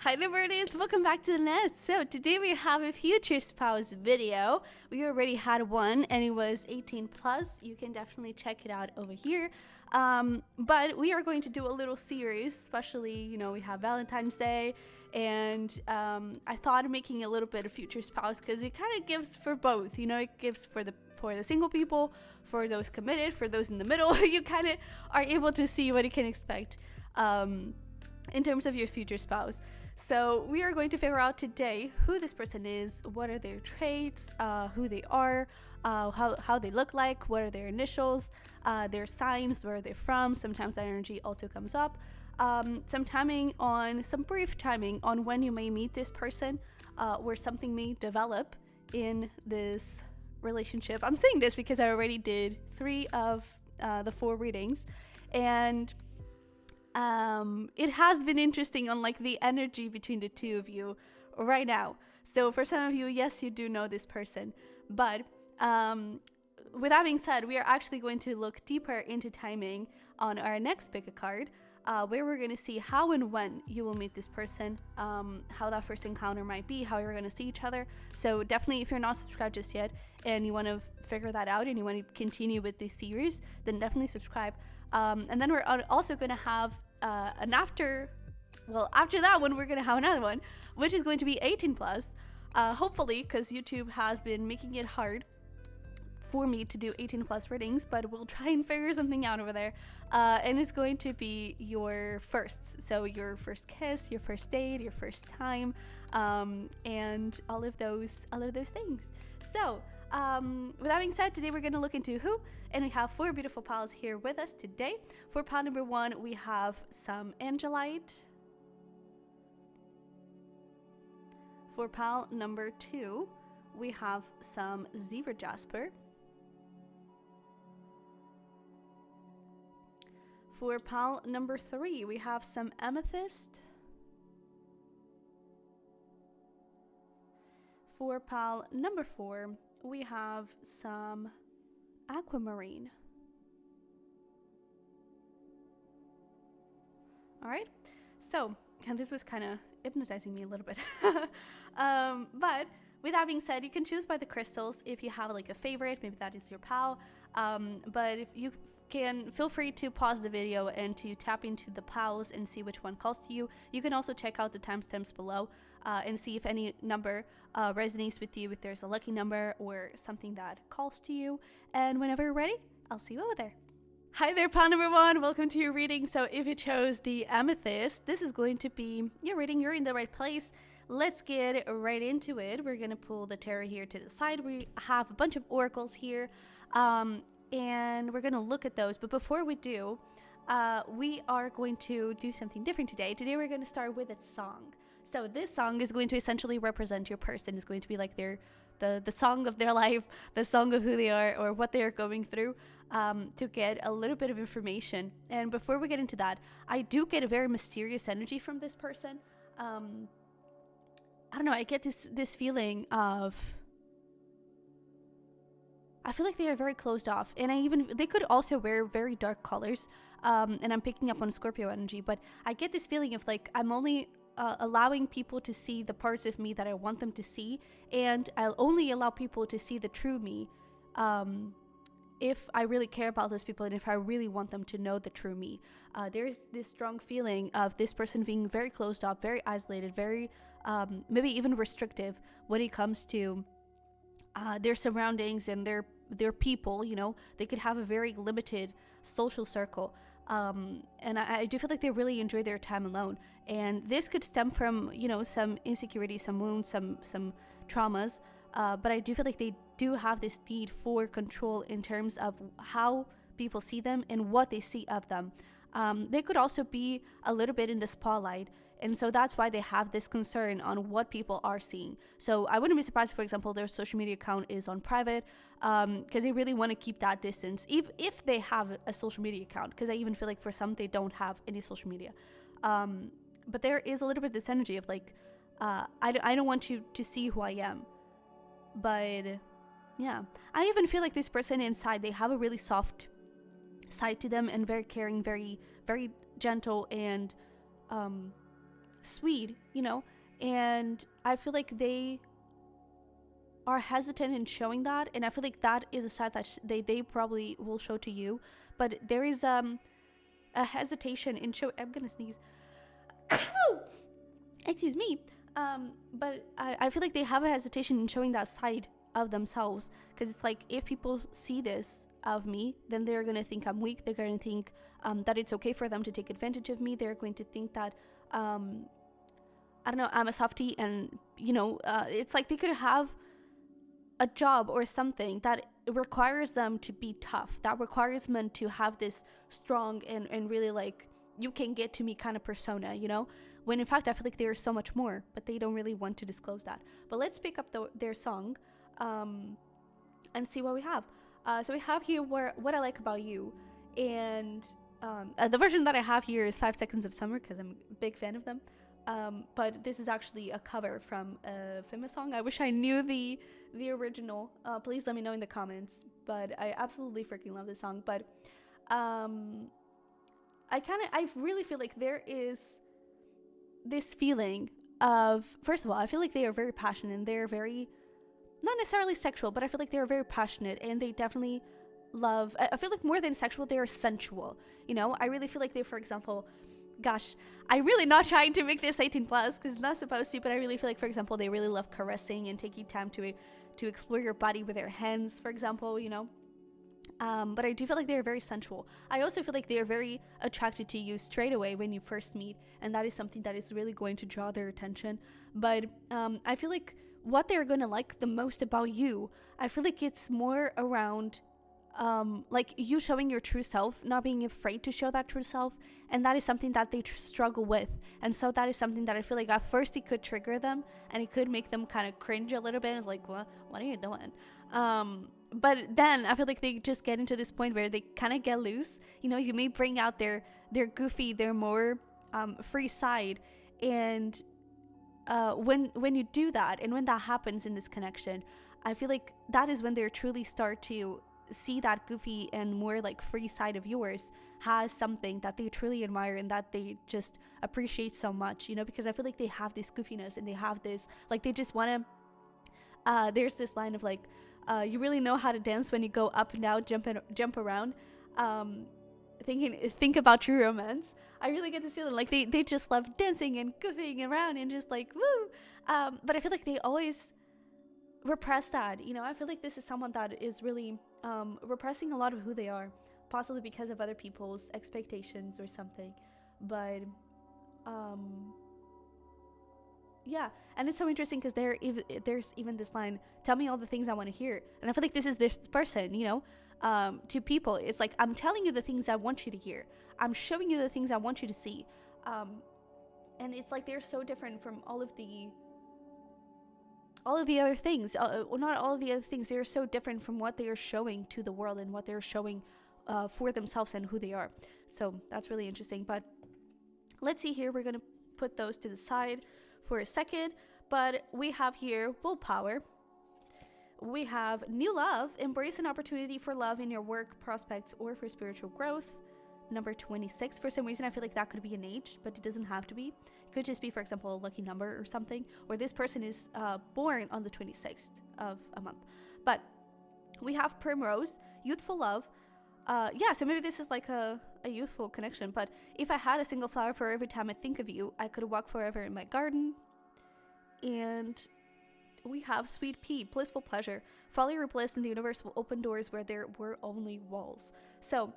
Hi there birdies, welcome back to the nest. So today we have a future spouse video. We already had one and it was 18 plus. You can definitely check it out over here. But we are going to do a little series, especially, we have Valentine's Day, and I thought of making a little bit of future spouse because it kind of gives for both. It gives for the single people, for those committed, for those in the middle. You kind of are able to see what you can expect in terms of your future spouse. So we are going to figure out today who this person is, what are their traits, who they are, how they look like, what are their initials, their signs, where they're from. Sometimes that energy also comes up. Some brief timing on when you may meet this person, where something may develop in this relationship. I'm saying this because I already did 3 of the 4 readings, and it has been interesting on the energy between the two of you right now. So for some of you, yes, you do know this person, but with that being said, we are actually going to look deeper into timing on our next pick a card, where we're going to see how and when you will meet this person, how that first encounter might be, how you're going to see each other. So definitely, if you're not subscribed just yet and you want to figure that out and you want to continue with this series, then definitely subscribe. And then we're also going to have after that one, we're going to have another one, which is going to be 18 plus, hopefully, because YouTube has been making it hard for me to do 18 plus readings, but we'll try and figure something out over there. And it's going to be your firsts, so your first kiss, your first date, your first time, and all of those things. So with that being said, today we're going to look into who, and we have 4 beautiful pals here with us today. For pal number 1, we have some Angelite. For pal number 2, we have some Zebra Jasper. For pal number 3, we have some Amethyst. For pal number 4, we have some Aquamarine. Alright, so, and this was kind of hypnotizing me a little bit. But with that being said, you can choose by the crystals if you have a favorite, maybe that is your pal. But if you can, feel free to pause the video and to tap into the pals and see which one calls to you. You can also check out the timestamps below and see if any number resonates with you, if there's a lucky number or something that calls to you. And whenever you're ready, I'll see you over there. Hi there, pal number 1. Welcome to your reading. So if you chose the Amethyst, this is going to be your reading. You're in the right place. Let's get right into it. We're going to pull the tarot here to the side. We have a bunch of oracles here, and we're going to look at those. But before we do, we are going to do something different today. Today we're going to start with a song. So this song is going to essentially represent your person. It's going to be the song of their life, the song of who they are or what they are going through, to get a little bit of information. And before we get into that, I do get a very mysterious energy from this person. I don't know, I get this feeling of, I feel like they are very closed off, and they could also wear very dark colors, and I'm picking up on Scorpio energy, but I get this feeling of I'm only allowing people to see the parts of me that I want them to see, and I'll only allow people to see the true me if I really care about those people and if I really want them to know the true me. There's this strong feeling of this person being very closed off, very isolated, very maybe even restrictive when it comes to their surroundings and their people. They could have a very limited social circle, and I do feel like they really enjoy their time alone, and this could stem from some insecurity, some wounds, some traumas, but I do feel like they do have this need for control in terms of how people see them and what they see of them. They could also be a little bit in the spotlight, and so that's why they have this concern on what people are seeing. So I wouldn't be surprised, for example, their social media account is on private, because they really want to keep that distance, if they have a social media account, because I even feel like for some, they don't have any social media. But there is a little bit of this energy of I don't want you to see who I am. But yeah, I even feel like this person inside, they have a really soft side to them and very caring, very, very gentle and sweet, you know, and I feel like they are hesitant in showing that, and I feel like that is a side that they probably will show to you, but there is a hesitation in show. I'm gonna sneeze. Excuse me. But I feel like they have a hesitation in showing that side of themselves, because it's like, if people see this of me, then they're gonna think I'm weak. They're gonna think that it's okay for them to take advantage of me. They're going to think that I don't know, I'm a softie, and you know, it's like they could have a job or something that requires them to be tough, that requires them to have this strong and really like, you can get to me kind of persona, you know, when in fact I feel like there's so much more, but they don't really want to disclose that. But let's pick up their song and see what we have. So we have here what I like about you, and the version that I have here is 5 Seconds of Summer, because I'm a big fan of them. But this is actually a cover from a famous song. I wish I knew the original. Please let me know in the comments. But I absolutely freaking love this song. But I really feel like there is this feeling of, first of all, I feel like they are very passionate, and they're very, not necessarily sexual, but I feel like they're very passionate, and they definitely love, I feel like more than sexual, they're sensual. You know, I really feel like they, for example, gosh, I'm really not trying to make this 18 plus because it's not supposed to, but I really feel like, for example, they really love caressing and taking time to explore your body with their hands, for example, you know. But I do feel like they're very sensual. I also feel like they're very attracted to you straight away when you first meet, and that is something that is really going to draw their attention. But I feel like what they're going to like the most about you, I feel like it's more around like you showing your true self, not being afraid to show that true self, and that is something that they struggle with. And so that is something that I feel like at first it could trigger them, and it could make them kind of cringe a little bit. It's like, what are you doing? But then I feel like they just get into this point where they kind of get loose. You know, you may bring out their goofy, their more free side, and when you do that, and when that happens in this connection, I feel like that is when they truly start to see that goofy and more like free side of yours has something that they truly admire and that they just appreciate so much, you know, because I feel like they have this goofiness, and they have this, like, they just want to there's this line of like, you really know how to dance when you go up and down, jump around, think about true romance. I really get this feeling like they just love dancing and goofing around and just like woo. But I feel like they always repress that, you know. I feel like this is someone that is really repressing a lot of who they are, possibly because of other people's expectations or something. But yeah, and it's so interesting because there's even this line, tell me all the things I want to hear. And I feel like this is this person, you know, to people, it's like, I'm telling you the things I want you to hear, I'm showing you the things I want you to see, and it's like they're so different from all of the other things, well, not all of the other things, they're so different from what they are showing to the world and what they're showing for themselves and who they are. So that's really interesting. But let's see here, we're gonna put those to the side for a second. But we have here willpower, we have new love, embrace an opportunity for love in your work prospects or for spiritual growth. Number 26, for some reason I feel like that could be an age, but it doesn't have to be. It could just be, for example, a lucky number or something, or this person is born on the 26th of a month. But we have primrose, youthful love. Yeah, so maybe this is like a youthful connection. But if I had a single flower for every time I think of you, I could walk forever in my garden. And we have sweet pea, blissful pleasure. Follow your bliss and the universe will open doors where there were only walls. So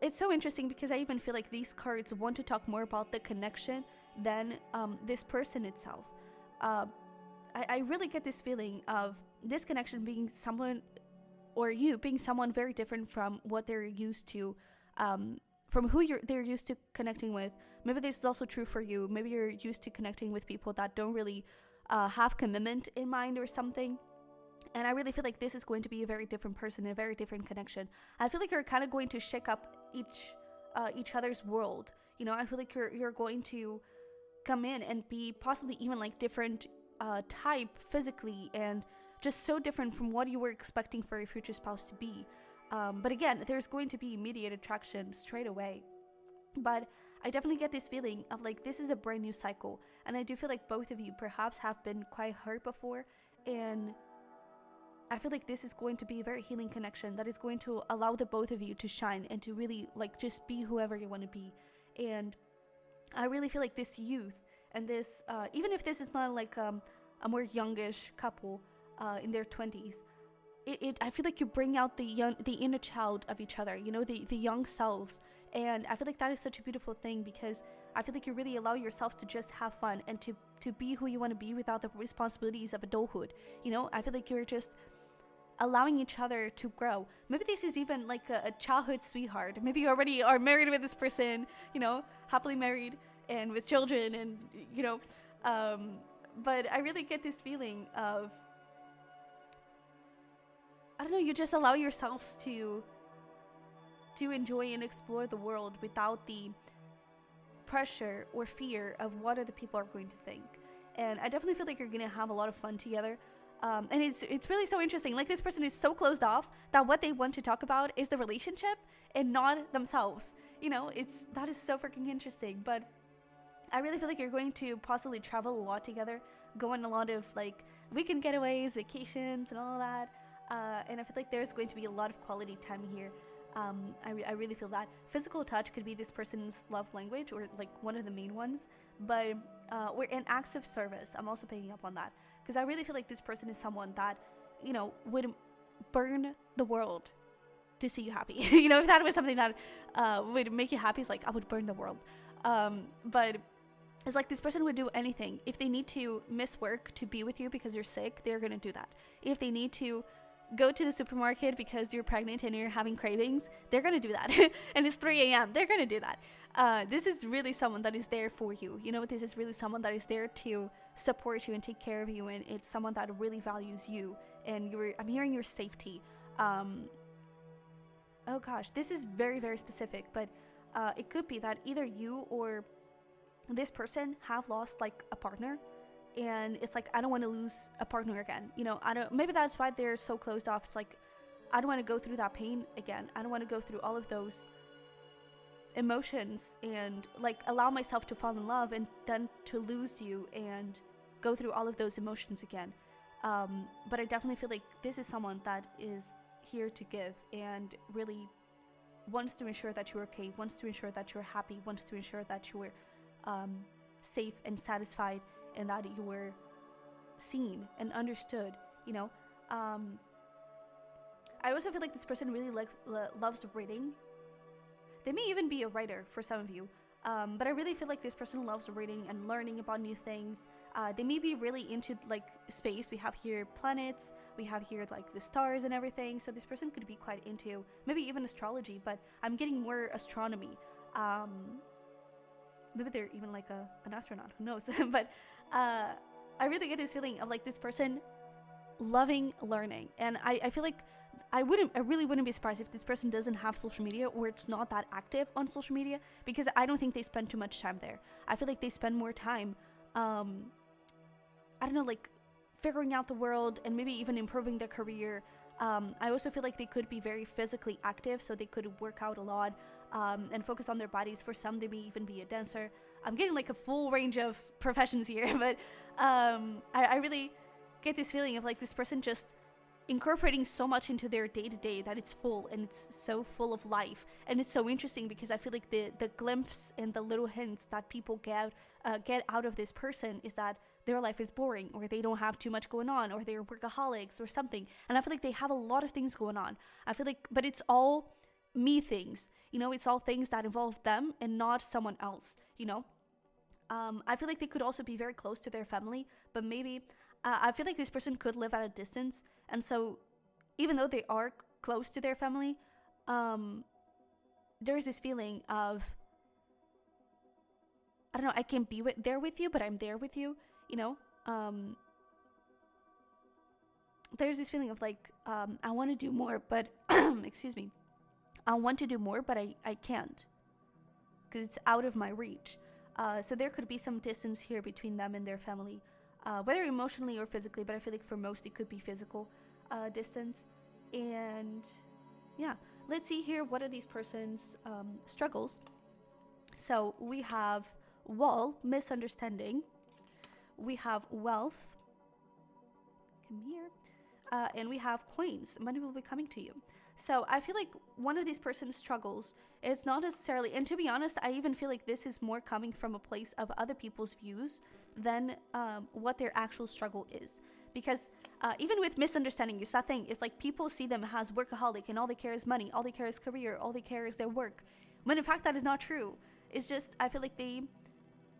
it's so interesting because I even feel like these cards want to talk more about the connection than this person itself. I really get this feeling of this connection being someone, or you being someone very different from what they're used to, from who they're used to connecting with. Maybe this is also true for you. Maybe you're used to connecting with people that don't really have commitment in mind or something. And I really feel like this is going to be a very different person, a very different connection. I feel like you're kind of going to shake up each other's world. You know, I feel like you're going to come in and be possibly even like different type physically, and just so different from what you were expecting for your future spouse to be. But again, there's going to be immediate attraction straight away. But I definitely get this feeling of like this is a brand new cycle, and I do feel like both of you perhaps have been quite hurt before, and I feel like this is going to be a very healing connection that is going to allow the both of you to shine and to really like just be whoever you want to be. And I really feel like this youth and this, even if this is not like a more youngish couple in their 20s, I feel like you bring out the inner child of each other, you know, the young selves. And I feel like that is such a beautiful thing, because I feel like you really allow yourself to just have fun and to be who you want to be without the responsibilities of adulthood. You know, I feel like you're just allowing each other to grow. Maybe this is even like a childhood sweetheart. Maybe you already are married with this person, you know, happily married and with children, and you know, but I really get this feeling of, I don't know, you just allow yourselves to enjoy and explore the world without the pressure or fear of what other people are going to think. And I definitely feel like you're gonna have a lot of fun together. And it's really so interesting. Like, this person is so closed off that what they want to talk about is the relationship and not themselves. You know, that is so freaking interesting. But I really feel like you're going to possibly travel a lot together, go on a lot of like weekend getaways, vacations, and all that. And I feel like there's going to be a lot of quality time here. I really feel that physical touch could be this person's love language, or like one of the main ones. But or an acts of service, I'm also picking up on that, because I really feel like this person is someone that, you know, would burn the world to see you happy. You know, if that was something that would make you happy, it's like, I would burn the world. But it's like this person would do anything. If they need to miss work to be with you because you're sick, they're gonna do that. If they need to go to the supermarket because you're pregnant and you're having cravings, they're gonna do that. And it's 3 a.m., they're gonna do that. This is really someone that is there for you. You know, this is really someone that is there to support you and take care of you, and it's someone that really values you, and I'm hearing your safety. Oh gosh, this is very, very specific, but it could be that either you or this person have lost like a partner, and it's like, I don't want to lose a partner again. You know, maybe that's why they're so closed off. It's like, I don't want to go through that pain again. I don't want to go through all of those emotions and like allow myself to fall in love and then to lose you and go through all of those emotions again. But I definitely feel like this is someone that is here to give and really wants to ensure that you're okay, wants to ensure that you're happy, wants to ensure that you're safe and satisfied, and that you were seen and understood, you know. I also feel like this person really loves reading. They may even be a writer for some of you, but I really feel like this person loves reading and learning about new things. They may be really into like space. We have here planets, we have here like the stars and everything, so this person could be quite into maybe even astrology, but I'm getting more astronomy. Maybe they're even like an astronaut, who knows. But I really get this feeling of like this person loving learning, and I feel like I really wouldn't be surprised if this person doesn't have social media, or it's not that active on social media, because I don't think they spend too much time there. I feel like they spend more time I don't know, like figuring out the world and maybe even improving their career. I also feel like they could be very physically active, so they could work out a lot and focus on their bodies. For some, they may even be a dancer. I'm getting like a full range of professions here, but I really get this feeling of like this person just incorporating so much into their day-to-day that it's full, and it's so full of life. And it's so interesting because I feel like the glimpse and the little hints that people get out of this person is that their life is boring, or they don't have too much going on, or they're workaholics or something. And I feel like they have a lot of things going on. I feel like, but it's all me things, you know, it's all things that involve them and not someone else, you know. I feel like they could also be very close to their family, but maybe I feel like this person could live at a distance, and so even though they are close to their family, there's this feeling of, I don't know, I can't be there with you, but I'm there with you, you know. There's this feeling of like, I want to do more, but excuse me, I want to do more, but I can't, because it's out of my reach. So there could be some distance here between them and their family, whether emotionally or physically, but I feel like for most it could be physical distance. And yeah, let's see here, what are these person's struggles So we have wall, misunderstanding. We have wealth. Come here. And we have coins. Money will be coming to you. So I feel like one of these person's struggles, it's not necessarily, and to be honest, I even feel like this is more coming from a place of other people's views than what their actual struggle is. Because even with misunderstanding, it's that thing. It's like people see them as workaholic and all they care is money, all they care is career, all they care is their work. When in fact that is not true. It's just, I feel like they,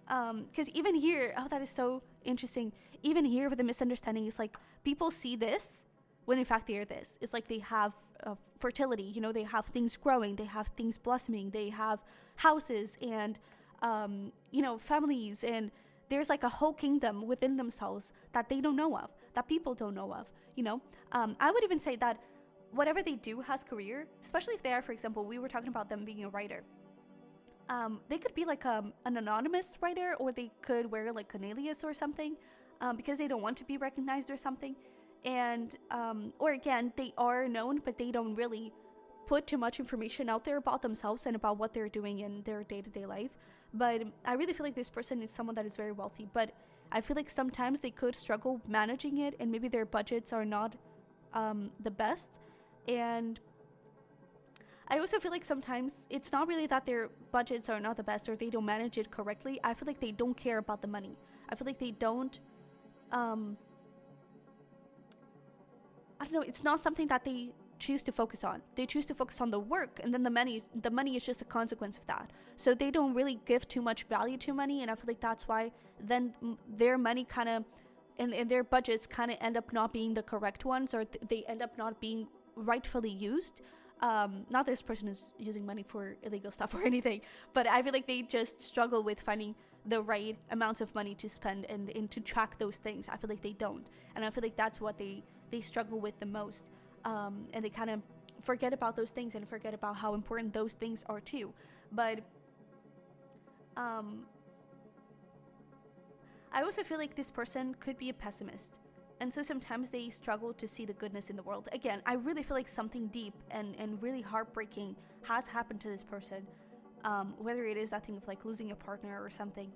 because even here, oh, that is so interesting. Even here with the misunderstanding, it's like people see this when in fact they are this. It's like they have fertility, you know, they have things growing, they have things blossoming, they have houses and, you know, families, and there's like a whole kingdom within themselves that they don't know of, that people don't know of, you know. I would even say that whatever they do has career, especially if they are, for example, we were talking about them being a writer. They could be like an anonymous writer, or they could wear like an alias or something, because they don't want to be recognized or something. And or again, they are known, but they don't really put too much information out there about themselves and about what they're doing in their day-to-day life. But I really feel like this person is someone that is very wealthy, but I feel like sometimes they could struggle managing it, and maybe their budgets are not the best. And I also feel like sometimes it's not really that their budgets are not the best or they don't manage it correctly. I feel like they don't care about the money. I feel like they don't I don't know, it's not something that they choose to focus on. They choose to focus on the work, and then the money is just a consequence of that. So they don't really give too much value to money, and I feel like that's why then their money kind of, and their budgets kind of end up not being the correct ones, or they end up not being rightfully used. Not that this person is using money for illegal stuff or anything, but I feel like they just struggle with finding the right amounts of money to spend and to track those things. I feel like they don't, and I feel like that's what they struggle with the most, and they kind of forget about those things and forget about how important those things are too. But I also feel like this person could be a pessimist, and so sometimes they struggle to see the goodness in the world. Again, I really feel like something deep and really heartbreaking has happened to this person, whether it is that thing of like losing a partner or something,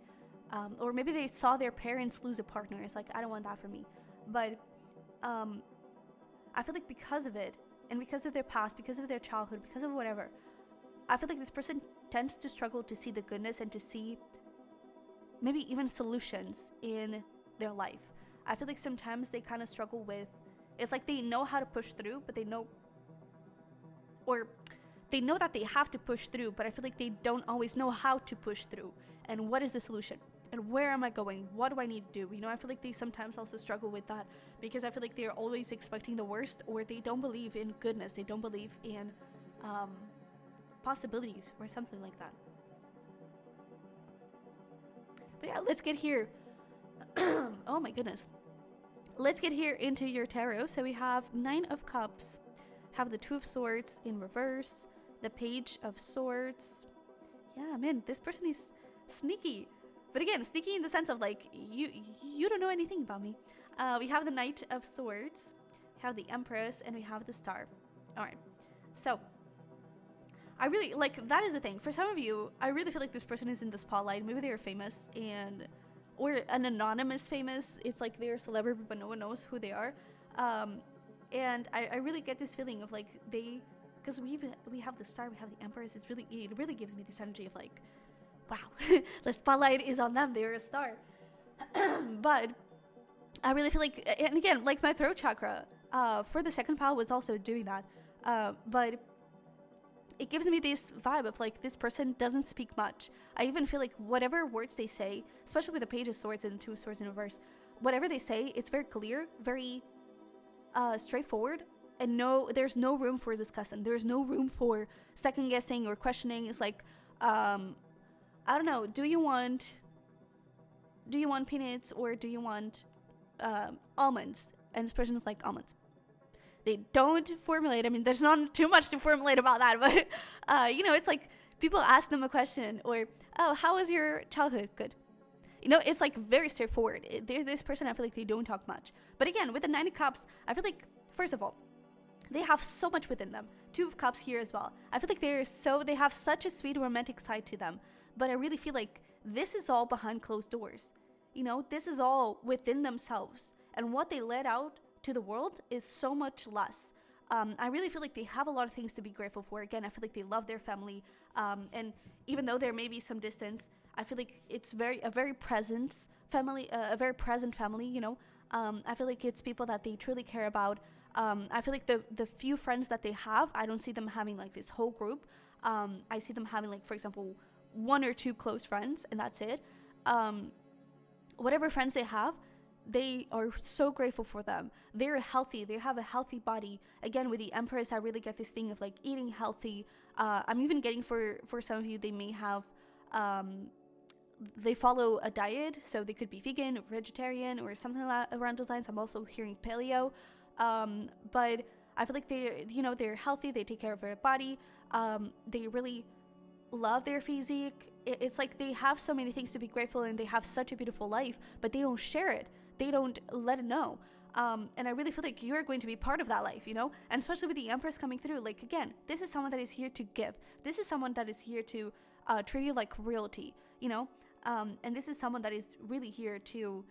or maybe they saw their parents lose a partner. It's like, I don't want that for me. But I feel like because of it, and because of their past, because of their childhood, because of whatever, I feel like this person tends to struggle to see the goodness and to see maybe even solutions in their life. I feel like sometimes they kind of struggle with, it's like they know how to push through, but they know that they have to push through, but I feel like they don't always know how to push through. And what is the solution? And where am I going? What do I need to do? You know, I feel like they sometimes also struggle with that, because I feel like they're always expecting the worst, or they don't believe in goodness. They don't believe in possibilities or something like that. But yeah, let's get here. Oh my goodness. Let's get here into your tarot. So we have 9 of Cups, have the 2 of Swords in reverse, the Page of Swords. Yeah, man, this person is sneaky. But again, sneaky in the sense of like, you don't know anything about me. We have the Knight of Swords, we have the Empress, and we have the Star. All right. So I really, like, that is the thing. For some of you, I really feel like this person is in the spotlight. Maybe they're famous, or an anonymous famous. It's like they're a celebrity, but no one knows who they are. And I really get this feeling of like because we have the Star, we have the Empress. It really gives me this energy of like, wow, the spotlight is on them. They're a star. But I really feel like, and again, like my throat chakra, for the second pile was also doing that. But it gives me this vibe of like, this person doesn't speak much. I even feel like whatever words they say, especially with the Page of Swords and 2 of Swords in reverse, whatever they say, it's very clear, very straightforward, and there's no room for discussion. There's no room for second guessing or questioning. It's like, I don't know, do you want peanuts or do you want almonds? And this person is like, almonds. They don't formulate. I mean, there's not too much to formulate about that, but it's like people ask them a question, or, oh, how was your childhood? Good. It's like very straightforward. This person, I feel like they don't talk much. But again, with the 9 of Cups, I feel like, first of all, they have so much within them. 2 of Cups here as well. I feel like they have such a sweet romantic side to them. but I really feel like this is all behind closed doors. You know, this is all within themselves, and what they let out to the world is so much less. I really feel like they have a lot of things to be grateful for. Again, I feel like they love their family, and even though there may be some distance, I feel like it's a very present family, you know. I feel like it's people that they truly care about. I feel like the few friends that they have, I don't see them having like this whole group. I see them having, like, for example, 1 or 2 close friends, and that's it. Whatever friends they have, they are so grateful for them. They're healthy. They have a healthy body. Again, with the Empress, I really get this thing of like eating healthy. I'm even getting for some of you, they may have, they follow a diet, so they could be vegan or vegetarian or something around those lines. I'm also hearing paleo, but I feel like they're healthy. They take care of their body. They really love their physique. It's like they have so many things to be grateful, and they have such a beautiful life, but they don't share it. They don't let it know. And I really feel like you're going to be part of that life, you know? And especially with the Empress coming through, like, again, this is someone that is here to give. This is someone that is here to treat you like royalty, you know? And this is someone that is really here to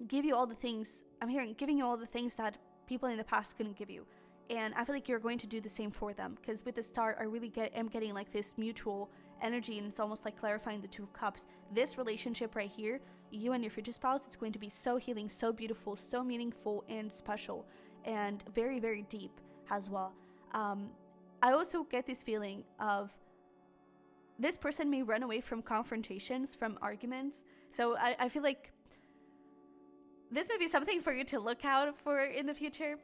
give you all the things, giving you all the things that people in the past couldn't give you. And I feel like you're going to do the same for them, because with the Star, I really am getting like this mutual energy, and it's almost like clarifying the 2 cups. This relationship right here, you and your future spouse, it's going to be so healing, so beautiful, so meaningful and special, and very, very deep as well. I also get this feeling of this person may run away from confrontations, from arguments. So I feel like this may be something for you to look out for in the future.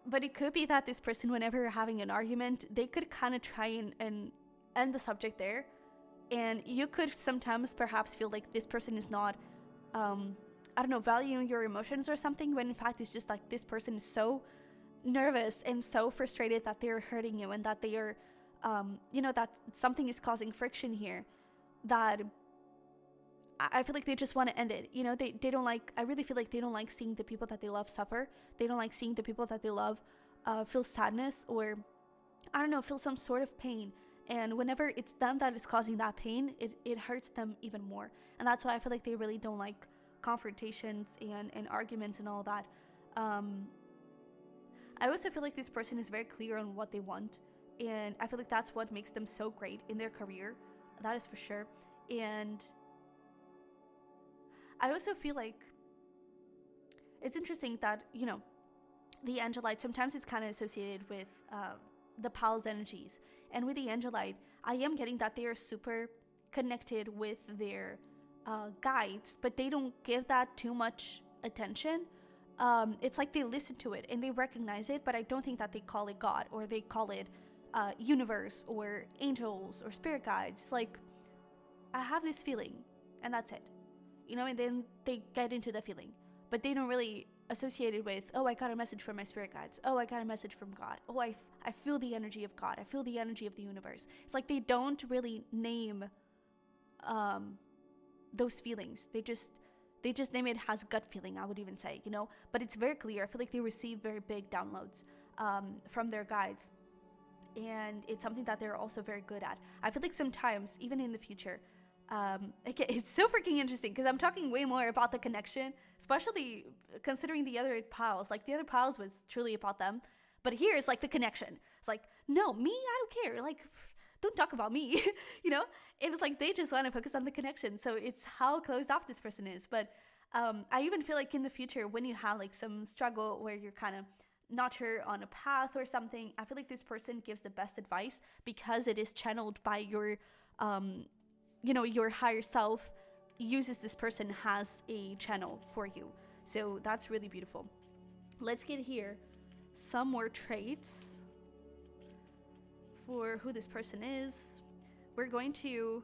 But it could be that this person, whenever you're having an argument, they could kind of try and end the subject there. And you could sometimes perhaps feel like this person is not, valuing your emotions or something, when in fact it's just like this person is so nervous and so frustrated that they're hurting you, and that they are, that something is causing friction here, that I feel like they just want to end it. You know, they don't like, I really feel like they don't like seeing the people that they love suffer. They don't like seeing the people that they love feel sadness, or, feel some sort of pain. And whenever it's them that is causing that pain, it hurts them even more. And that's why I feel like they really don't like confrontations and arguments and all that. I also feel like this person is very clear on what they want. And I feel like that's what makes them so great in their career. That is for sure. And I also feel like it's interesting that, the Angelite, sometimes it's kind of associated with the Pal's energies. And with the Angelite, I am getting that they are super connected with their guides, but they don't give that too much attention. It's like they listen to it and they recognize it, but I don't think that they call it God, or they call it universe or angels or spirit guides. Like, I have this feeling, and that's it. And then they get into the feeling, but they don't really associate it with, oh, I got a message from my spirit guides. Oh, I got a message from God. Oh, I feel the energy of God. I feel the energy of the universe. It's like they don't really name those feelings. They just name it as gut feeling, I would even say, but it's very clear. I feel like they receive very big downloads from their guides, and it's something that they're also very good at. I feel like sometimes, even in the future, it's so freaking interesting, because I'm talking way more about the connection, especially considering the other pals. Like, the other pals was truly about them, but here it's like the connection. It's like, no, me, I don't care. Like, don't talk about me, It was like they just want to focus on the connection. So it's how closed off this person is. But I even feel like in the future, when you have like some struggle where you're kind of not sure on a path or something, I feel like this person gives the best advice, because it is channeled by your your higher self uses this person as a channel for you. So that's really beautiful. Let's get here some more traits for who this person is. We're going to,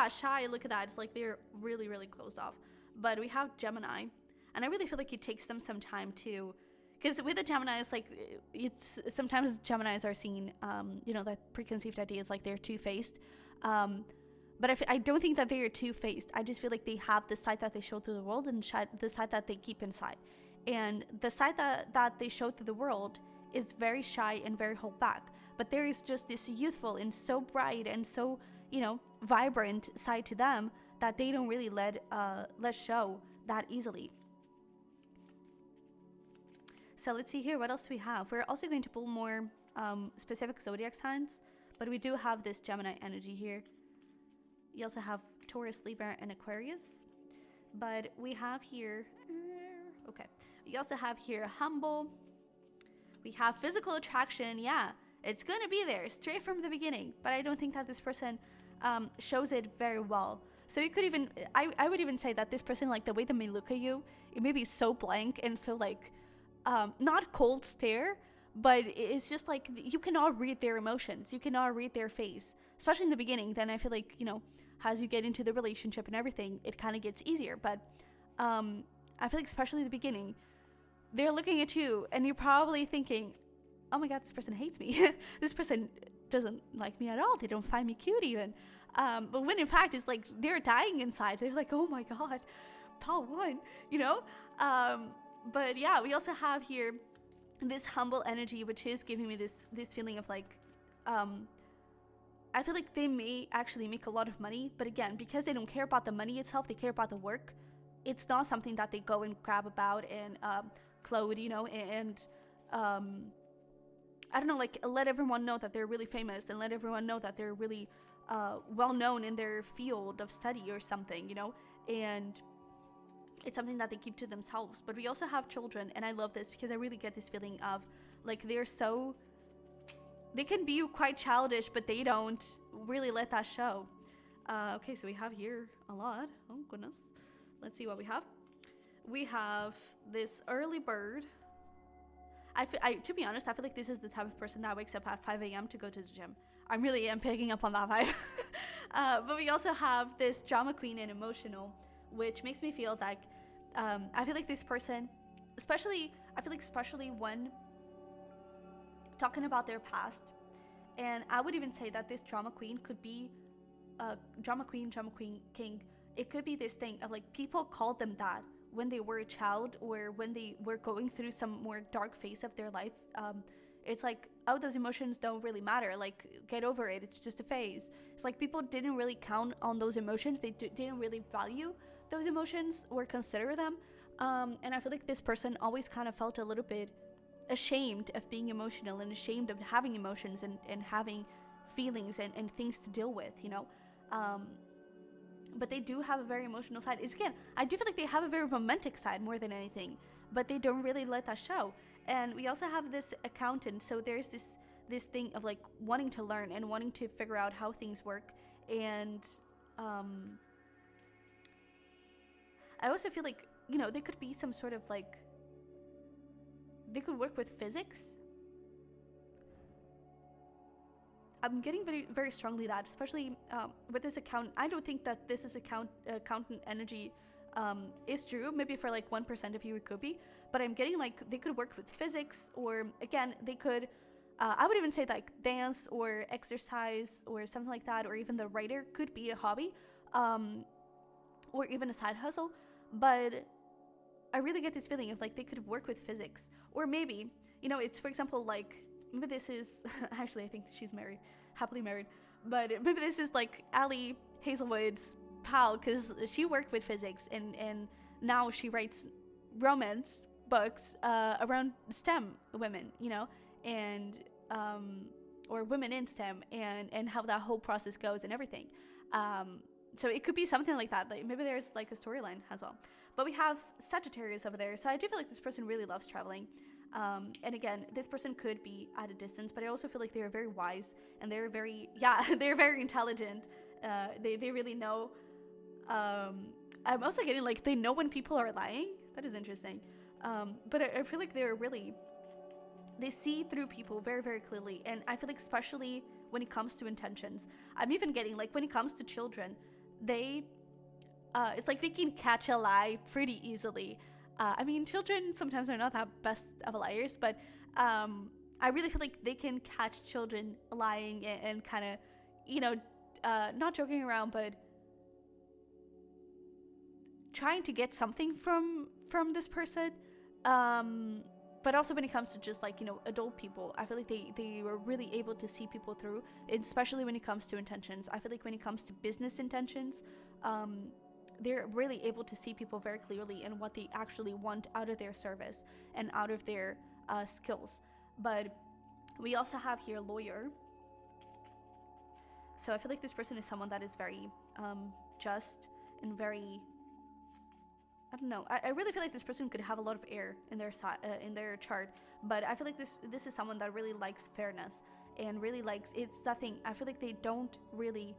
shy, look at that. It's like they're really, really closed off. But we have Gemini, and I really feel like it takes them some time to, because with the Gemini, it's like, it's sometimes Geminis are seen, that preconceived idea is like they're two-faced. But I don't think that they are two-faced. I just feel like they have the side that they show to the world, and the side that they keep inside. And the side that they show to the world is very shy and very held back. But there is just this youthful and so bright and so vibrant side to them that they don't really let show that easily. So let's see here, what else do we have? We're also going to pull more specific zodiac signs, but we do have this Gemini energy here. You also have Taurus, Libra, and Aquarius. But we have here, okay, we also have here humble. We have physical attraction. Yeah, it's going to be there straight from the beginning, but I don't think that this person shows it very well. So you could even, I would even say that this person, like the way they may look at you, it may be so blank and so like, not cold stare, but it's just like you cannot read their emotions. You cannot read their face, especially in the beginning. Then I feel like, as you get into the relationship and everything, it kind of gets easier. But I feel like especially the beginning, they're looking at you and you're probably thinking, oh my God, this person hates me. This person doesn't like me at all. They don't find me cute even. But when in fact it's like they're dying inside. They're like, oh my God, Paul won, But yeah, we also have here this humble energy, which is giving me this feeling of like, I feel like they may actually make a lot of money, but again, because they don't care about the money itself, they care about the work. It's not something that they go and grab about and clothe, and I don't know, like let everyone know that they're really famous and let everyone know that they're really well known in their field of study or something, and it's something that they keep to themselves. But we also have children, and I love this because I really get this feeling of like they can be quite childish, but they don't really let that show. Okay, so we have here a lot. Oh goodness, let's see what we have. We have this early bird. To be honest, I feel like this is the type of person that wakes up at 5 a.m. to go to the gym. I really am picking up on that vibe. But we also have this drama queen and emotional, which makes me feel like I feel like this person, especially when talking about their past, and I would even say that this drama queen could be drama queen, king. It could be this thing of like people called them that when they were a child or when they were going through some more dark phase of their life. It's like, oh, those emotions don't really matter. Like, get over it. It's just a phase. It's like people didn't really count on those emotions. They didn't really value those emotions or consider them. And I feel like this person always kind of felt a little bit ashamed of being emotional and ashamed of having emotions and having feelings and things to deal with, but they do have a very emotional side. Again, I do feel like they have a very romantic side more than anything, but they don't really let that show. And we also have this accountant, so there's this thing of like wanting to learn and wanting to figure out how things work. And I also feel like, they could be some sort of like, they could work with physics. I'm getting very, very strongly that, especially with this account. I don't think that this is accountant energy is true. Maybe for like 1% of you it could be, but I'm getting like they could work with physics, or again, they could, I would even say like dance or exercise or something like that, or even the writer could be a hobby, or even a side hustle. But I really get this feeling of like they could work with physics, or maybe, it's, for example, like, maybe this is, actually I think she's married, happily married, but maybe this is like Allie Hazelwood's pal, because she worked with physics and now she writes romance books around STEM women, and or women in STEM and how that whole process goes and everything. So it could be something like that. Like maybe there's like a storyline as well. But we have Sagittarius over there, so I do feel like this person really loves traveling. And again, this person could be at a distance, but I also feel like they're very wise and they're very, they're very intelligent. They really know. I'm also getting like they know when people are lying. That is interesting. But I feel like they see through people very, very clearly. And I feel like especially when it comes to intentions, I'm even getting like when it comes to children, it's like they can catch a lie pretty easily. I mean, children sometimes are not that best of liars, but I really feel like they can catch children lying and kind of, not joking around, but trying to get something from this person. but also when it comes to just like, you know, adult people, I feel like they were really able to see people through, especially when it comes to intentions. I feel like when it comes to business intentions, they're really able to see people very clearly and what they actually want out of their service and out of their skills. But we also have here lawyer. So I feel like this person is someone that is very just and very, I don't know. I really feel like this person could have a lot of air in their chart, but I feel like this is someone that really likes fairness and really likes, it's that thing. I feel like they don't really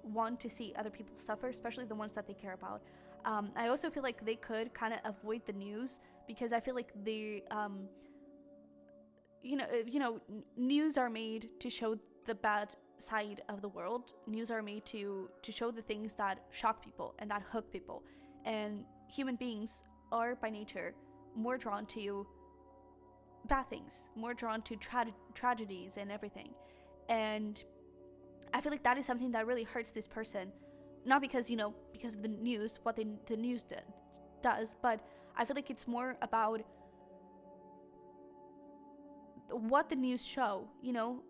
want to see other people suffer, especially the ones that they care about. I also feel like they could kind of avoid the news, because I feel like they, news are made to show the bad side of the world. News are made to show the things that shock people and that hook people, and human beings are by nature more drawn to bad things, more drawn to tragedies and everything. And I feel like that is something that really hurts this person, not because, you know, because of the news, what the news does, but I feel like it's more about what the news show, you know,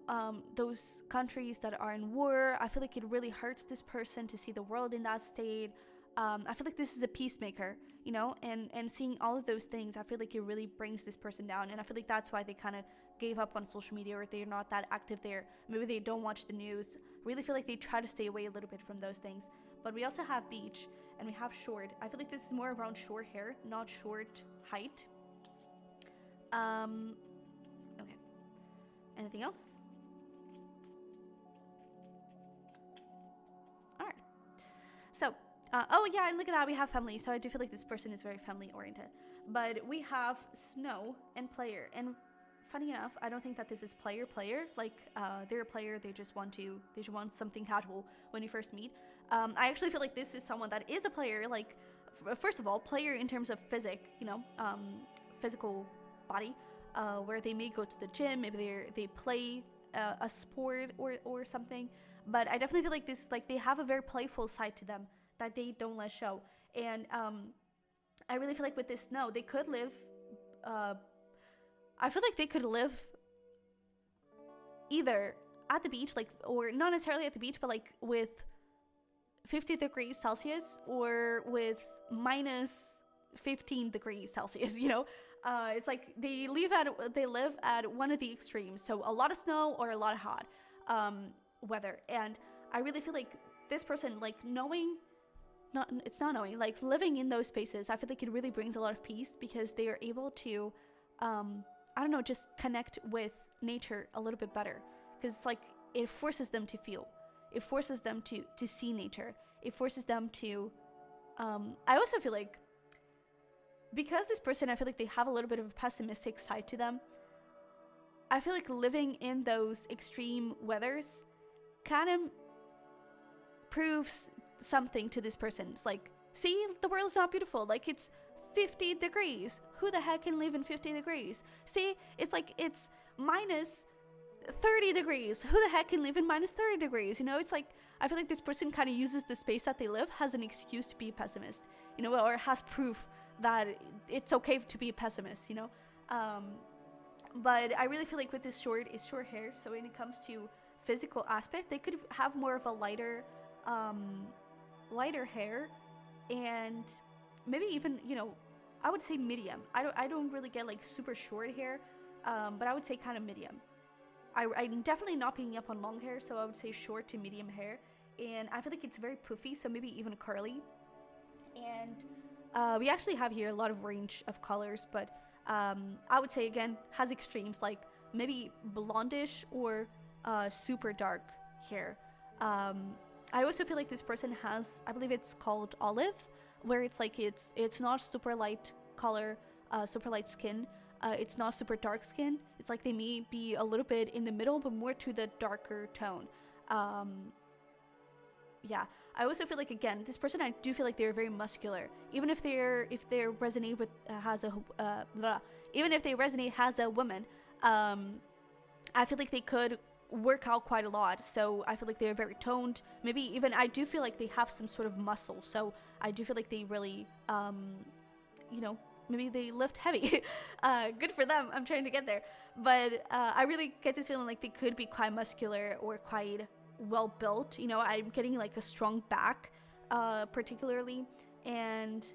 those countries that are in war. I feel like it really hurts this person to see the world in that state. I feel like this is a peacemaker, you know, and seeing all of those things, I feel like it really brings this person down. And I feel like that's why they kind of gave up on social media, or they're not that active there. Maybe they don't watch the news. I really feel like they try to stay away a little bit from those things. But we also have beach, and we have short. I feel like this is more around short hair, not short height. Okay. Anything else? All right. So, oh yeah, and look at that, we have family. So I do feel like this person is very family oriented. But we have snow and player. And funny enough, I don't think that this is player. Like, they're a player. They just want something casual when you first meet. I actually feel like this is someone that is a player. Like, first of all, player in terms of physical body, where they may go to the gym, maybe they play a sport or something. But I definitely feel like this, like, they have a very playful side to them that they don't let show. And I really feel like with this snow, they could live. I feel like they could live either at the beach, like, or not necessarily at the beach, but like with 50 degrees Celsius or with minus 15 degrees Celsius, you know? It's like they live at one of the extremes. So a lot of snow or a lot of hot weather. And I really feel like this person, like, like living in those spaces, I feel like it really brings a lot of peace, because they are able to, I don't know, just connect with nature a little bit better. Because it's like, it forces them to feel. It forces them to see nature. It forces them to, I also feel like, because this person, I feel like they have a little bit of a pessimistic side to them. I feel like living in those extreme weathers kind of proves something to this person. It's like, see, the world's not beautiful. Like, it's 50 degrees. Who the heck can live in 50 degrees? See, it's like, it's minus 30 degrees. Who the heck can live in minus 30 degrees? You know, it's like, I feel like this person kind of uses the space that they live as an excuse to be a pessimist, you know, or has proof that it's okay to be a pessimist, you know. But I really feel like with this short hair, so when it comes to physical aspect, they could have more of a lighter hair, and maybe even, you know, I would say medium. I don't really get like super short hair, but I would say kind of medium. I'm definitely not picking up on long hair, so I would say short to medium hair, and I feel like it's very poofy, so maybe even curly. And we actually have here a lot of range of colors, but I would say, again, has extremes, like maybe blondish or super dark hair. I also feel like this person has, I believe it's called olive, where it's like it's not super light color, super light skin. It's not super dark skin. It's like they may be a little bit in the middle, but more to the darker tone. Yeah, I also feel like, again, this person, I do feel like they're very muscular. Even if they resonate with even if they resonate as a woman, I feel like they could work out quite a lot. So I feel like they're very toned. Maybe even, I do feel like they have some sort of muscle. So I do feel like they really, you know, maybe they lift heavy. Good for them. I'm trying to get there. But I really get this feeling like they could be quite muscular or quite well built. You know, I'm getting like a strong back, particularly. And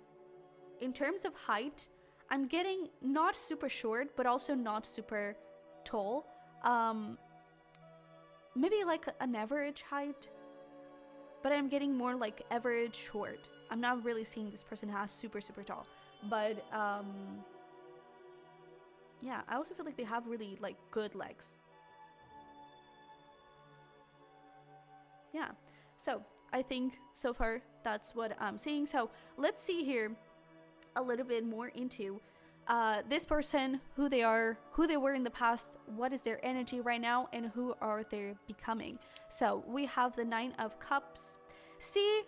in terms of height, I'm getting not super short, but also not super tall. Maybe like an average height, but I'm getting more like average short. I'm not really seeing this person has super tall, but yeah, I also feel like they have really like good legs. Yeah, so I think so far that's what I'm seeing. So let's see here a little bit more into this person, who they are, who they were in the past, what is their energy right now, and who are they becoming. So we have the Nine of Cups. See,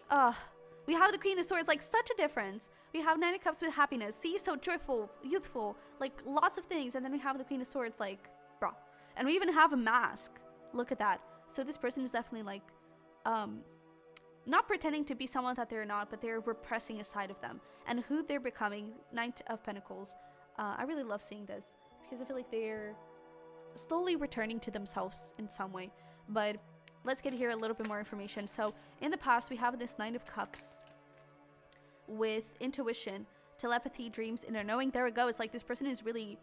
we have the Queen of Swords, like such a difference. We have Nine of Cups with happiness. See, so joyful, youthful, like lots of things. And then we have the Queen of Swords, like, bruh. And we even have a mask. Look at that. So this person is definitely like, not pretending to be someone that they're not, but they're repressing a side of them. And who they're becoming, Knight of Pentacles. I really love seeing this because I feel like they're slowly returning to themselves in some way. But let's get here a little bit more information. So in the past, we have this Nine of Cups with intuition, telepathy, dreams, inner knowing. There we go. It's like this person is really,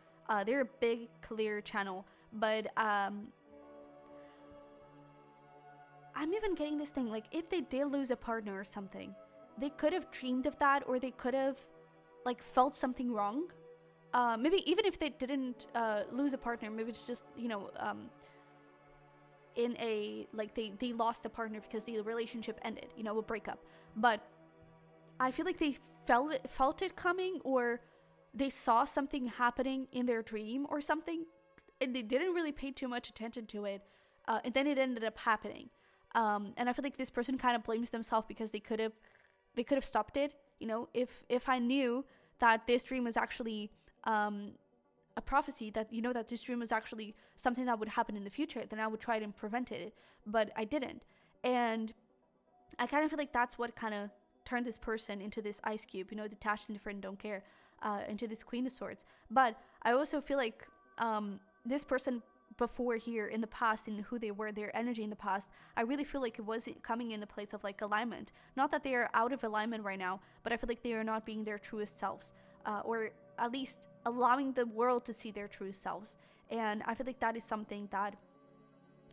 they're a big, clear channel. But I'm even getting this thing, like if they did lose a partner or something, they could have dreamed of that, or they could have like felt something wrong. Maybe even if they didn't lose a partner, maybe it's just, you know, in a, like they lost a partner because the relationship ended, you know, a breakup. But I feel like they felt it coming, or they saw something happening in their dream or something, and they didn't really pay too much attention to it, and then it ended up happening. And I feel like this person kind of blames themselves because they could have stopped it. You know, if I knew that this dream was actually a prophecy, that, you know, that this dream was actually something that would happen in the future, then I would try to prevent it, but I didn't. And I kind of feel like that's what kind of turned this person into this ice cube, you know, detached, indifferent, don't care, into this Queen of Swords. But I also feel like this person before here in the past, and who they were, their energy in the past, I really feel like it was coming in the place of like alignment. Not that they are out of alignment right now, but I feel like they are not being their truest selves, or at least allowing the world to see their true selves. And I feel like that is something that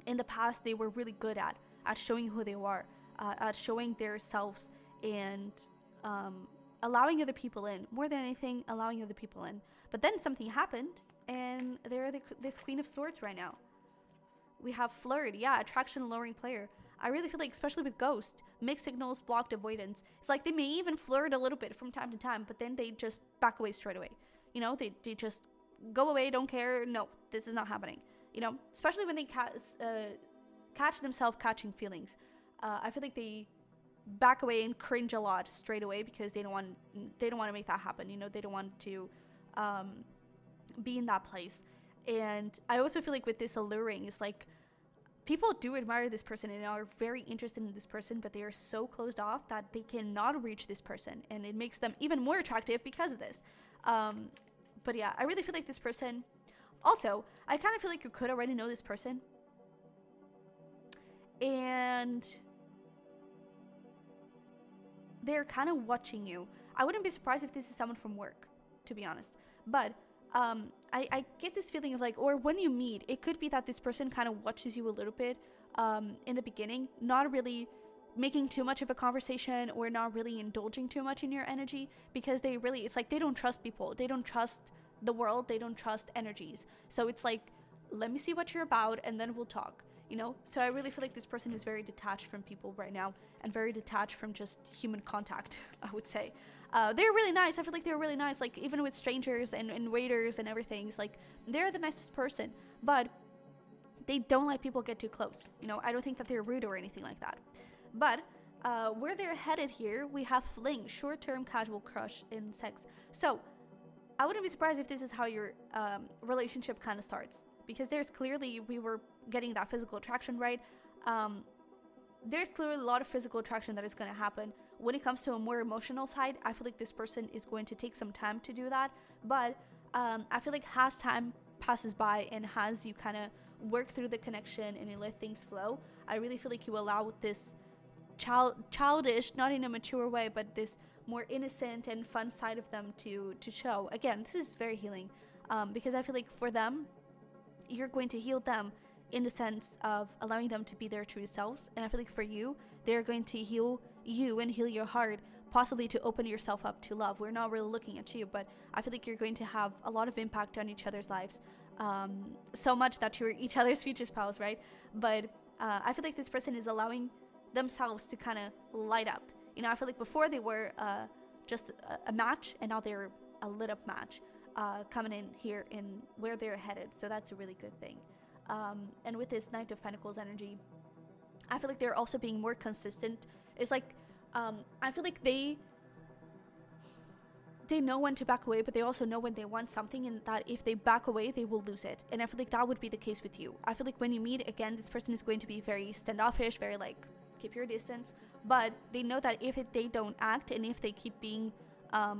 in the past they were really good at showing who they were, at showing their selves, and allowing other people in. More than anything, allowing other people in. But then something happened, and they're this Queen of Swords right now. We have flirt, yeah, attraction, lowering player. I really feel like, especially with Ghost, mixed signals, blocked, avoidance. It's like they may even flirt a little bit from time to time, but then they just back away straight away. You know, they just go away, don't care. No, this is not happening. You know, especially when they catch themselves catching feelings. I feel like they back away and cringe a lot straight away because they don't want to make that happen. You know, they don't want to be in that place. And I also feel like with this alluring, it's like people do admire this person and are very interested in this person, but they are so closed off that they cannot reach this person, and it makes them even more attractive because of this. But yeah, I really feel like this person, also, I kind of feel like you could already know this person, and they're kind of watching you. I wouldn't be surprised if this is someone from work, to be honest, but I get this feeling of like, or when you meet, it could be that this person kind of watches you a little bit in the beginning, not really making too much of a conversation or not really indulging too much in your energy, because it's like they don't trust people, they don't trust the world, they don't trust energies. So it's like, let me see what you're about and then we'll talk, you know? So I really feel like this person is very detached from people right now, and very detached from just human contact, I would say. They're really nice. I feel like they're really nice, like even with strangers and waiters and everything. It's like they're the nicest person, but they don't let people get too close. You know, I don't think that they're rude or anything like that. But where they're headed here, we have fling, short-term casual crush in sex. So I wouldn't be surprised if this is how your relationship kind of starts, because there's clearly, we were getting that physical attraction, right? There's clearly a lot of physical attraction that is going to happen when it comes to a more emotional side, I feel like this person is going to take some time to do that. But I feel like as time passes by and as you kind of work through the connection and you let things flow, I really feel like you allow this childish, not in a mature way, but this more innocent and fun side of them to show. Again, this is very healing, because I feel like for them, you're going to heal them in the sense of allowing them to be their true selves. And I feel like for you, they're going to heal you and heal your heart, possibly to open yourself up to love. We're not really looking at you, but I feel like you're going to have a lot of impact on each other's lives, so much that you're each other's future spouse, right? But I feel like this person is allowing themselves to kind of light up. You know, I feel like before they were just a match, and now they're a lit up match, coming in here in where they're headed. So that's a really good thing. And with this Knight of Pentacles energy, I feel like they're also being more consistent. It's like, I feel like they know when to back away, but they also know when they want something, and that if they back away, they will lose it. And I feel like that would be the case with you. I feel like when you meet again, this person is going to be very standoffish, very like, keep your distance, but they know that if they don't act, and if they keep being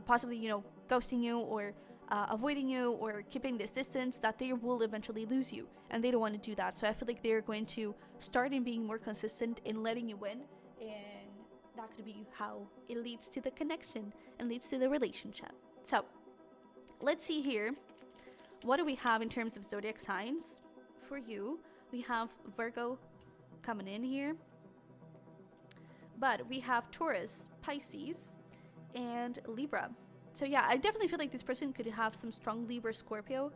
possibly, you know, ghosting you or avoiding you or keeping this distance, that they will eventually lose you, and they don't want to do that. So I feel like they're going to start in being more consistent in letting you win, and that could be how it leads to the connection and leads to the relationship. So let's see here, what do we have in terms of zodiac signs for you? We have Virgo coming in here, but we have Taurus, Pisces, and Libra. So yeah, I definitely feel like this person could have some strong Libra, Scorpio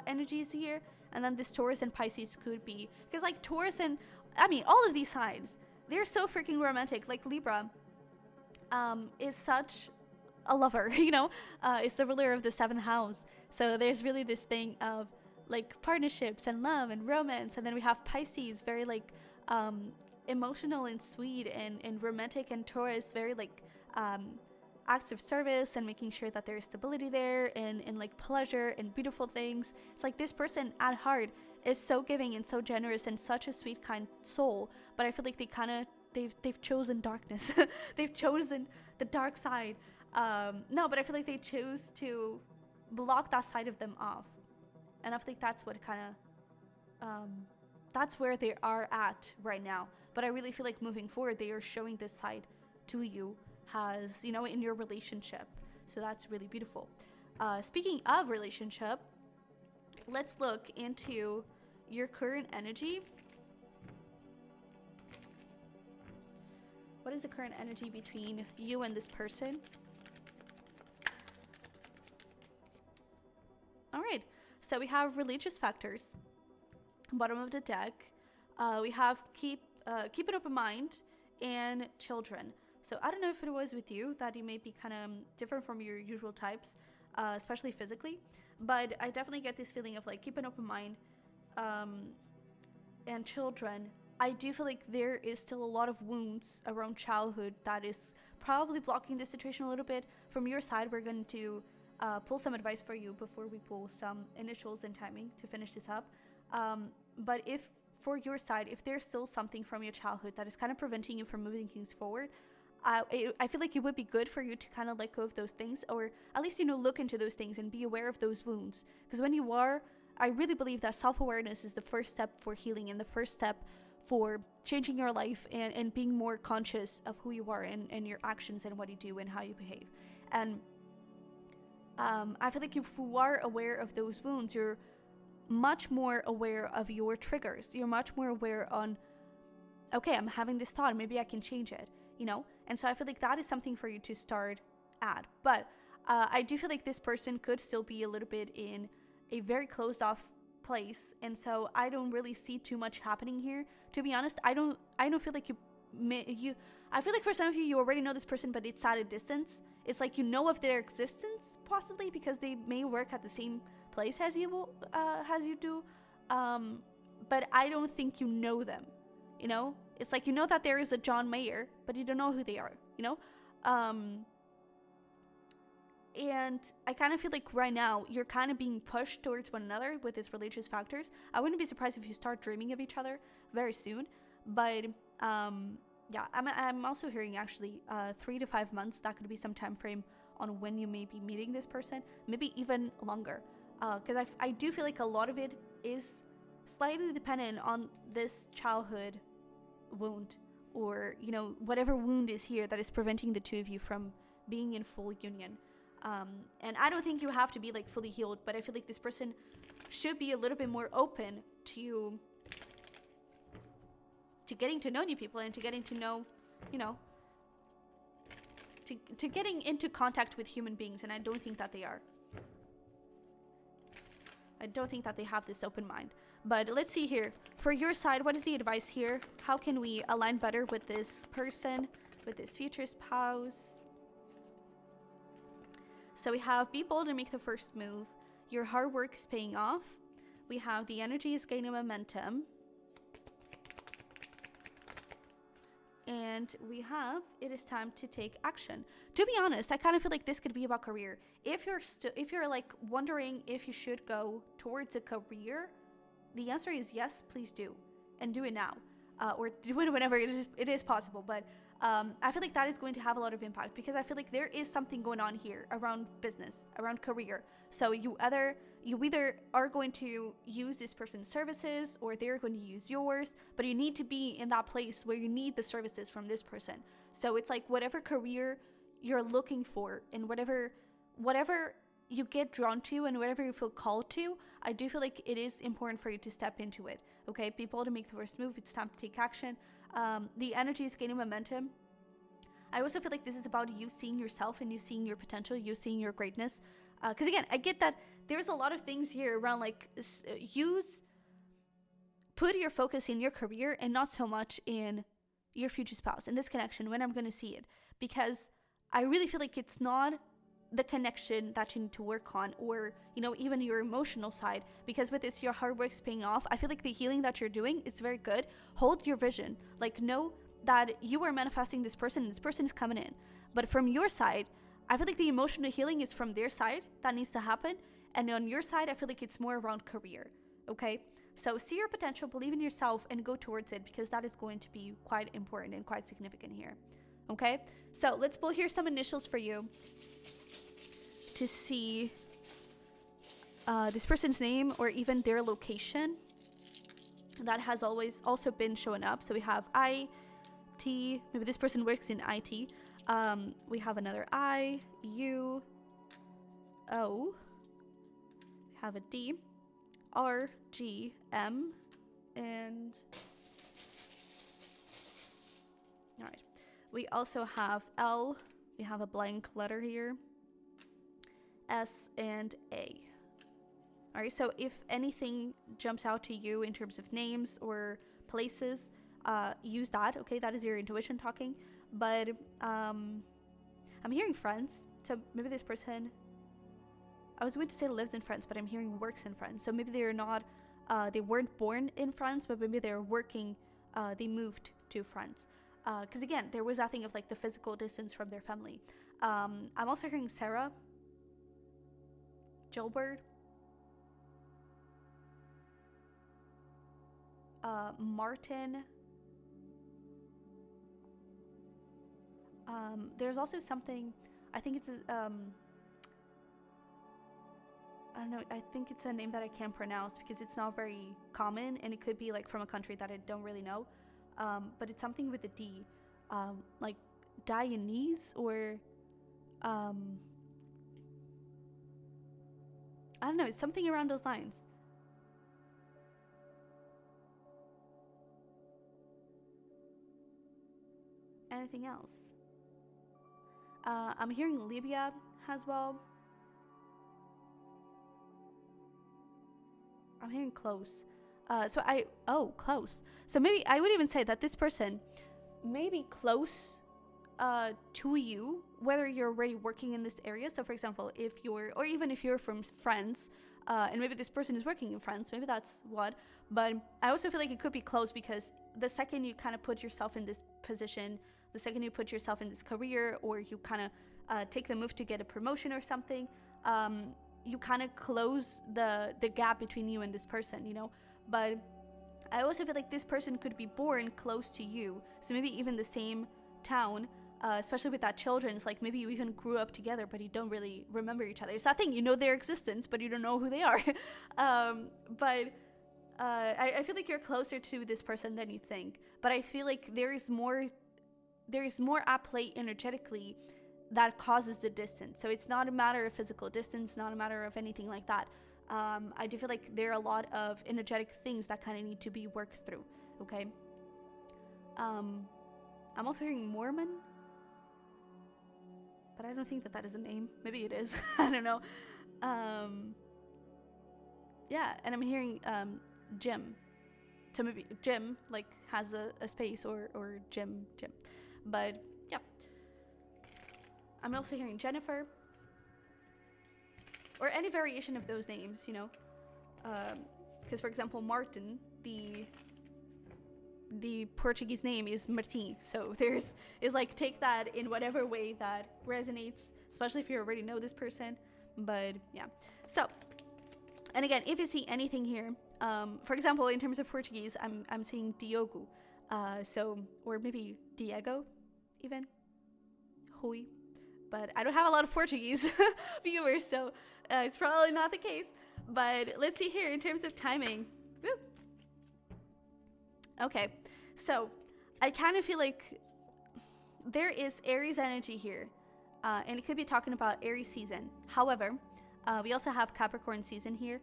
energies here. And then this Taurus and Pisces could be, because like Taurus and, I mean, all of these signs, they're so freaking romantic. Like Libra is such a lover, you know, is the ruler of the 7th house. So there's really this thing of like partnerships and love and romance. And then we have Pisces, very like emotional and sweet and romantic, and Taurus, very like acts of service and making sure that there is stability there and like pleasure and beautiful things. It's like this person at heart is so giving and so generous and such a sweet, kind soul, but I feel like they've chosen darkness. They've chosen the dark side. No, but I feel like they chose to block that side of them off, and I feel like that's what kind of that's where they are at right now. But I really feel like moving forward, they are showing this side to you, has, you know, in your relationship. So that's really beautiful. Speaking of relationship, let's look into your current energy. What is the current energy between you and this person? All right, so we have religious factors, bottom of the deck. We have keep an open mind and children. So I don't know if it was with you that you may be kind of different from your usual types, especially physically, but I definitely get this feeling of like keep an open mind and children. I do feel like there is still a lot of wounds around childhood that is probably blocking this situation a little bit. From your side, we're going to pull some advice for you before we pull some initials and timing to finish this up. But if for your side, if there's still something from your childhood that is kind of preventing you from moving things forward, I feel like it would be good for you to kind of let go of those things, or at least, you know, look into those things and be aware of those wounds. Because when you are, I really believe that self-awareness is the first step for healing and the first step for changing your life and being more conscious of who you are and your actions and what you do and how you behave. And I feel like if you are aware of those wounds, you're much more aware of your triggers. You're much more aware on, okay, I'm having this thought, maybe I can change it, you know? And so I feel like that is something for you to start at. But I do feel like this person could still be a little bit in a very closed off place, and so I don't really see too much happening here. To be honest, I don't feel like you I feel like for some of you, you already know this person, but it's at a distance. It's like you know of their existence, possibly because they may work at the same place as you do, but I don't think you know them, you know? It's like you know that there is a John Mayer, but you don't know who they are, you know? And I kind of feel like right now you're kind of being pushed towards one another with these religious factors. I wouldn't be surprised if you start dreaming of each other very soon, but yeah, I'm also hearing actually 3 to 5 months. That could be some time frame on when you may be meeting this person, maybe even longer. Because I do feel like a lot of it is slightly dependent on this childhood wound, or, you know, whatever wound is here that is preventing the two of you from being in full union. And I don't think you have to be like fully healed, but I feel like this person should be a little bit more open to getting to know new people and to getting to know, you know, to getting into contact with human beings. And I don't think that they are. I don't think that they have this open mind. But let's see here. For your side, what is the advice here? How can we align better with this person, with this future spouse? So we have be bold and make the first move. Your hard work is paying off. We have the energy is gaining momentum. And we have it is time to take action. To be honest, I kind of feel like this could be about career. If you're like wondering if you should go towards a career, the answer is yes, please do, and do it now, or do it whenever it is possible. But I feel like that is going to have a lot of impact, because I feel like there is something going on here around business, around career. So you either are going to use this person's services, or they're going to use yours, but you need to be in that place where you need the services from this person. So it's like whatever career you're looking for, and whatever you get drawn to, and whatever you feel called to, I do feel like it is important for you to step into it. Okay, people, to make the first move, it's time to take action. The energy is gaining momentum. I also feel like this is about you seeing yourself, and you seeing your potential, you seeing your greatness. Because again, I get that there's a lot of things here around like put your focus in your career and not so much in your future spouse, in this connection, when I'm going to see it. Because I really feel like it's not the connection that you need to work on, or, you know, even your emotional side, because with this, your hard work's paying off. I feel like the healing that you're doing is very good. Hold your vision. Like, know that you are manifesting this person, and this person is coming in. But from your side, I feel like the emotional healing is from their side that needs to happen. And on your side, I feel like it's more around career. Okay? So see your potential, believe in yourself, and go towards it, because that is going to be quite important and quite significant here. Okay? So let's pull here some initials for you to see this person's name, or even their location that has always also been showing up. So we have IT, maybe this person works in IT. We have another I, U, O, we have a D, R, G, M, and all right. We also have L, we have a blank letter here, S, and A. All right, so if anything jumps out to you in terms of names or places, use that. Okay, that is your intuition talking. But I'm hearing France, so maybe this person, I was going to say lives in France, but I'm hearing works in France. So maybe they're not, they weren't born in France, but maybe they're working, they moved to France. Because again, there was that thing of like the physical distance from their family. I'm also hearing Sarah, Gilbert, Martin. There's also something, I think it's I don't know, I think it's a name that I can't pronounce because it's not very common, and it could be like from a country that I don't really know. But it's something with a D, like Dionese, or I don't know, it's something around those lines. Anything else? I'm hearing Libya as well. I'm hearing close. Close. So maybe I would even say that this person may be close to you, whether you're already working in this area. So for example, if you're, or even if you're from France, and maybe this person is working in France, maybe that's what. But I also feel like it could be close, because the second you kind of put yourself in this position, the second you put yourself in this career, or you kind of take the move to get a promotion or something, you kind of close the gap between you and this person, you know. But I also feel like this person could be born close to you, so maybe even the same town, especially with that children. It's like maybe you even grew up together, but you don't really remember each other. It's that thing, you know their existence, but you don't know who they are. I feel like you're closer to this person than you think, but I feel like there is more at play energetically that causes the distance. So it's not a matter of physical distance, not a matter of anything like that. I do feel like there are a lot of energetic things that kind of need to be worked through, okay? I'm also hearing Mormon, but I don't think that is a name. Maybe it is. I don't know. Yeah, and I'm hearing Jim. So maybe Jim, like, has a space, or Jim. But, yeah. I'm also hearing Jennifer. Or any variation of those names, you know. Because, for example, Martin, the Portuguese name is Martim. So is like, take that in whatever way that resonates, especially if you already know this person. But, yeah. So, and again, if you see anything here, for example, in terms of Portuguese, I'm seeing Diogo. Or maybe Diego, even. Rui. But I don't have a lot of Portuguese viewers, so it's probably not the case. But let's see here in terms of timing. Woo. Okay, so I kind of feel like there is Aries energy here, and it could be talking about Aries season. However, we also have Capricorn season here.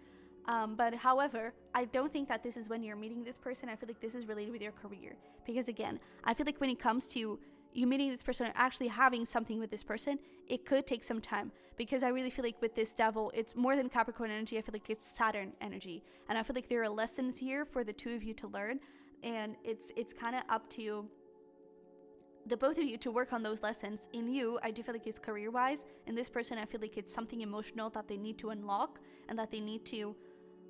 But however, I don't think that this is when you're meeting this person. I feel like this is related with your career. Because again, I feel like when it comes to you meeting this person or actually having something with this person, it could take some time. Because I really feel like with this devil, it's more than Capricorn energy. I feel like it's Saturn energy. And I feel like there are lessons here for the two of you to learn. And it's kind of up to the both of you to work on those lessons. In you, I do feel like it's career-wise. In this person, I feel like it's something emotional that they need to unlock and that they need to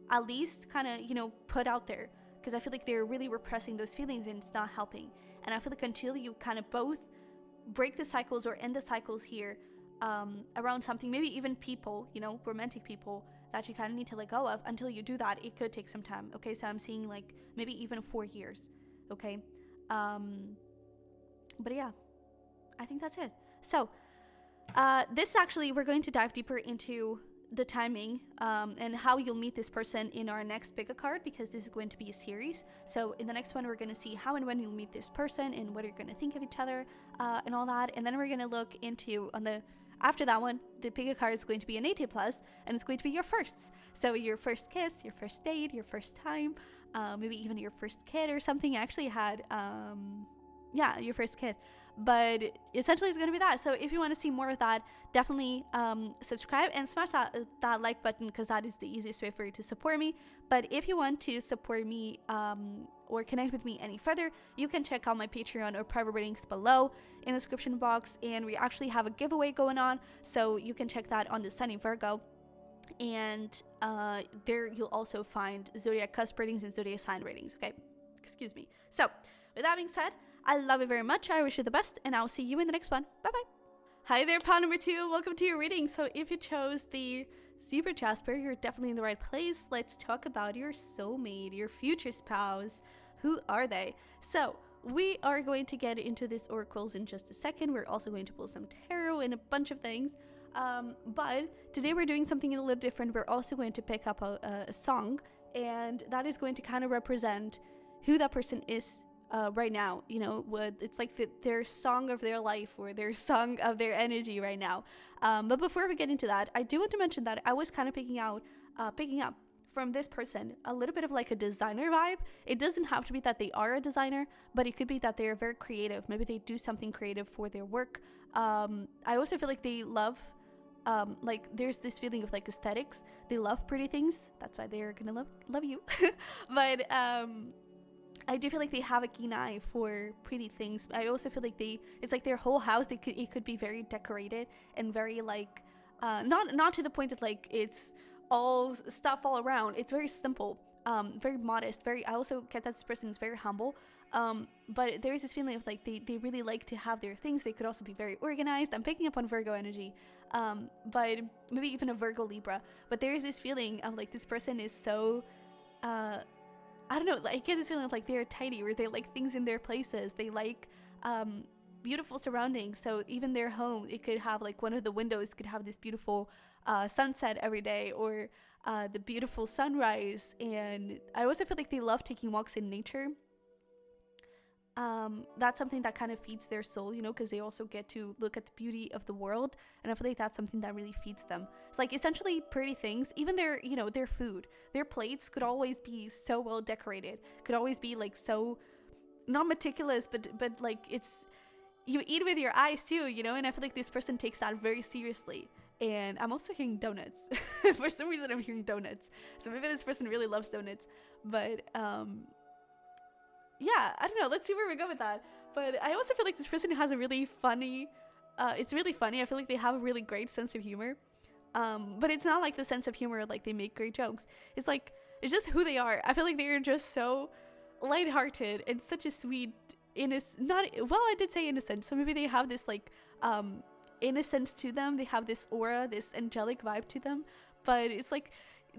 at least kind of, you know, put out there. Because I feel like they're really repressing those feelings and it's not helping. And I feel like until you kind of both break the cycles or end the cycles here around something, maybe even people, you know, romantic people that you kind of need to let go of, until you do that, it could take some time. Okay, so I'm seeing like maybe even 4 years. Okay. But yeah, I think that's it. So this actually, we're going to dive deeper into the timing and how you'll meet this person in our next pick a card, because this is going to be a series. So in the next one, we're going to see how and when you'll meet this person and what you're going to think of each other and all that. And then we're going to look into after that one, the pick a card is going to be an 80 plus, and it's going to be your firsts. So your first kiss, your first date, your first time, maybe even your first kid or something. I actually had your first kid. But essentially it's going to be that. So if you want to see more of that, definitely subscribe and smash that like button, because that is the easiest way for you to support me. But if you want to support me or connect with me any further, you can check out my Patreon or private readings below in the description box. And we actually have a giveaway going on, so you can check that on the Sunny Virgo. And there you'll also find zodiac cusp readings and zodiac sign readings. Okay, excuse me. So with that being said, I love you very much. I wish you the best, and I'll see you in the next one. Bye-bye. Hi there, pal number 2. Welcome to your reading. So if you chose the Zebra Jasper, you're definitely in the right place. Let's talk about your soulmate, your future spouse. Who are they? So we are going to get into these oracles in just a second. We're also going to pull some tarot and a bunch of things. But today we're doing something a little different. We're also going to pick up a song, and that is going to kind of represent who that person is right now. You know, it's like their song of their life, or their song of their energy right now. But before we get into that, I do want to mention that I was kind of picking up from this person a little bit of like a designer vibe. It doesn't have to be that they are a designer, but it could be that they are very creative. Maybe they do something creative for their work. I also feel like they love like there's this feeling of like aesthetics. They love pretty things. That's why they're gonna love you. But I do feel like they have a keen eye for pretty things. I also feel like it's like their whole house, it could be very decorated and very like, not to the point of like it's all stuff all around. It's very simple, very modest, I also get that this person is very humble. But there is this feeling of like they really like to have their things. They could also be very organized. I'm picking up on Virgo energy, but maybe even a Virgo Libra. But there is this feeling of like this person is so I don't know, like, I get this feeling of like they're tidy, or they like things in their places. They like beautiful surroundings. So even their home, it could have like one of the windows could have this beautiful sunset every day, or the beautiful sunrise. And I also feel like they love taking walks in nature. That's something that kind of feeds their soul, you know, because they also get to look at the beauty of the world, and I feel like that's something that really feeds them. It's like essentially pretty things, even their, you know, their food, their plates could always be so well decorated, could always be like so not meticulous, but like it's, you eat with your eyes too, you know, and I feel like this person takes that very seriously. And I'm also hearing donuts. For some reason I'm hearing donuts, so maybe this person really loves donuts. But yeah, I don't know. Let's see where we go with that. But I also feel like this person has a really funny, it's really funny. I feel like they have a really great sense of humor. But it's not like the sense of humor like they make great jokes. It's like, it's just who they are. I feel like they're just so lighthearted and such a sweet, I did say innocent. So maybe they have this like, innocence to them. They have this aura, this angelic vibe to them. But it's like,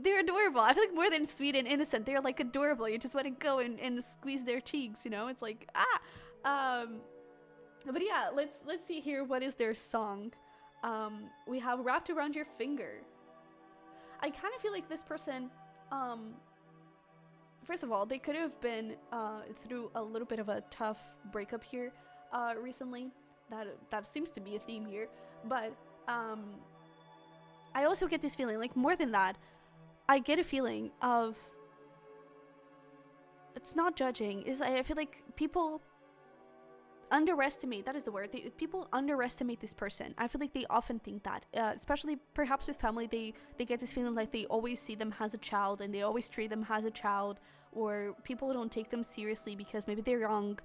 they're adorable. I feel like more than sweet and innocent, they're like adorable. You just want to go and squeeze their cheeks, you know? It's like, but yeah, let's see here. What is their song? We have Wrapped Around Your Finger. I kind of feel like this person, first of all, they could have been through a little bit of a tough breakup here recently. That seems to be a theme here. But I also get this feeling, like more than that, I get a feeling of, it's not judging, I feel like people underestimate, that is the word, people underestimate this person. I feel like they often think that, especially perhaps with family, they get this feeling like they always see them as a child, and they always treat them as a child, or people don't take them seriously because maybe they're young,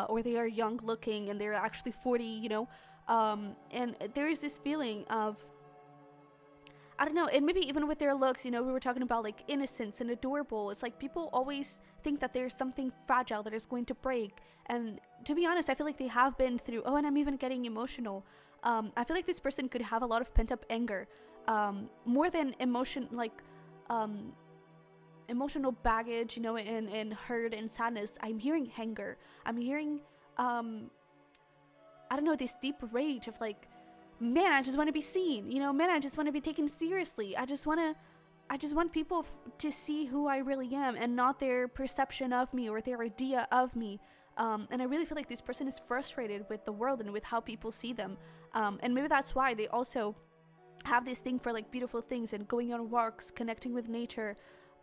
or they are young looking and they're actually 40, you know, and there is this feeling of, I don't know, and maybe even with their looks, you know, we were talking about like innocence and adorable. It's like people always think that there's something fragile that is going to break. And to be honest, I feel like they have been through, and I'm even getting emotional. I feel like this person could have a lot of pent up anger, more than emotion, like emotional baggage, you know, and hurt and sadness. I'm hearing anger. I'm hearing, I don't know, this deep rage of like, man, I just want to be seen, you know, man, I just want to be taken seriously. I just want people to see who I really am, and not their perception of me or their idea of me. And I really feel like this person is frustrated with the world and with how people see them. And maybe that's why they also have this thing for like beautiful things and going on walks, connecting with nature.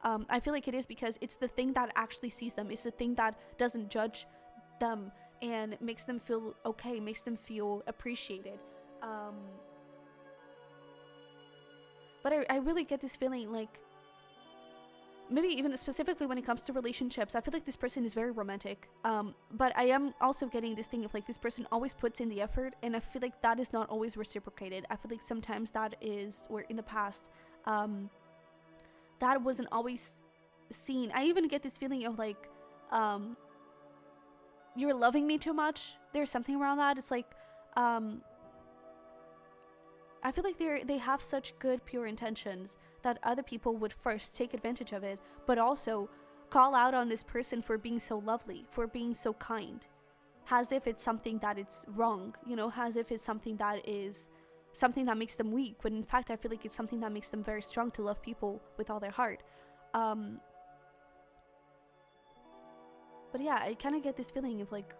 I feel like it is because it's the thing that actually sees them. It's the thing that doesn't judge them and makes them feel okay, makes them feel appreciated. But I really get this feeling like, maybe even specifically when it comes to relationships, I feel like this person is very romantic. But I am also getting this thing of like, this person always puts in the effort, and I feel like that is not always reciprocated. I feel like sometimes that is, or in the past, that wasn't always seen. I even get this feeling of like, you're loving me too much. There's something around that. It's like, I feel like they have such good, pure intentions that other people would first take advantage of it, but also call out on this person for being so lovely, for being so kind, as if it's something that it's wrong, you know, as if it's something that is something that makes them weak, when in fact I feel like it's something that makes them very strong to love people with all their heart. But yeah, I kind of get this feeling of like,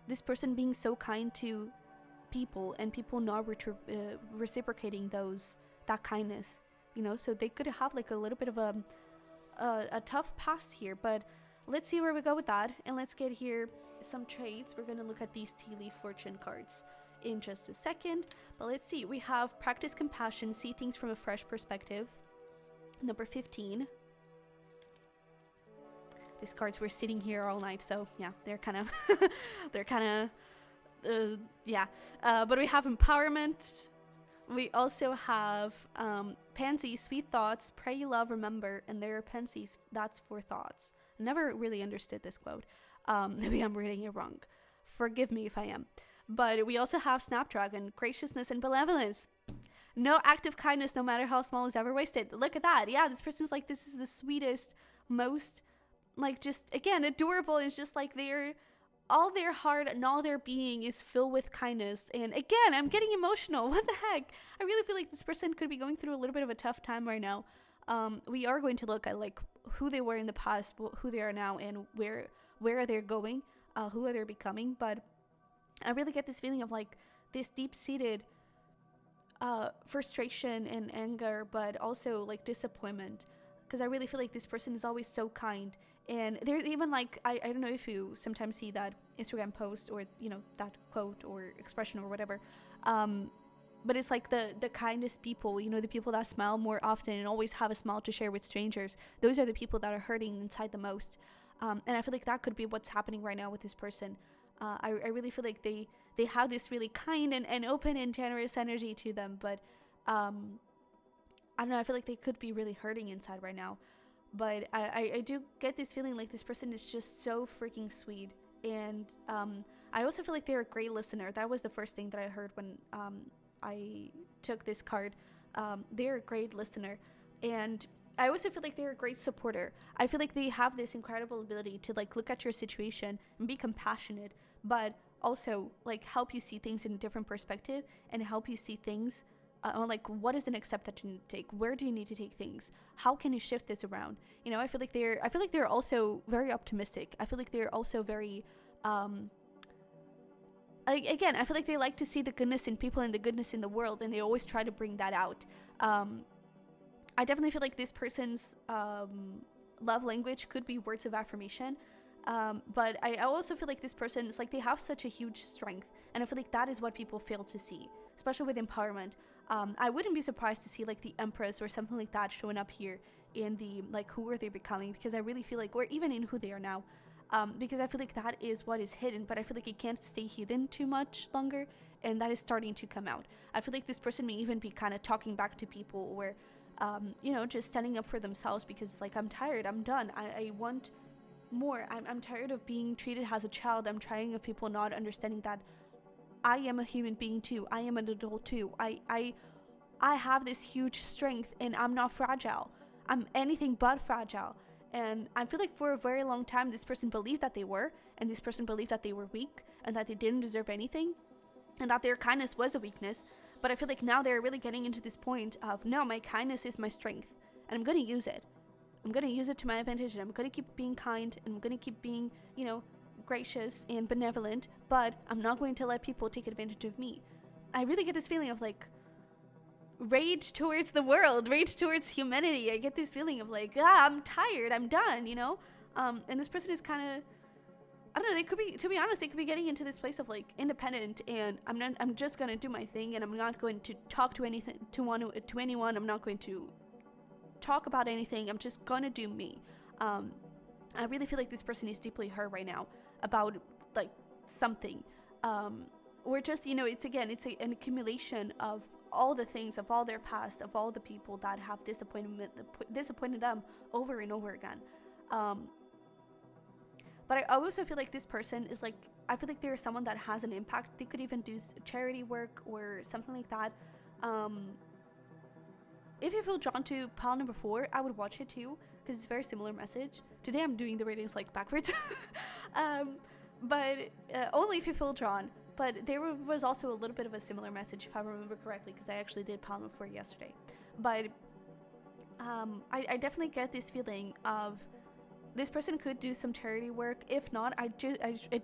this person being so kind to people and people not reciprocating that kindness, you know, so they could have like a little bit of a tough past here. But let's see where we go with that, and let's get here some trades. We're going to look at these tea leaf fortune cards in just a second, but let's see. We have Practice Compassion, see things from a fresh perspective, number 15. These cards were sitting here all night, so yeah, they're kind of but we have Empowerment. We also have Pansy, Sweet Thoughts, Pray, Love, Remember, and there are pansies, that's for thoughts. I never really understood this quote. Maybe I'm reading it wrong. Forgive me if I am. But we also have Snapdragon, Graciousness and Benevolence. No act of kindness, no matter how small, is ever wasted. Look at that. Yeah, this person's like, this is the sweetest most, like, just, again, adorable. It's just like all their heart and all their being is filled with kindness. And again, I'm getting emotional. What the heck? I really feel like this person could be going through a little bit of a tough time right now. We are going to look at like who they were in the past, who they are now, and where they're going, who are they becoming. But I really get this feeling of like this deep-seated frustration and anger, but also like disappointment, because I really feel like this person is always so kind. And there's even like, I don't know if you sometimes see that Instagram post or, you know, that quote or expression or whatever, but it's like the kindest people, you know, the people that smile more often and always have a smile to share with strangers. Those are the people that are hurting inside the most. And I feel like that could be what's happening right now with this person. I really feel like they have this really kind and open and generous energy to them, but I don't know, I feel like they could be really hurting inside right now. But I do get this feeling like this person is just so freaking sweet. And I also feel like they're a great listener. That was the first thing that I heard when I took this card. They're a great listener. And I also feel like they're a great supporter. I feel like they have this incredible ability to like look at your situation and be compassionate, but also like help you see things in a different perspective and help you see things on like what is the next step that you need to take, where do you need to take things, how can you shift this around. You know, I feel like they're also very optimistic. I feel like they're also very again, I feel like they like to see the goodness in people and the goodness in the world, and they always try to bring that out. I definitely feel like this person's love language could be words of affirmation. But I also feel like this person is like, they have such a huge strength, and I feel like that is what people fail to see, especially with empowerment. I wouldn't be surprised to see like the Empress or something like that showing up here in the like who are they becoming, because I really feel like, or even in who they are now, because I feel like that is what is hidden, but I feel like it can't stay hidden too much longer, and that is starting to come out. I feel like this person may even be kind of talking back to people, or you know, just standing up for themselves, because like, I'm tired, I'm done, I want more. I'm tired of being treated as a child. I'm tired of people not understanding that I am a human being too. I am an adult too. I have this huge strength, and I'm not fragile. I'm anything but fragile. And I feel like for a very long time, this person believed that they were, and this person believed that they were weak and that they didn't deserve anything, and that their kindness was a weakness. But I feel like now they're really getting into this point of, no, my kindness is my strength, and I'm going to use it. I'm going to use it to my advantage, and I'm going to keep being kind, and I'm going to keep being, you know, gracious and benevolent, but I'm not going to let people take advantage of me. I really get this feeling of like rage towards the world, rage towards humanity. I get this feeling of like, I'm tired, I'm done, you know? And this person is kind of, I don't know, they could be, to be honest, they could be getting into this place of like independent, and I'm just going to do my thing, and I'm not going to talk to anyone. I'm not going to talk about anything. I'm just going to do me. I really feel like this person is deeply hurt right now about like something, or just, you know, it's an accumulation of all the things, of all their past, of all the people that have disappointed them over and over again. But I also feel like this person is like, I feel like they're someone that has an impact. They could even do charity work or something like that. If you feel drawn to pile number 4, I would watch it too, because it's a very similar message. Today I'm doing the ratings like backwards. But only if you feel drawn. But there was also a little bit of a similar message, if I remember correctly, because I actually did pile number 4 yesterday. But I definitely get this feeling of this person could do some charity work. If not, I do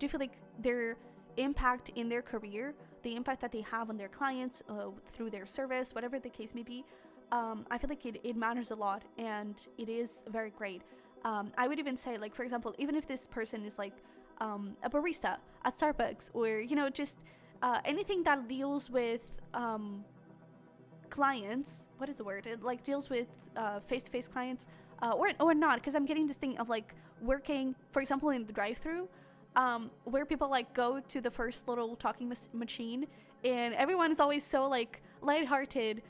feel like their impact in their career, the impact that they have on their clients through their service, whatever the case may be, I feel like it matters a lot, and it is very great. I would even say, like, for example, even if this person is like a barista at Starbucks, or, you know, just anything that deals with clients, what is the word? It like deals with face-to-face clients, or not, because I'm getting this thing of like working, for example, in the drive-thru, where people like go to the first little talking machine, and everyone is always so like lighthearted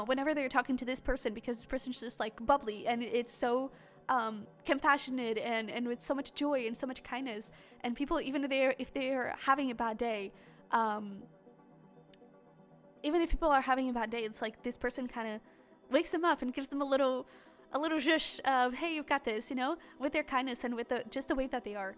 whenever they're talking to this person, because this person's just like bubbly, and it's so compassionate and with so much joy and so much kindness. And people, even if they're having a bad day, even if people are having a bad day, it's like this person kind of wakes them up and gives them a little a little zhush of, hey, you've got this, you know, with their kindness and with just the way that they are.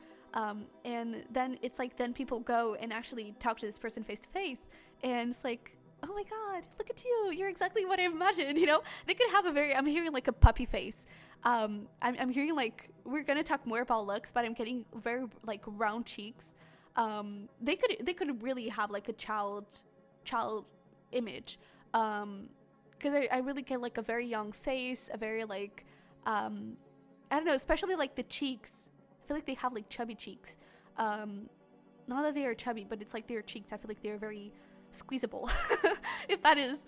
And then it's like, then people go and actually talk to this person face to face, and it's like, oh my god, look at you, you're exactly what I imagined, you know. They could have a very, I'm hearing like a puppy face. I'm hearing like, we're gonna talk more about looks, but I'm getting very like round cheeks. They could really have like a child image, because I really get like a very young face, a very like, I don't know, especially like the cheeks. I feel like they have like chubby cheeks. Not that they are chubby, but it's like their cheeks, I feel like they're very squeezable. if that is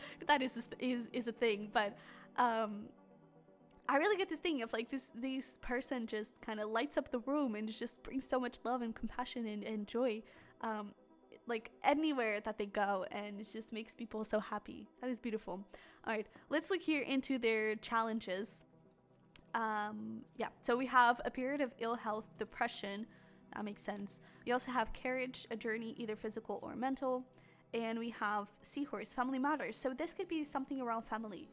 a thing. But I really get this thing of like this person just kind of lights up the room and just brings so much love and compassion and joy, like anywhere that they go, and it just makes people so happy. That is beautiful. All right, let's look here into their challenges. Yeah, so we have a period of ill health, depression. That makes sense. We also have carriage, a journey either physical or mental. And we have seahorse, family matters. So this could be something around family.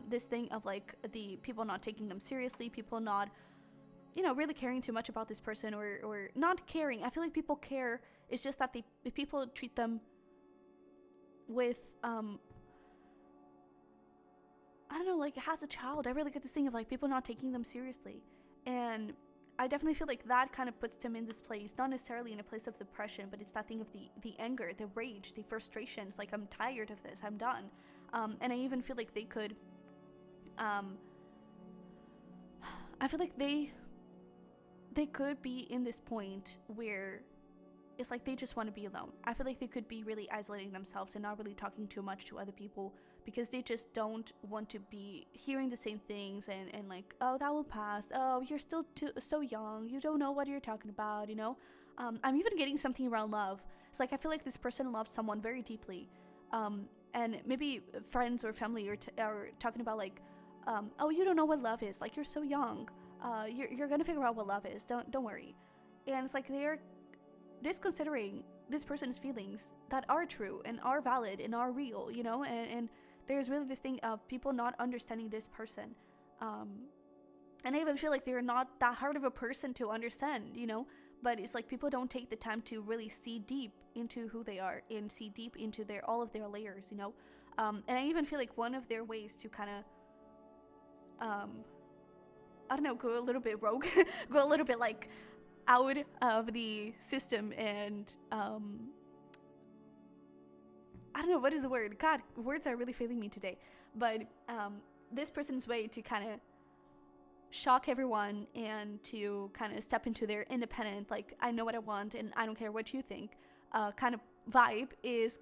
This thing of like the people not taking them seriously, people not, you know, really caring too much about this person, or not caring. I feel like people care. It's just that the people treat them with, I don't know, like as a child. I really get this thing of like people not taking them seriously. And I definitely feel like that kind of puts them in this place, not necessarily in a place of depression, but it's that thing of the anger, the rage, the frustration. It's like, I'm tired of this, I'm done. And I even feel like they could, I feel like they could be in this point where it's like they just want to be alone. I feel like they could be really isolating themselves and not really talking too much to other people, because they just don't want to be hearing the same things and like, oh, that will pass. Oh, you're still so young. You don't know what you're talking about, you know? I'm even getting something around love. It's like, I feel like this person loves someone very deeply. And maybe friends or family are talking about like, oh, you don't know what love is. Like, you're so young. You're going to figure out what love is. Don't worry. And it's like they're disconsidering this person's feelings that are true and are valid and are real, you know? And there's really this thing of people not understanding this person. And I even feel like they're not that hard of a person to understand, you know? But it's like people don't take the time to really see deep into who they are and see deep into all of their layers, you know? And I even feel like one of their ways to kind of, I don't know, go a little bit rogue, go a little bit like out of the system and, I don't know, what is the word? God, words are really failing me today. But this person's way to kind of shock everyone and to kind of step into their independent, like, I know what I want and I don't care what you think, kind of vibe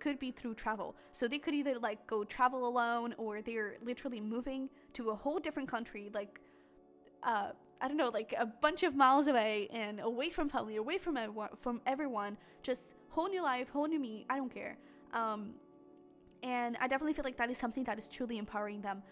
could be through travel. So they could either like go travel alone, or they're literally moving to a whole different country, like, I don't know, like a bunch of miles away and away from family, away from everyone, just whole new life, whole new me, I don't care. And I definitely feel like that is something that is truly empowering them.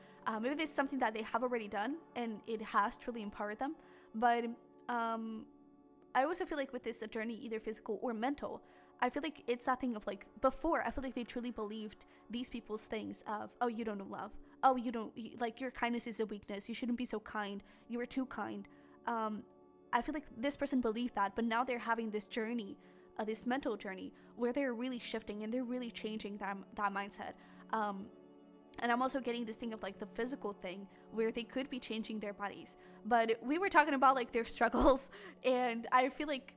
Maybe this is something that they have already done and it has truly empowered them. But I also feel like with this journey, either physical or mental, I feel like it's that thing of like, before, I feel like they truly believed these people's things of, oh, you don't know love. Oh, you don't, like, your kindness is a weakness. You shouldn't be so kind. You are too kind. I feel like this person believed that, but now they're having this journey, this mental journey, where they're really shifting and they're really changing that mindset. And I'm also getting this thing of like the physical thing where they could be changing their bodies. But we were talking about like their struggles, and I feel like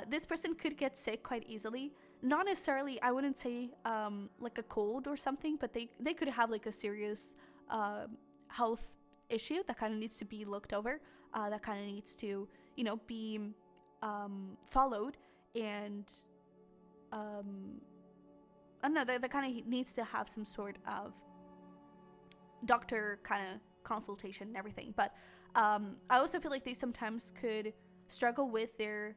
this person could get sick quite easily. Not necessarily, I wouldn't say like a cold or something, but they could have like a serious health issue that kind of needs to be looked over, that kind of needs to, you know, be followed, and I don't know, that kind of needs to have some sort of doctor kind of consultation and everything. But I also feel like they sometimes could struggle with their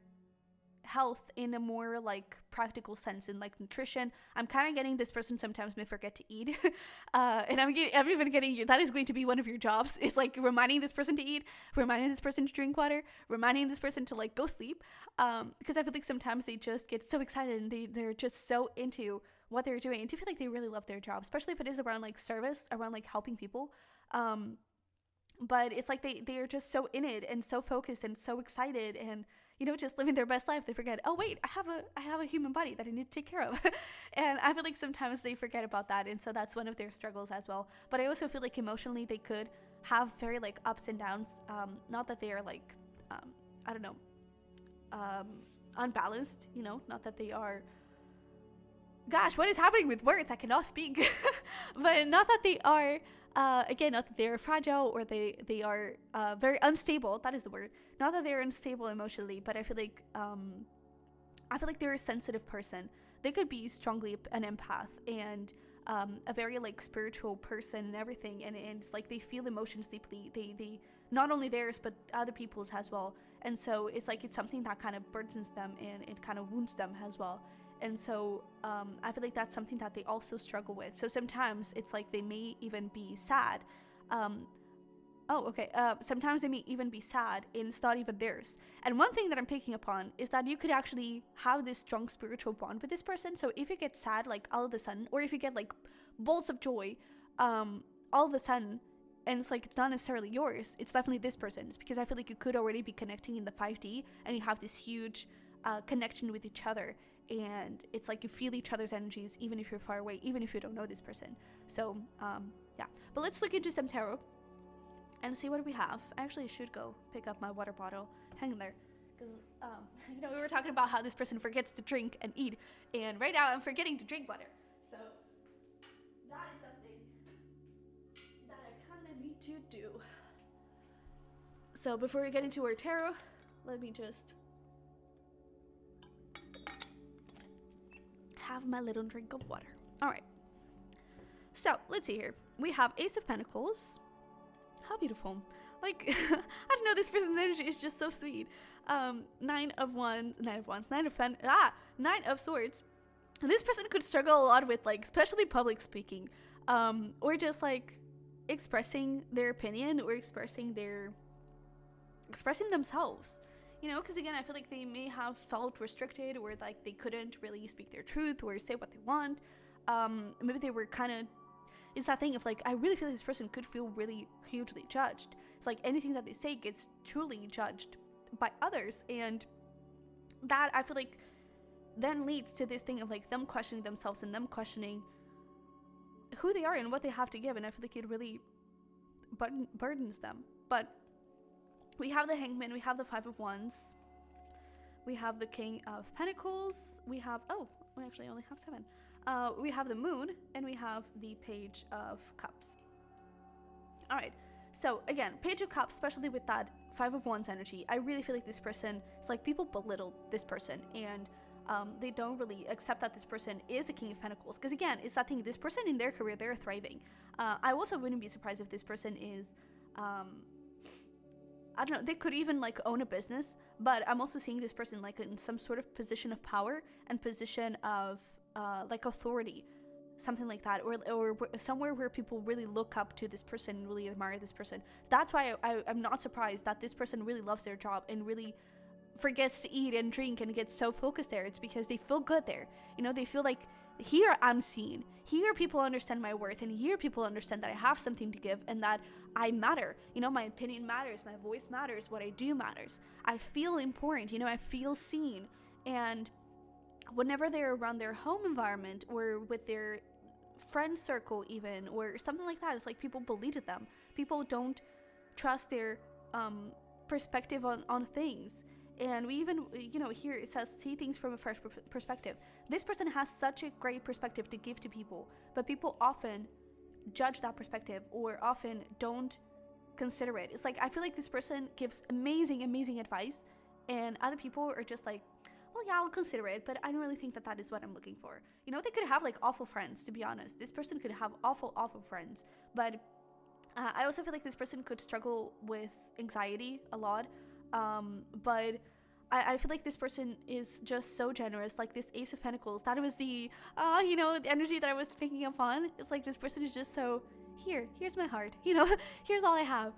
health in a more like practical sense, in like nutrition. I'm kind of getting this person sometimes may forget to eat, and I'm even getting, that is going to be one of your jobs. It's like reminding this person to eat, reminding this person to drink water, reminding this person to like go sleep, because I feel like sometimes they just get so excited and they're just so into what they're doing. And do you feel like they really love their job, especially if it is around like service, around like helping people? but it's like they're just so in it and so focused and so excited and, you know, just living their best life. They forget, oh wait, I have a human body that I need to take care of. And I feel like sometimes they forget about that, and so that's one of their struggles as well. But I also feel like emotionally they could have very like ups and downs. Not that they are like I don't know, unbalanced, you know, not that they are, gosh, what is happening with words? I cannot speak. But not that they are again, not that they're fragile or they are very unstable. That is the word. Not that they're unstable emotionally, but I feel like they're a sensitive person. They could be strongly an empath and a very like spiritual person and everything. And it's like they feel emotions deeply. They not only theirs but other people's as well. And so it's like it's something that kind of burdens them and it kind of wounds them as well. And so I feel like that's something that they also struggle with. So sometimes it's like they may even be sad. Sometimes they may even be sad and it's not even theirs. And one thing that I'm picking upon is that you could actually have this strong spiritual bond with this person. So if you get sad like all of a sudden, or if you get like bolts of joy all of a sudden, and it's like it's not necessarily yours, it's definitely this person's, because I feel like you could already be connecting in the 5D and you have this huge connection with each other. And it's like you feel each other's energies even if you're far away, even if you don't know this person. So yeah, but let's look into some tarot and see what we have. I actually should go pick up my water bottle. Hang in there, because you know, we were talking about how this person forgets to drink and eat, and right now I'm forgetting to drink water. So that is something that I kind of need to do. So before we get into our tarot, let me just have my little drink of water. All right. So let's see here. We have Ace of Pentacles. How beautiful. Like, I don't know, this person's energy is just so sweet. Nine of Swords. This person could struggle a lot with, like, especially public speaking, or just like expressing their opinion or expressing themselves. You know, because again, I feel like they may have felt restricted, or like they couldn't really speak their truth or say what they want. Maybe they were kind of, it's that thing of like, I really feel like this person could feel really hugely judged. It's like anything that they say gets truly judged by others, and that I feel like then leads to this thing of like them questioning themselves and them questioning who they are and what they have to give. And I feel like it really burdens them. But we have the Hangman, we have the Five of Wands, we have the King of Pentacles, we have, we actually only have 7. We have the Moon, and we have the Page of Cups. All right, so again, Page of Cups, especially with that Five of Wands energy, I really feel like this person, it's like people belittle this person, and they don't really accept that this person is a King of Pentacles. Because again, it's that thing, this person in their career, they're thriving. I also wouldn't be surprised if this person is, I don't know, they could even like own a business, but I'm also seeing this person like in some sort of position of power and position of like authority, something like that, or somewhere where people really look up to this person and really admire this person. So that's why I'm not surprised that this person really loves their job and really forgets to eat and drink and gets so focused there. It's because they feel good there. You know, they feel like, here I'm seen, here people understand my worth, and here people understand that I have something to give and that I matter. You know, my opinion matters, my voice matters, what I do matters. I feel important, you know, I feel seen. And whenever they're around their home environment or with their friend circle even, or something like that, it's like people belittle them. People don't trust their perspective on things. And we even, you know, here it says, see things from a fresh perspective. This person has such a great perspective to give to people, but people often judge that perspective or often don't consider it. It's like, I feel like this person gives amazing advice, and other people are just like, well, yeah, I'll consider it, but I don't really think that that is what I'm looking for. You know, they could have like awful friends, to be honest. This person could have awful friends, but I also feel like this person could struggle with anxiety a lot. But I feel like this person is just so generous. Like this Ace of Pentacles, that was the, you know, the energy that I was picking up on. It's like this person is just so, here's my heart, you know, here's all I have.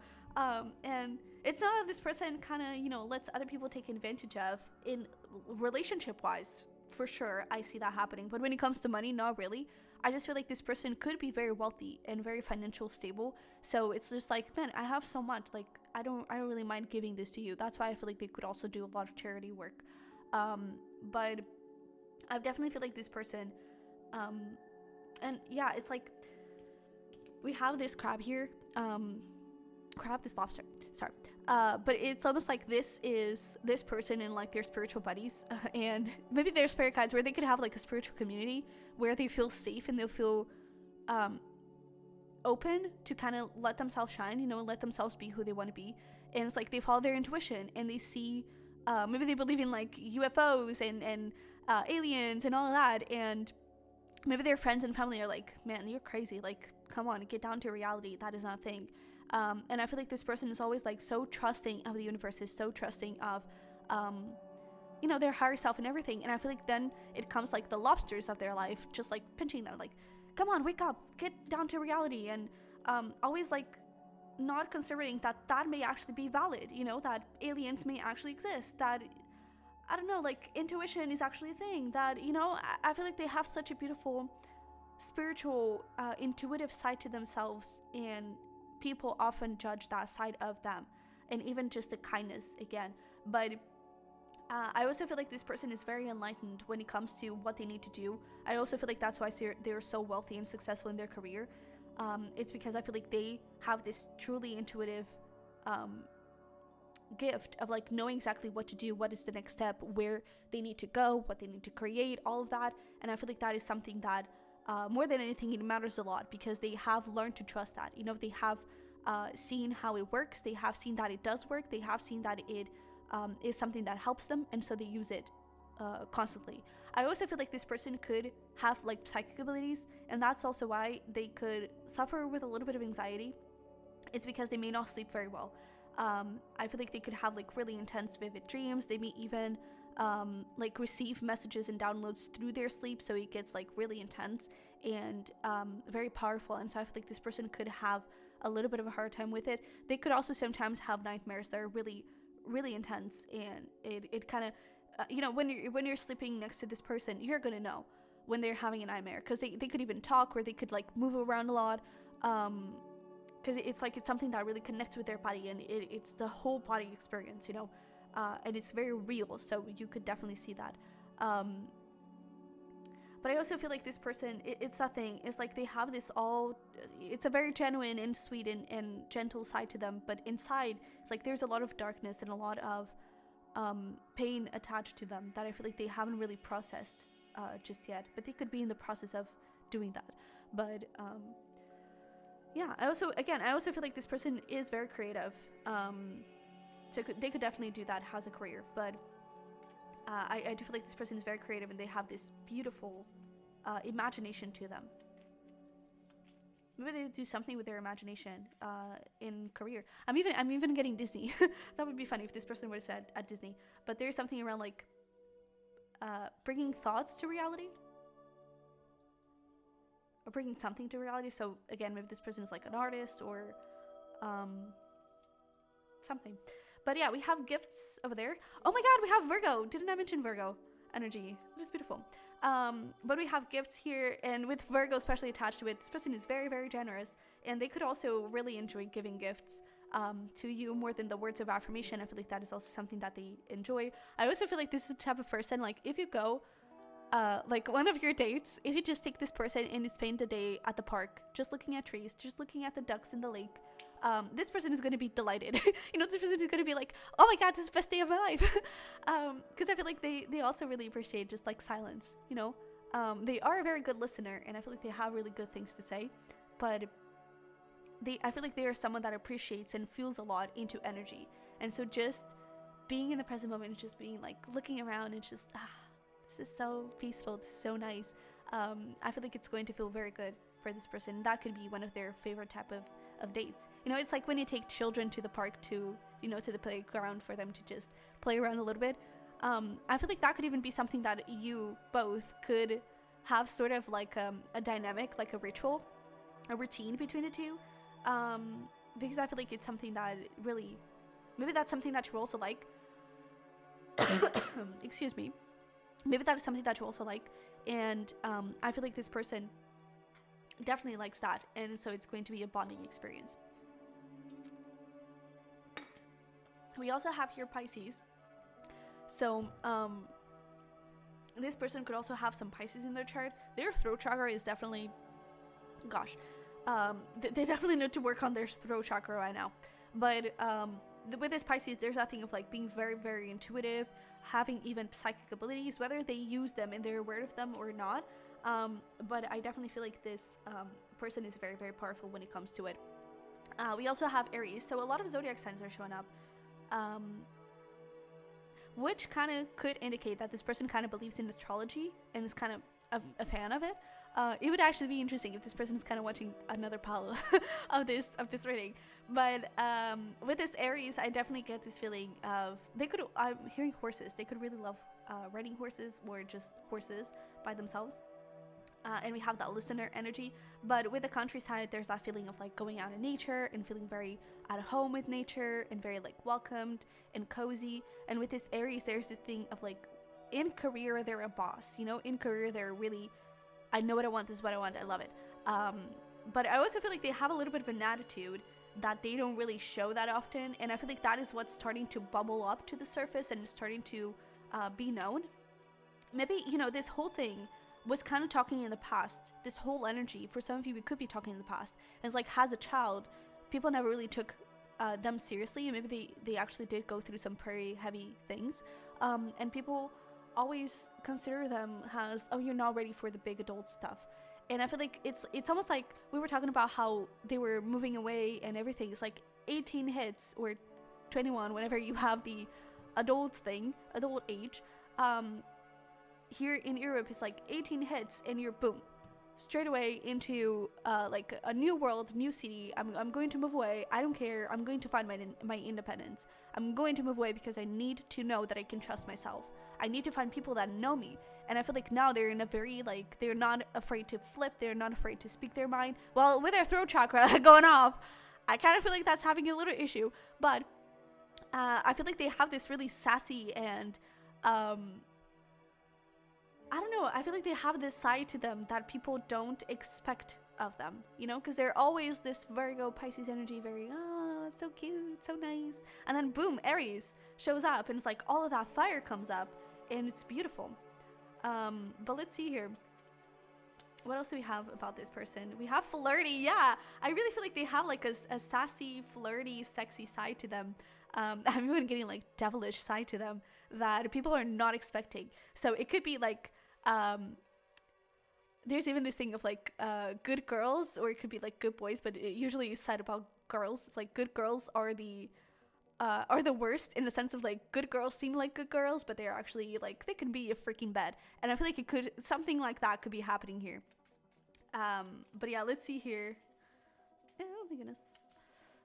And it's not that this person kind of, you know, lets other people take advantage of in relationship wise. For sure, I see that happening. But when it comes to money, not really. I just feel like this person could be very wealthy and very financial stable. So it's just like, man, I have so much. Like, I don't really mind giving this to you. That's why I feel like they could also do a lot of charity work. But I definitely feel like this person, and yeah, it's like we have this crab here, this lobster, sorry. But it's almost like this is this person and like their spiritual buddies, and maybe their spirit guides, where they could have like a spiritual community where they feel safe and they'll feel open to kind of let themselves shine, you know, and let themselves be who they want to be. And it's like they follow their intuition and they see, maybe they believe in like UFOs and aliens and all of that, and maybe their friends and family are like, man, you're crazy, like, come on, get down to reality, that is not a thing. And I feel like this person is always like so trusting of the universe, is so trusting of you know, their higher self and everything. And I feel like then it comes like the lobsters of their life, just like pinching them, like, come on, wake up, get down to reality. And always like not considering that may actually be valid, you know, that aliens may actually exist, that, I don't know, like intuition is actually a thing, that, you know, I feel like they have such a beautiful spiritual intuitive side to themselves, and people often judge that side of them, and even just the kindness again. But I also feel like this person is very enlightened when it comes to what they need to do. I also feel like that's why they're so wealthy and successful in their career. It's because I feel like they have this truly intuitive gift of like knowing exactly what to do, what is the next step, where they need to go, what they need to create, all of that. And I feel like that is something that more than anything, it matters a lot, because they have learned to trust that. You know, they have seen how it works, they have seen that it does work, they have seen that it is something that helps them, and so they use it constantly. I also feel like this person could have like psychic abilities, and that's also why they could suffer with a little bit of anxiety. It's because they may not sleep very well. I feel like they could have like really intense vivid dreams. They may even like receive messages and downloads through their sleep, so it gets like really intense and very powerful. And so I feel like this person could have a little bit of a hard time with it. They could also sometimes have nightmares that are really, really intense, and it kind of you know, when you're sleeping next to this person, you're gonna know when they're having a nightmare, because they could even talk, or they could like move around a lot, because it's like it's something that really connects with their body, and it's the whole body experience, you know. And it's very real, so you could definitely see that. But I also feel like this person, it's that thing, it's like they have this it's a very genuine and sweet and gentle side to them, but inside, it's like there's a lot of darkness and a lot of pain attached to them that I feel like they haven't really processed just yet, but they could be in the process of doing that. But yeah, I also feel like this person is very creative. So they could definitely do that as a career, but I do feel like this person is very creative, and they have this beautiful imagination to them. Maybe they do something with their imagination in career. I'm even getting Disney. That would be funny if this person were said at Disney. But there's something around like bringing thoughts to reality, or bringing something to reality. So again, maybe this person is like an artist or something. But yeah, we have gifts over there. Oh my god, we have Virgo. Didn't I mention Virgo energy? It is beautiful. But we have gifts here, and with Virgo especially attached to it, this person is very, very generous, and they could also really enjoy giving gifts to you more than the words of affirmation. I feel like that is also something that they enjoy. I also feel like this is the type of person, like if you go like one of your dates, if you just take this person and you spend the day at the park just looking at trees, just looking at the ducks in the lake, this person is going to be delighted. You know, this person is going to be like, oh my god, this is the best day of my life. Because I feel like they also really appreciate just like silence, you know. They are a very good listener, and I feel like they have really good things to say, but I feel like they are someone that appreciates and feels a lot into energy. And so just being in the present moment and just being like looking around and just this is so peaceful, this is so nice. I feel like it's going to feel very good for this person. That could be one of their favorite type of dates. You know, it's like when you take children to the park to, you know, to the playground for them to just play around a little bit. I feel like that could even be something that you both could have sort of like a dynamic, like a ritual, a routine between the two. Because I feel like it's something that really, maybe that's something that you also like. Excuse me. Maybe that is something that you also like. And I feel like this person definitely likes that, and so it's going to be a bonding experience. We also have here Pisces. So this person could also have some Pisces in their chart. Their throat chakra is definitely, gosh, they definitely need to work on their throat chakra right now. But with this Pisces, there's that thing of like being very, very intuitive, having even psychic abilities, whether they use them and they're aware of them or not. But I definitely feel like this person is very, very powerful when it comes to it. We also have Aries, so a lot of zodiac signs are showing up, which kind of could indicate that this person kind of believes in astrology and is kind of a fan of it. It would actually be interesting if this person is kind of watching another pile of this reading. But with this Aries, I definitely get this feeling of I'm hearing horses. They could really love riding horses or just horses by themselves. And we have that listener energy. But with the countryside, there's that feeling of like going out in nature and feeling very at home with nature and very like welcomed and cozy. And with this Aries, there's this thing of like in career, they're a boss. You know, in career, they're really, I know what I want, this is what I want, I love it. But I also feel like they have a little bit of an attitude that they don't really show that often. And I feel like that is what's starting to bubble up to the surface and is starting to be known. Maybe, you know, this whole thing was kind of talking in the past. This whole energy, for some of you, it could be talking in the past. And it's like, as a child, people never really took them seriously. And maybe they actually did go through some pretty heavy things. And people always consider them as, oh, you're not ready for the big adult stuff. And I feel like it's almost like we were talking about how they were moving away and everything. It's like 18 hits or 21, whenever you have the adult age. Here in Europe, it's like 18 hits and you're boom, straight away into like a new world, new city. I'm going to move away. I don't care. I'm going to find my independence. I'm going to move away because I need to know that I can trust myself. I need to find people that know me. And I feel like now they're in a very, like, they're not afraid to flip. They're not afraid to speak their mind. Well, with their throat chakra going off, I kind of feel like that's having a little issue. But I feel like they have this really sassy and I don't know, I feel like they have this side to them that people don't expect of them, you know, because they're always this Virgo, Pisces energy, very, oh, so cute, so nice. And then boom, Aries shows up and it's like all of that fire comes up and it's beautiful. But let's see here. What else do we have about this person? We have flirty, yeah. I really feel like they have like a sassy, flirty, sexy side to them. I'm even getting like devilish side to them that people are not expecting. So it could be like, there's even this thing of like good girls, or it could be like good boys, but it usually is said about girls. It's like good girls are the worst, in the sense of like good girls seem like good girls, but they're actually like, they can be a freaking bad. And I feel like something like that could be happening here. But yeah, let's see here. Oh my goodness.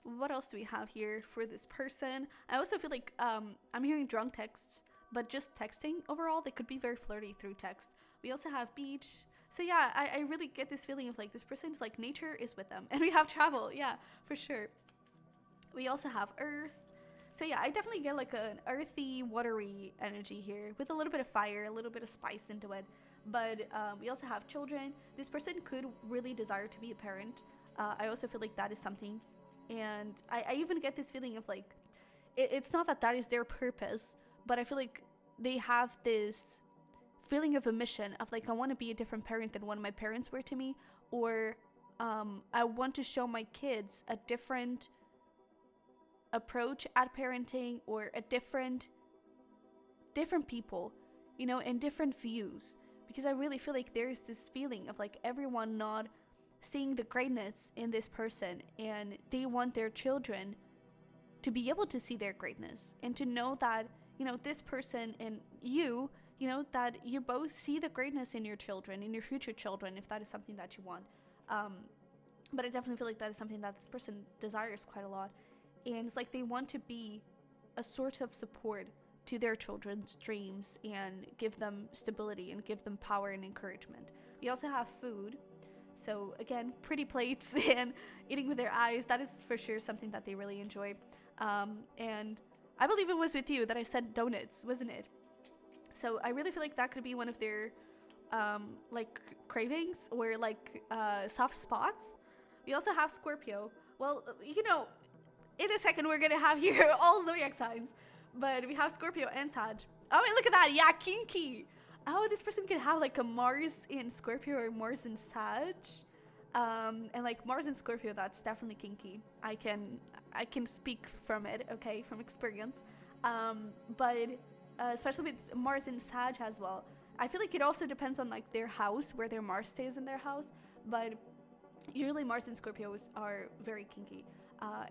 What else do we have here for this person? I also feel like I'm hearing drunk texts, but just texting overall, they could be very flirty through text. We also have beach. So yeah, I really get this feeling of like this person's like nature is with them. And we have travel, yeah, for sure. We also have earth. So yeah, I definitely get like an earthy, watery energy here with a little bit of fire, a little bit of spice into it. But we also have children. This person could really desire to be a parent. I also feel like that is something. And I even get this feeling of like, it's not that is their purpose, but I feel like they have this feeling of a mission of like, I want to be a different parent than one my parents were to me, or I want to show my kids a different approach at parenting, or a different people, you know, and different views. Because I really feel like there's this feeling of like everyone not seeing the greatness in this person, and they want their children to be able to see their greatness and to know that, you know, this person and you know, that you both see the greatness in your children, in your future children, if that is something that you want. But I definitely feel like that is something that this person desires quite a lot. And it's like they want to be a sort of support to their children's dreams and give them stability and give them power and encouragement. We also have food. So again, pretty plates and eating with their eyes, that is for sure something that they really enjoy. And I believe it was with you that I said donuts, wasn't it? So I really feel like that could be one of their like cravings or like soft spots. We also have Scorpio. Well, you know, in a second we're gonna have here all zodiac signs, but we have Scorpio and Sag. Oh wait, look at that. Yeah, kinky. Oh, this person could have like a Mars in Scorpio or Mars in Sag. And like Mars in Scorpio, that's definitely kinky. I can speak from it, okay, from experience. But especially with Mars in Sag as well. I feel like it also depends on like their house, where their Mars stays in their house. But usually Mars and Scorpios are very kinky.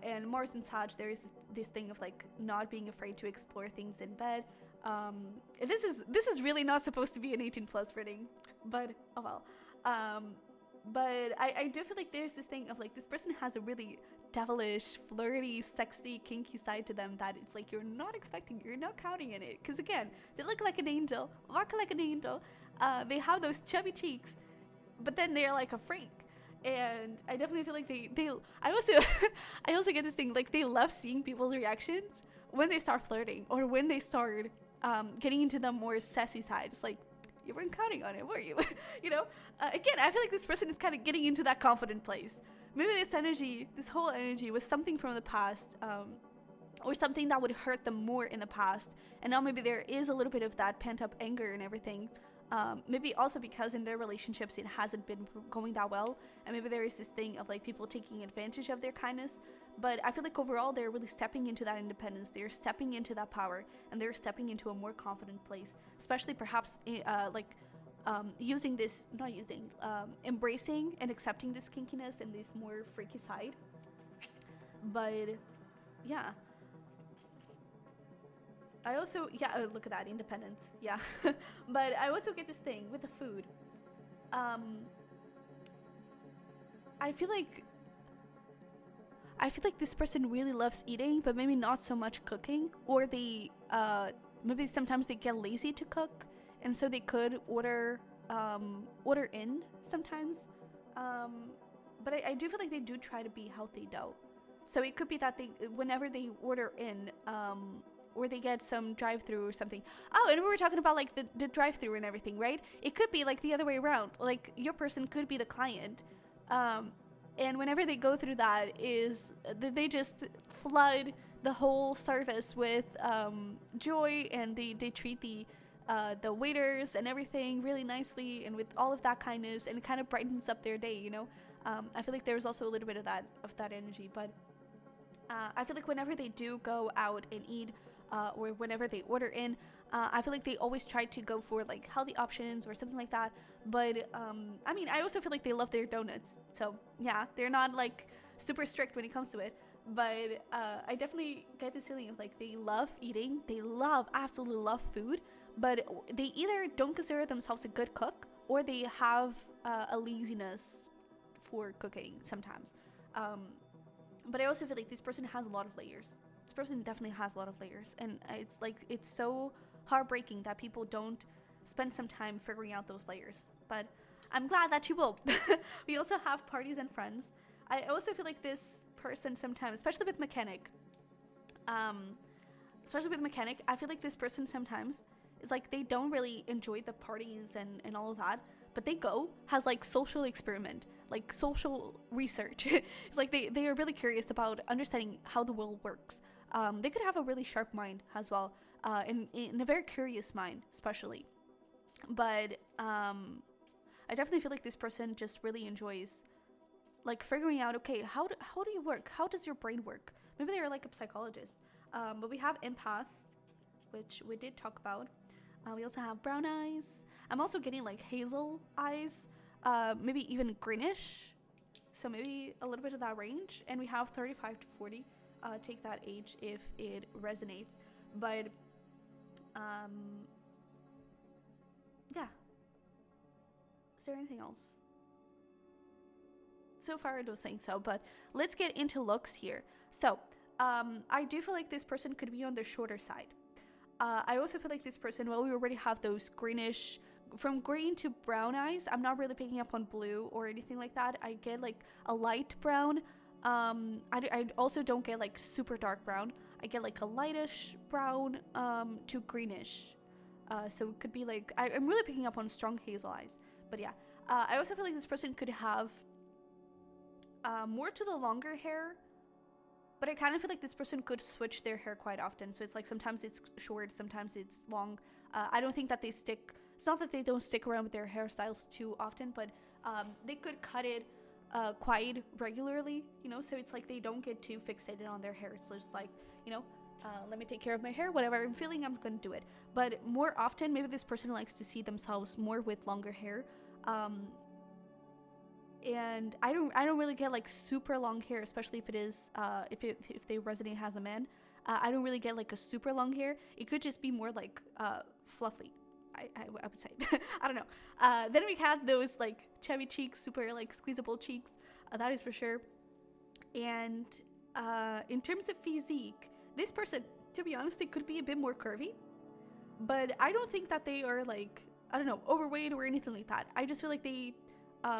And Mars and Sag, there is this thing of like not being afraid to explore things in bed. This is really not supposed to be an 18+ reading, but oh well. But I do feel like there's this thing of like this person has a really devilish, flirty, sexy, kinky side to them that it's like you're not expecting, you're not counting in it. Because again, they look like an angel, walk like an angel. They have those chubby cheeks, but then they're like a freak. And I definitely feel like they I also I also get this thing like they love seeing people's reactions when they start flirting or when they start getting into the more sassy side. It's like, you weren't counting on it, were you? You know, again, I feel like this person is kind of getting into that confident place. Maybe this whole energy was something from the past, or something that would hurt them more in the past, and now maybe there is a little bit of that pent-up anger and everything. Maybe also because in their relationships it hasn't been going that well, and maybe there is this thing of like people taking advantage of their kindness. But I feel like overall they're really stepping into that independence, they're stepping into that power, and they're stepping into a more confident place, especially perhaps embracing and accepting this kinkiness and this more freaky side. But yeah, I also, look at that, independence, yeah. But I also get this thing with the food. I feel like this person really loves eating, but maybe not so much cooking, or they, maybe sometimes they get lazy to cook, and so they could order in sometimes. But I do feel like they do try to be healthy though. So it could be that whenever they order in, or they get some drive-through or something. Oh, and we were talking about like the drive-through and everything, right? It could be like the other way around. Like your person could be the client, and whenever they go through that, they just flood the whole service with joy, and they treat the waiters and everything really nicely and with all of that kindness, and it kind of brightens up their day, you know. I feel like there's also a little bit of that energy, but I feel like whenever they do go out and eat, or whenever they order in, I feel like they always try to go for like healthy options or something like that. But I mean, I also feel like they love their donuts, so yeah, they're not like super strict when it comes to it. But I definitely get this feeling of like they love eating, they absolutely love food, but they either don't consider themselves a good cook, or they have a laziness for cooking sometimes. But I also feel like this person has a lot of layers. This person definitely has a lot of layers, and it's so heartbreaking that people don't spend some time figuring out those layers. But I'm glad that you will. We also have parties and friends. I also feel like this person sometimes, especially with mechanic, I feel like this person sometimes is like they don't really enjoy the parties and all of that, but they has like social experiment, like social research. It's like they are really curious about understanding how the world works. They could have a really sharp mind as well, in a very curious mind especially. But I definitely feel like this person just really enjoys like figuring out, okay, how do you work? How does your brain work? Maybe they're like a psychologist. But we have empath, which we did talk about. We also have brown eyes. I'm also getting like hazel eyes, maybe even greenish, so maybe a little bit of that range. And we have 35 to 40. Take that age if it resonates. But yeah. Is there anything else? So far I don't think so, but let's get into looks here. So I do feel like this person could be on the shorter side. I also feel like this person, well, we already have those greenish, from green to brown eyes. I'm not really picking up on blue or anything like that. I get like a light brown. I also don't get like super dark brown. I get like a lightish brown to greenish. So it could be like, I'm really picking up on strong hazel eyes. But yeah, I also feel like this person could have more to the longer hair. But I kind of feel like this person could switch their hair quite often. So it's like sometimes it's short, sometimes it's long. I don't think that they stick. It's not that they don't stick around with their hairstyles too often, but they could cut it quite regularly, you know? So it's like they don't get too fixated on their hair. It's just like, you know, let me take care of my hair. Whatever I'm feeling, I'm going to do it. But more often, maybe this person likes to see themselves more with longer hair. And I don't really get like super long hair, especially if it is if they resonate as a man. I don't really get like a super long hair. It could just be more like fluffy. I would say. I don't know. Then we had those like chubby cheeks, super like squeezable cheeks. That is for sure. And in terms of physique, this person, to be honest, they could be a bit more curvy. But I don't think that they are like, I don't know, overweight or anything like that. I just feel like they,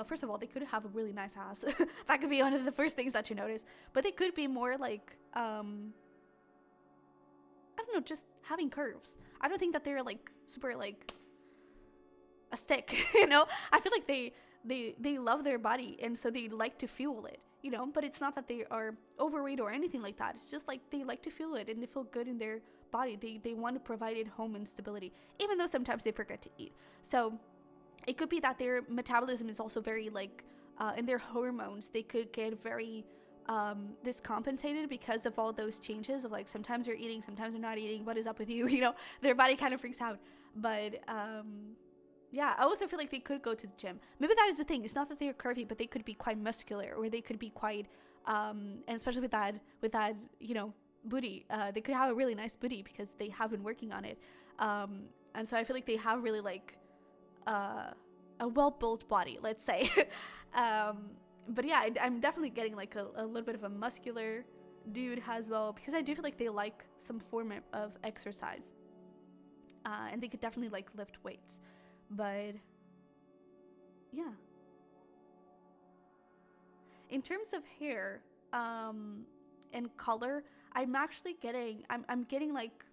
first of all, they could have a really nice ass. That could be one of the first things that you notice. But they could be more like, I don't know, just having curves. I don't think that they're like super like a stick, you know? I feel like they love their body, and so they like to fuel it, you know? But it's not that they are overweight or anything like that. It's just like they like to fuel it and they feel good in their body. They want to provide it home and stability, even though sometimes they forget to eat. So it could be that their metabolism is also very like, and their hormones, they could get very discompensated because of all those changes of like sometimes you're eating, sometimes you're not eating. What is up with you? You know, their body kind of freaks out. But yeah, I also feel like they could go to the gym. Maybe that is the thing. It's not that they're curvy, but they could be quite muscular, or they could be quite, and especially with that, you know, booty. They could have a really nice booty because they have been working on it. And so I feel like they have really like a well-built body, let's say. But yeah, I'm definitely getting like a little bit of a muscular dude as well, because I do feel like they like some form of exercise. And they could definitely like lift weights. But yeah. In terms of hair and color, I'm actually getting, I'm getting like,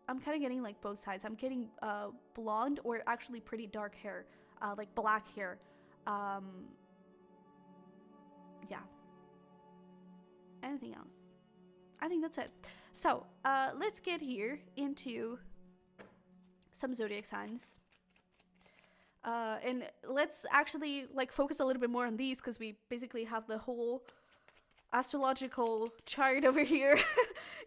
I'm kind of getting like both sides. I'm getting blonde or actually pretty dark hair, like black hair. Yeah. Anything else? I think that's it. So let's get here into some zodiac signs. And let's actually like focus a little bit more on these, because we basically have the whole astrological chart over here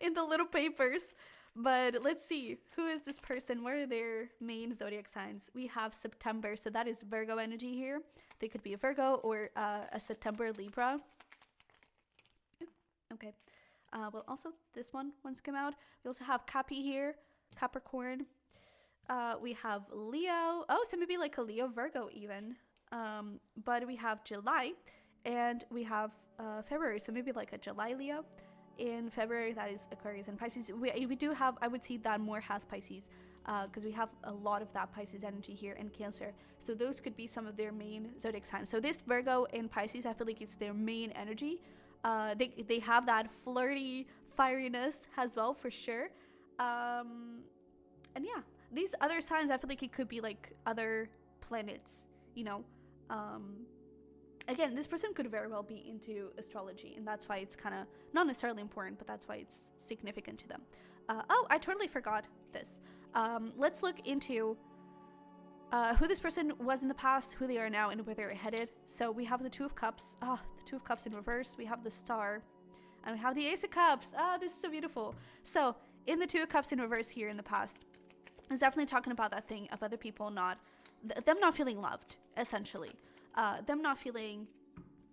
in the little papers. But let's see, who is this person? What are their main zodiac signs? We have September, so that is Virgo energy here. They could be a Virgo or a September Libra. Okay. Well, also this one once come out. We also have Capi here, Capricorn. We have Leo. Oh, so maybe like a Leo Virgo even. But we have July, and we have February, so maybe like a July Leo. In February, that is Aquarius and Pisces. We do have, I would see that more has Pisces, because we have a lot of that Pisces energy here in Cancer. So those could be some of their main zodiac signs. So this Virgo and Pisces, I feel like it's their main energy. They have that flirty fieriness as well, for sure. And yeah, these other signs, I feel like it could be like other planets, you know. Again, this person could very well be into astrology, and that's why it's kind of not necessarily important, but that's why it's significant to them. Oh, I totally forgot this. Let's look into who this person was in the past, who they are now, and where they're headed. So we have the Two of Cups. The Two of Cups in reverse. We have the Star, and we have the Ace of Cups. This is so beautiful. So in the Two of Cups in reverse here in the past, it's definitely talking about that thing of other people them not feeling loved, essentially. Them not feeling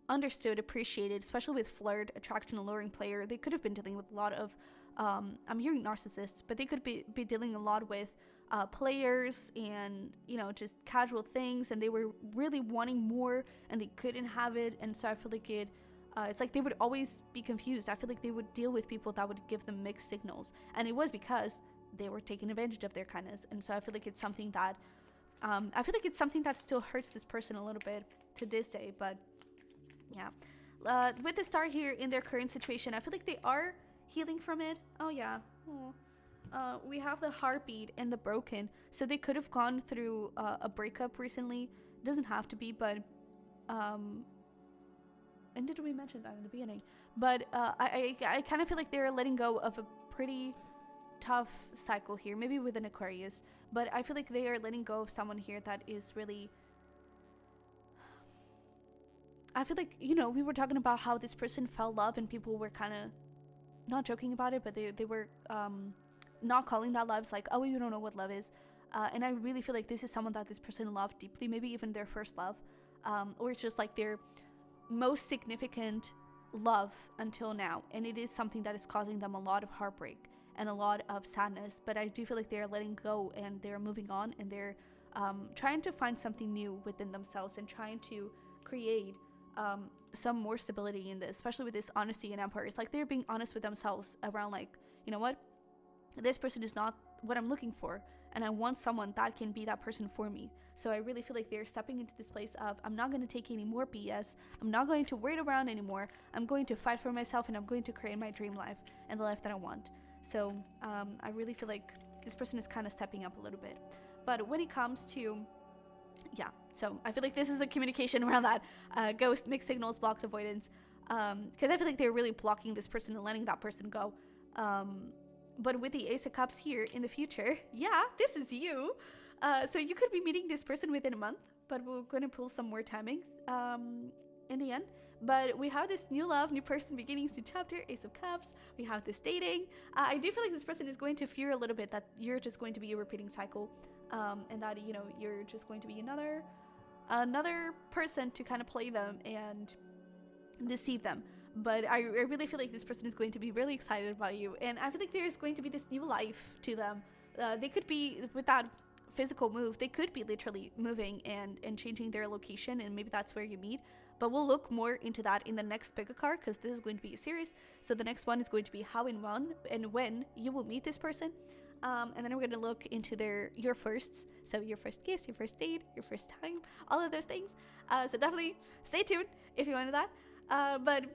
understood, appreciated, especially with flirt, attraction, alluring player. They could have been dealing with a lot of, I'm hearing narcissists, but they could be dealing a lot with players and, you know, just casual things, and they were really wanting more and they couldn't have it. And so I feel like it's like they would always be confused. I feel like they would deal with people that would give them mixed signals, and it was because they were taking advantage of their kindness. And so I feel like it's something that still hurts this person a little bit to this day. But yeah, with the Star here in their current situation, I feel like they are healing from it. Oh yeah. Oh. we have the heartbeat and the broken. So they could have gone through a breakup recently. Doesn't have to be, but and did we mention that in the beginning? But I kind of feel like they're letting go of a pretty tough cycle here, maybe with an Aquarius, but I feel like they are letting go of someone here that is really, I feel like, you know, we were talking about how this person felt love and people were kind of not joking about it, but they were not calling that love. It's like, oh, you don't know what love is. And I really feel like this is someone that this person loved deeply, maybe even their first love, or it's just like their most significant love until now, and it is something that is causing them a lot of heartbreak and a lot of sadness. But I do feel like they're letting go and they're moving on, and they're trying to find something new within themselves and trying to create some more stability in this, especially with this honesty and Empire. It's like they're being honest with themselves around, like, you know what, this person is not what I'm looking for, and I want someone that can be that person for me. So I really feel like they're stepping into this place of, I'm not going to take any more BS, I'm not going to wait around anymore, I'm going to fight for myself, and I'm going to create my dream life and the life that I want. So I really feel like this person is kind of stepping up a little bit. But when it comes to, yeah, so I feel like this is a communication around that ghost, mixed signals, blocked avoidance, because I feel like they're really blocking this person and letting that person go. But with the Ace of Cups here in the future, yeah, this is you. So you could be meeting this person within a month, but we're going to pull some more timings in the end. But we have this new love, new person, beginnings, new chapter, Ace of Cups. We have this dating. I do feel like this person is going to fear a little bit that you're just going to be a repeating cycle, and that, you know, you're just going to be another person to kind of play them and deceive them. But I really feel like this person is going to be really excited about you, and I feel like there's going to be this new life to them. They could be, with that physical move, they could be literally moving and changing their location, and maybe that's where you meet. But we'll look more into that in the next pick a card, because this is going to be a series. So the next one is going to be how and when you will meet this person. And then we're going to look into your firsts. So your first kiss, your first date, your first time, all of those things. So definitely stay tuned if you wanted that. But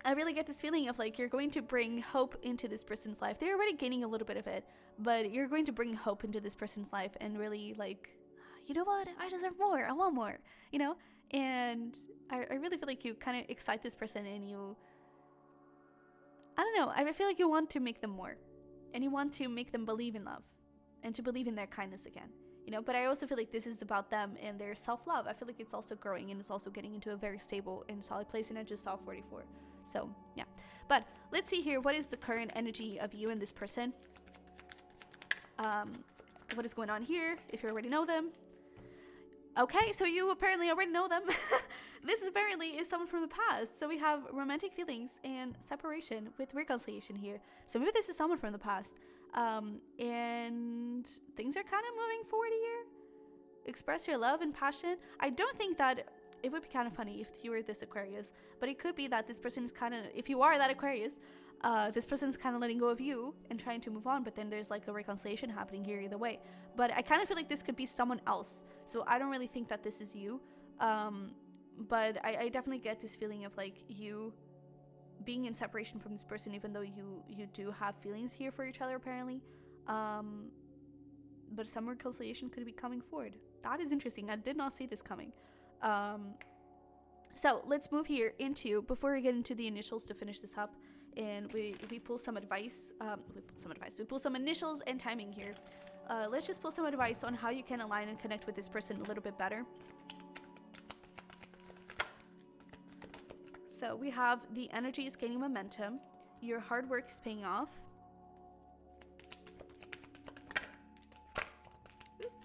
I really get this feeling of like you're going to bring hope into this person's life. They're already gaining a little bit of it, but you're going to bring hope into this person's life and really, like, you know what? I deserve more. I want more, you know? And I really feel like you kind of excite this person, and you, I don't know, I feel like you want to make them more, and you want to make them believe in love and to believe in their kindness again, you know? But I also feel like this is about them and their self-love. I feel like it's also growing, and it's also getting into a very stable and solid place, and I just saw 44. So yeah, but let's see here, what is the current energy of you and this person? What is going on here, if you already know them? Okay, so you apparently already know them. This apparently is someone from the past. So we have romantic feelings and separation with reconciliation here. So maybe this is someone from the past. And things are kind of moving forward here. Express your love and passion. I don't think that it would be kind of funny if you were this Aquarius, but it could be that this person is kind of, if you are that Aquarius, this person's kind of letting go of you and trying to move on, but then there's like a reconciliation happening here either way. But I kind of feel like this could be someone else, so I don't really think that this is you. But I definitely get this feeling of like you being in separation from this person, even though you do have feelings here for each other apparently. But some reconciliation could be coming forward. That is interesting. I did not see this coming. So let's move here into, before we get into the initials to finish this up, and we pull some advice. We pull some initials and timing here. Let's just pull some advice on how you can align and connect with this person a little bit better. So we have the energy is gaining momentum. Your hard work is paying off.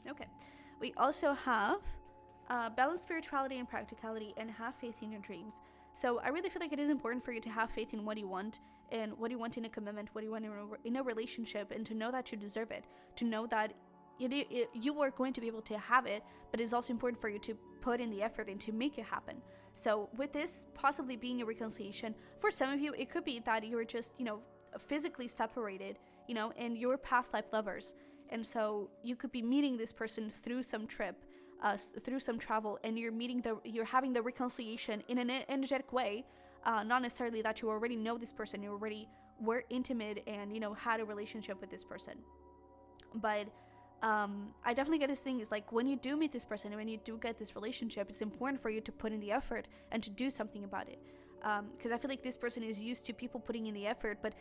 Okay. We also have balance spirituality and practicality, and have faith in your dreams. So I really feel like it is important for you to have faith in what you want, and what you want in a commitment, what you want in a relationship, and to know that you deserve it, to know that you are going to be able to have it, but it's also important for you to put in the effort and to make it happen. So with this possibly being a reconciliation, for some of you, it could be that you're just, you know, physically separated, you know, and you're past life lovers. And so you could be meeting this person through some trip, through some travel, and you're having the reconciliation in an energetic way, Not necessarily that you already know this person, you already were intimate and, you know, had a relationship with this person. But I definitely get this thing is like when you do meet this person and when you do get this relationship, it's important for you to put in the effort and to do something about it. Because I feel like this person is used to people putting in the effort, but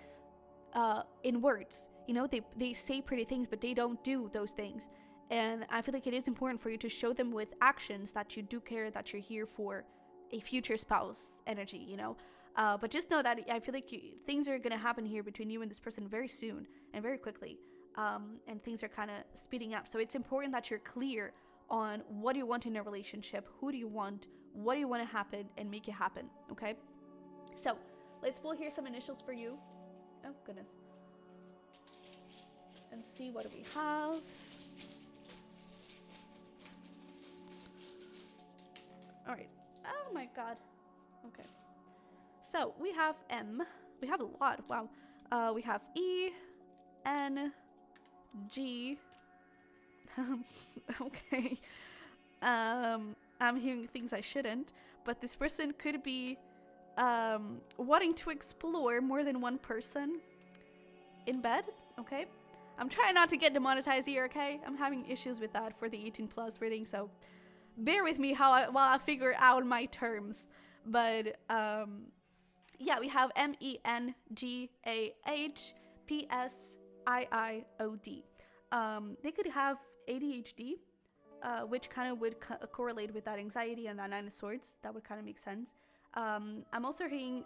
in words, you know, they say pretty things, but they don't do those things. And I feel like it is important for you to show them with actions that you do care, that you're here for a future spouse energy, you know. But just know that I feel like things are going to happen here between you and this person very soon and very quickly. And things are kind of speeding up. So it's important that you're clear on what do you want in a relationship, who do you want, what do you want to happen, and make it happen, okay? So let's pull here some initials for you. Oh, goodness. And see what do we have. All right. Oh, my God. Okay. So we have M. We have a lot. Wow. We have E, N, G. Okay. I'm hearing things I shouldn't, but this person could be wanting to explore more than one person in bed. Okay. I'm trying not to get demonetized here. Okay. I'm having issues with that for the 18+ rating, so bear with me while I figure out my terms. But yeah, we have MENGAHPSIIOD. They could have ADHD, which kind of would correlate with that anxiety and that 9 of Swords. That would kind of make sense. I'm also hearing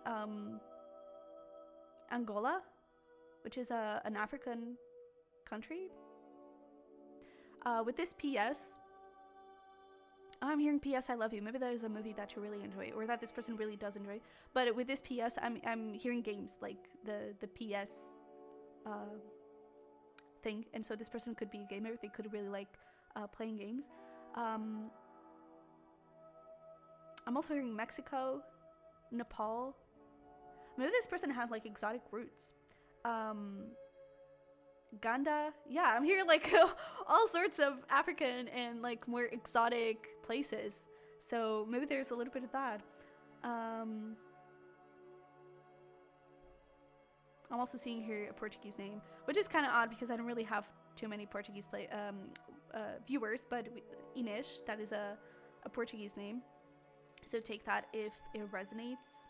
Angola, which is an African country. With this PS, I'm hearing PS I love you. Maybe that is a movie that you really enjoy, or that this person really does enjoy. But with this PS, I'm hearing games, like the PS thing. And so this person could be a gamer. They could really like playing games. I'm also hearing Mexico, Nepal. Maybe this person has like exotic roots. Uganda. Yeah, I'm hearing like all sorts of African and like more exotic places. So maybe there's a little bit of that. I'm also seeing here a Portuguese name, which is kind of odd because I don't really have too many Portuguese viewers, but Inish, that is a Portuguese name. So take that if it resonates.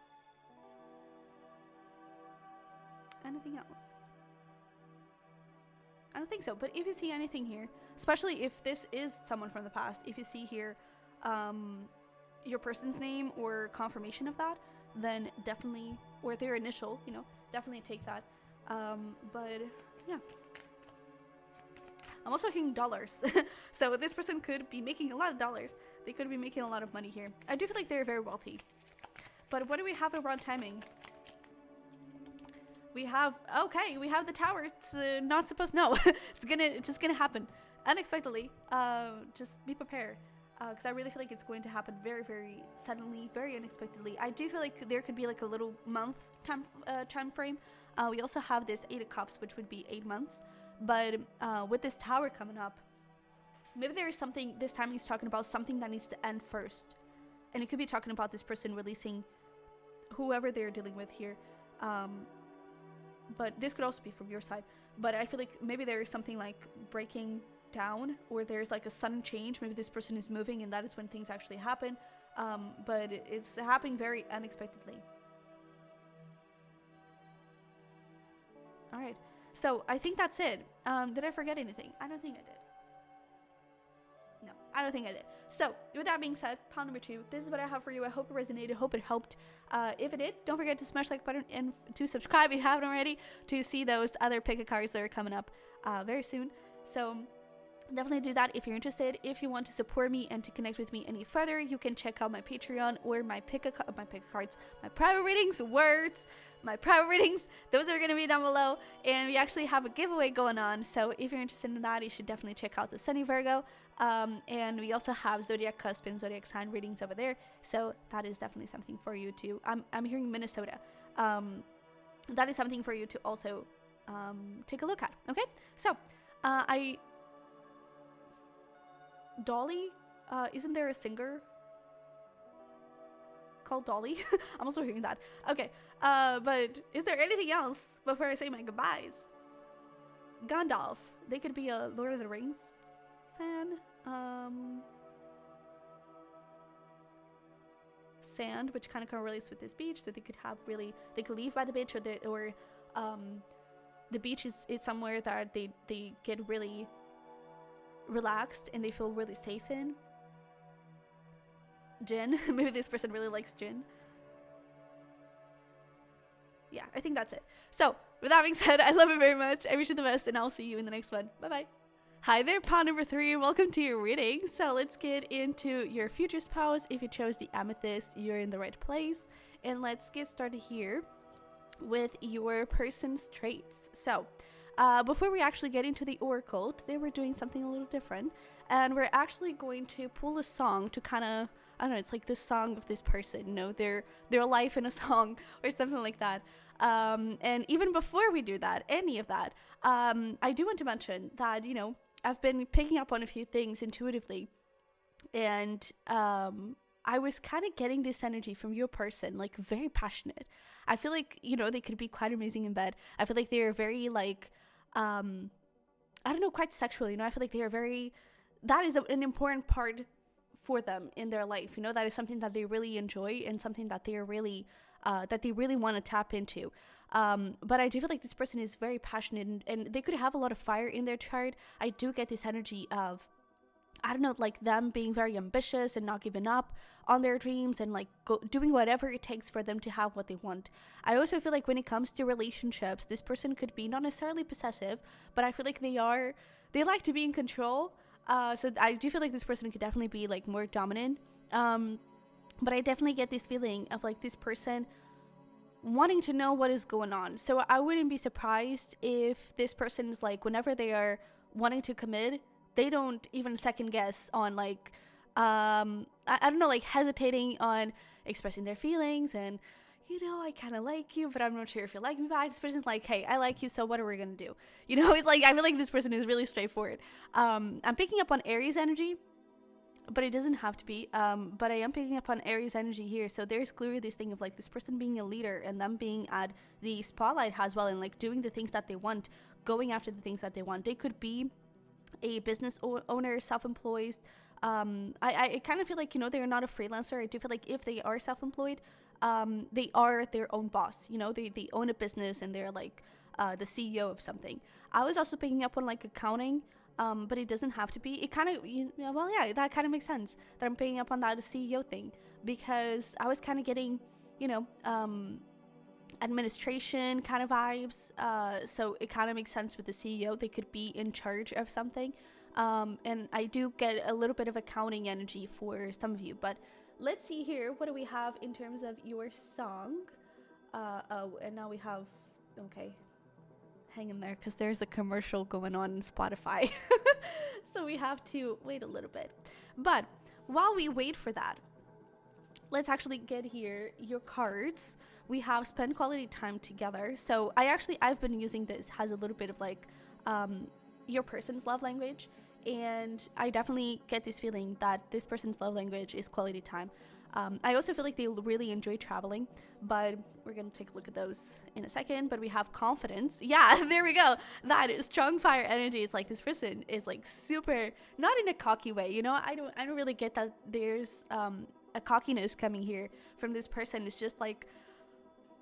Anything else? I don't think so, but if you see anything here, especially if this is someone from the past, if you see here your person's name or confirmation of that, then definitely, or their initial, you know, definitely take that. But yeah. I'm also hearing dollars. So this person could be making a lot of dollars. They could be making a lot of money here. I do feel like they're very wealthy. But what do we have around timing? We have, okay, we have the tower. It's not supposed, no. It's just gonna happen unexpectedly. Just be prepared. Because I really feel like it's going to happen very, very suddenly, very unexpectedly. I do feel like there could be like a little month time frame. We also have this 8 of Cups, which would be 8 months. But with this tower coming up, maybe there is something, this time he's talking about something that needs to end first. And it could be talking about this person releasing whoever they're dealing with here. But this could also be from your side. But I feel like maybe there is something like breaking down, or there's like a sudden change. Maybe this person is moving and that is when things actually happen. But it's happening very unexpectedly. All right. So I think that's it. Did I forget anything? I don't think I did. No, I don't think I did. So with that being said, pile number 2, this is what I have for you. I hope it resonated. Hope it helped. If it did, don't forget to smash the like button and to subscribe if you haven't already to see those other pick a cards that are coming up very soon. So definitely do that if you're interested. If you want to support me and to connect with me any further, you can check out my Patreon or my private readings. My private readings, those are going to be down below, and we actually have a giveaway going on. So if you're interested in that, you should definitely check out the Sunny Virgo. And we also have zodiac cusp and zodiac sign readings over there, so that is definitely something for you to I'm hearing Minnesota. That is something for you to also take a look at. Okay, so Dolly, isn't there a singer? called Dolly? I'm also hearing that. Okay, but is there anything else before I say my goodbyes? Gandalf. They could be a Lord of the Rings fan. Sand, which kind of correlates with this beach, so they could have really, they could leave by the beach, or the beach is somewhere that they get really relaxed and they feel really safe in. Gin. Maybe this person really likes gin. Yeah, I think that's it. So, with that being said, I love it very much. I wish you the best, and I'll see you in the next one. Bye-bye. Hi there, pal number 3. Welcome to your reading. So, let's get into your future spouse. If you chose the Amethyst, you're in the right place. And let's get started here with your person's traits. So, before we actually get into the oracle, today we're doing something a little different. And we're actually going to pull a song to kind of, I don't know, it's like the song of this person, you know, their life in a song or something like that. And even before we do that, any of that, I do want to mention that, you know, I've been picking up on a few things intuitively, and I was kind of getting this energy from your person, like very passionate. I feel like, you know, they could be quite amazing in bed. I feel like they're very like, I don't know, quite sexual, you know. I feel like they are very, that is an important part for them in their life, you know. That is something that they really enjoy and something that they are really that they really want to tap into. But I do feel like this person is very passionate, and they could have a lot of fire in their chart. I do get this energy of, I don't know, like them being very ambitious and not giving up on their dreams, and like doing whatever it takes for them to have what they want. I also feel like when it comes to relationships, this person could be not necessarily possessive, but I feel like they like to be in control. So I do feel like this person could definitely be like more dominant. But I definitely get this feeling of like this person wanting to know what is going on. So I wouldn't be surprised if this person is like, whenever they are wanting to commit, they don't even second guess on like, I don't know, like hesitating on expressing their feelings and, you know, I kind of like you, but I'm not sure if you like me back. This person's like, hey, I like you, so what are we going to do? You know, it's like, I feel like this person is really straightforward. I'm picking up on Aries energy, but it doesn't have to be. But I am picking up on Aries energy here. So there's clearly this thing of like this person being a leader and them being at the spotlight as well, and like doing the things that they want, going after the things that they want. They could be a business owner, self-employed. I kind of feel like, you know, they're not a freelancer. I do feel like if they are self-employed, they are their own boss. You know, they own a business and they're like the CEO of something. I was also picking up on like accounting. But it doesn't have to be. It kind of, well, yeah, that kind of makes sense that I'm picking up on that CEO thing, because I was kind of getting, you know, administration kind of vibes. So it kind of makes sense with the CEO. They could be in charge of something. And I do get a little bit of accounting energy for some of you. But let's see here. What do we have in terms of your song? Oh, and now we have, okay. Hang in there, because there's a commercial going on in Spotify. So we have to wait a little bit. But while we wait for that, let's actually get here your cards. We have spent quality time together. So I've been using this as a little bit of like your person's love language. And I definitely get this feeling that this person's love language is quality time. I also feel like they really enjoy traveling, but we're going to take a look at those in a second. But we have confidence. Yeah, there we go. That is strong fire energy. It's like this person is like super, not in a cocky way. You know, I don't really get that there's a cockiness coming here from this person. It's just like,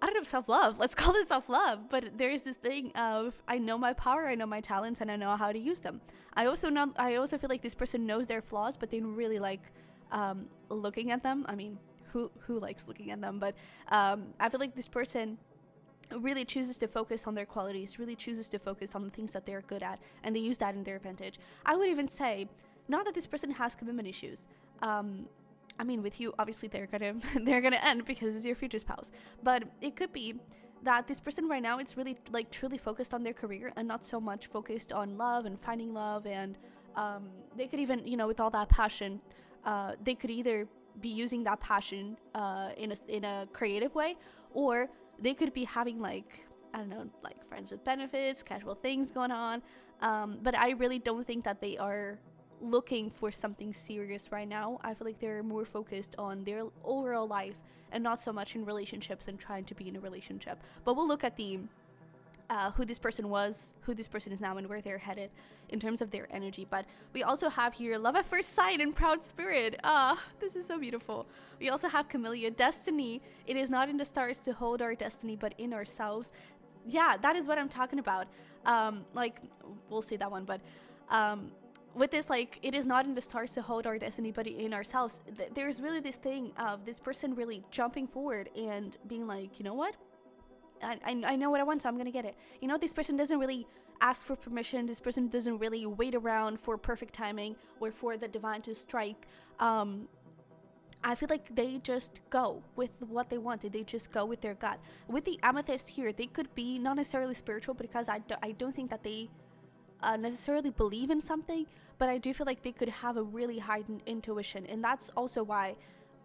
I don't know, self-love. Let's call it self-love. But there is this thing of, I know my power, I know my talents, and I know how to use them. I also feel like this person knows their flaws, but they really like looking at them. I mean, who likes looking at them? But I feel like this person really chooses to focus on their qualities, really chooses to focus on the things that they're good at, and they use that in their advantage. I would even say, not that this person has commitment issues. I mean, with you, obviously they're gonna end because it's your future spouse. But it could be that this person right now, it's really like truly focused on their career and not so much focused on love and finding love. And they could even, you know, with all that passion, they could either be using that passion in a creative way, or they could be having like, I don't know, like friends with benefits, casual things going on. But I really don't think that they are looking for something serious right now. I feel like they're more focused on their overall life and not so much in relationships and trying to be in a relationship. But we'll look at the who this person was, who this person is now, and where they're headed in terms of their energy. But we also have here love at first sight and proud spirit. This is so beautiful. We also have Camellia, destiny. It is not in the stars to hold our destiny, but in ourselves. Yeah, that is what I'm talking about. Like, we'll see that one, but with this, like, it is not in the stars to hold our destiny, but in ourselves. There's really this thing of this person really jumping forward and being like, you know what? I know what I want, so I'm gonna get it. You know, this person doesn't really ask for permission. This person doesn't really wait around for perfect timing or for the divine to strike. I feel like they just go with what they wanted. They just go with their gut. With the Amethyst here, they could be not necessarily spiritual, because I don't think that they necessarily believe in something, but I do feel like they could have a really heightened intuition, and that's also why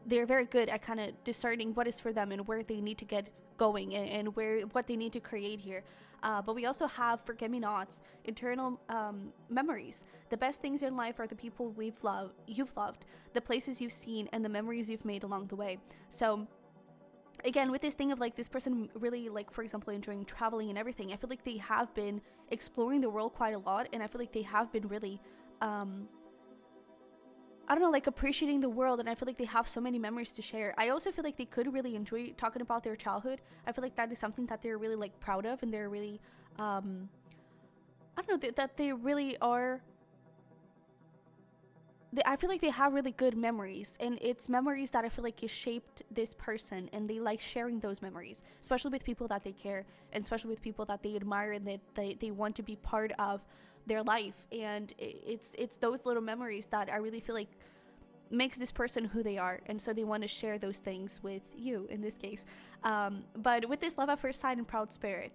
they're very good at kind of discerning what is for them and where they need to get going and what they need to create here. But we also have forget-me-nots, internal memories. The best things in life are the people you've loved, the places you've seen, and the memories you've made along the way. So again, with this thing of like this person really, like, for example, enjoying traveling and everything, I feel like they have been exploring the world quite a lot, and I feel like they have been really I don't know, like, appreciating the world, and I feel like they have so many memories to share. I also feel like they could really enjoy talking about their childhood. I feel like that is something that they're really, like, proud of, and they're really, I don't know, that they really are, I feel like they have really good memories, and it's memories that I feel like has shaped this person, and they like sharing those memories, especially with people that they care, and especially with people that they admire and that they want to be part of their life. And it's those little memories that I really feel like makes this person who they are, and so they want to share those things with you in this case. But with this love at first sight and proud spirit,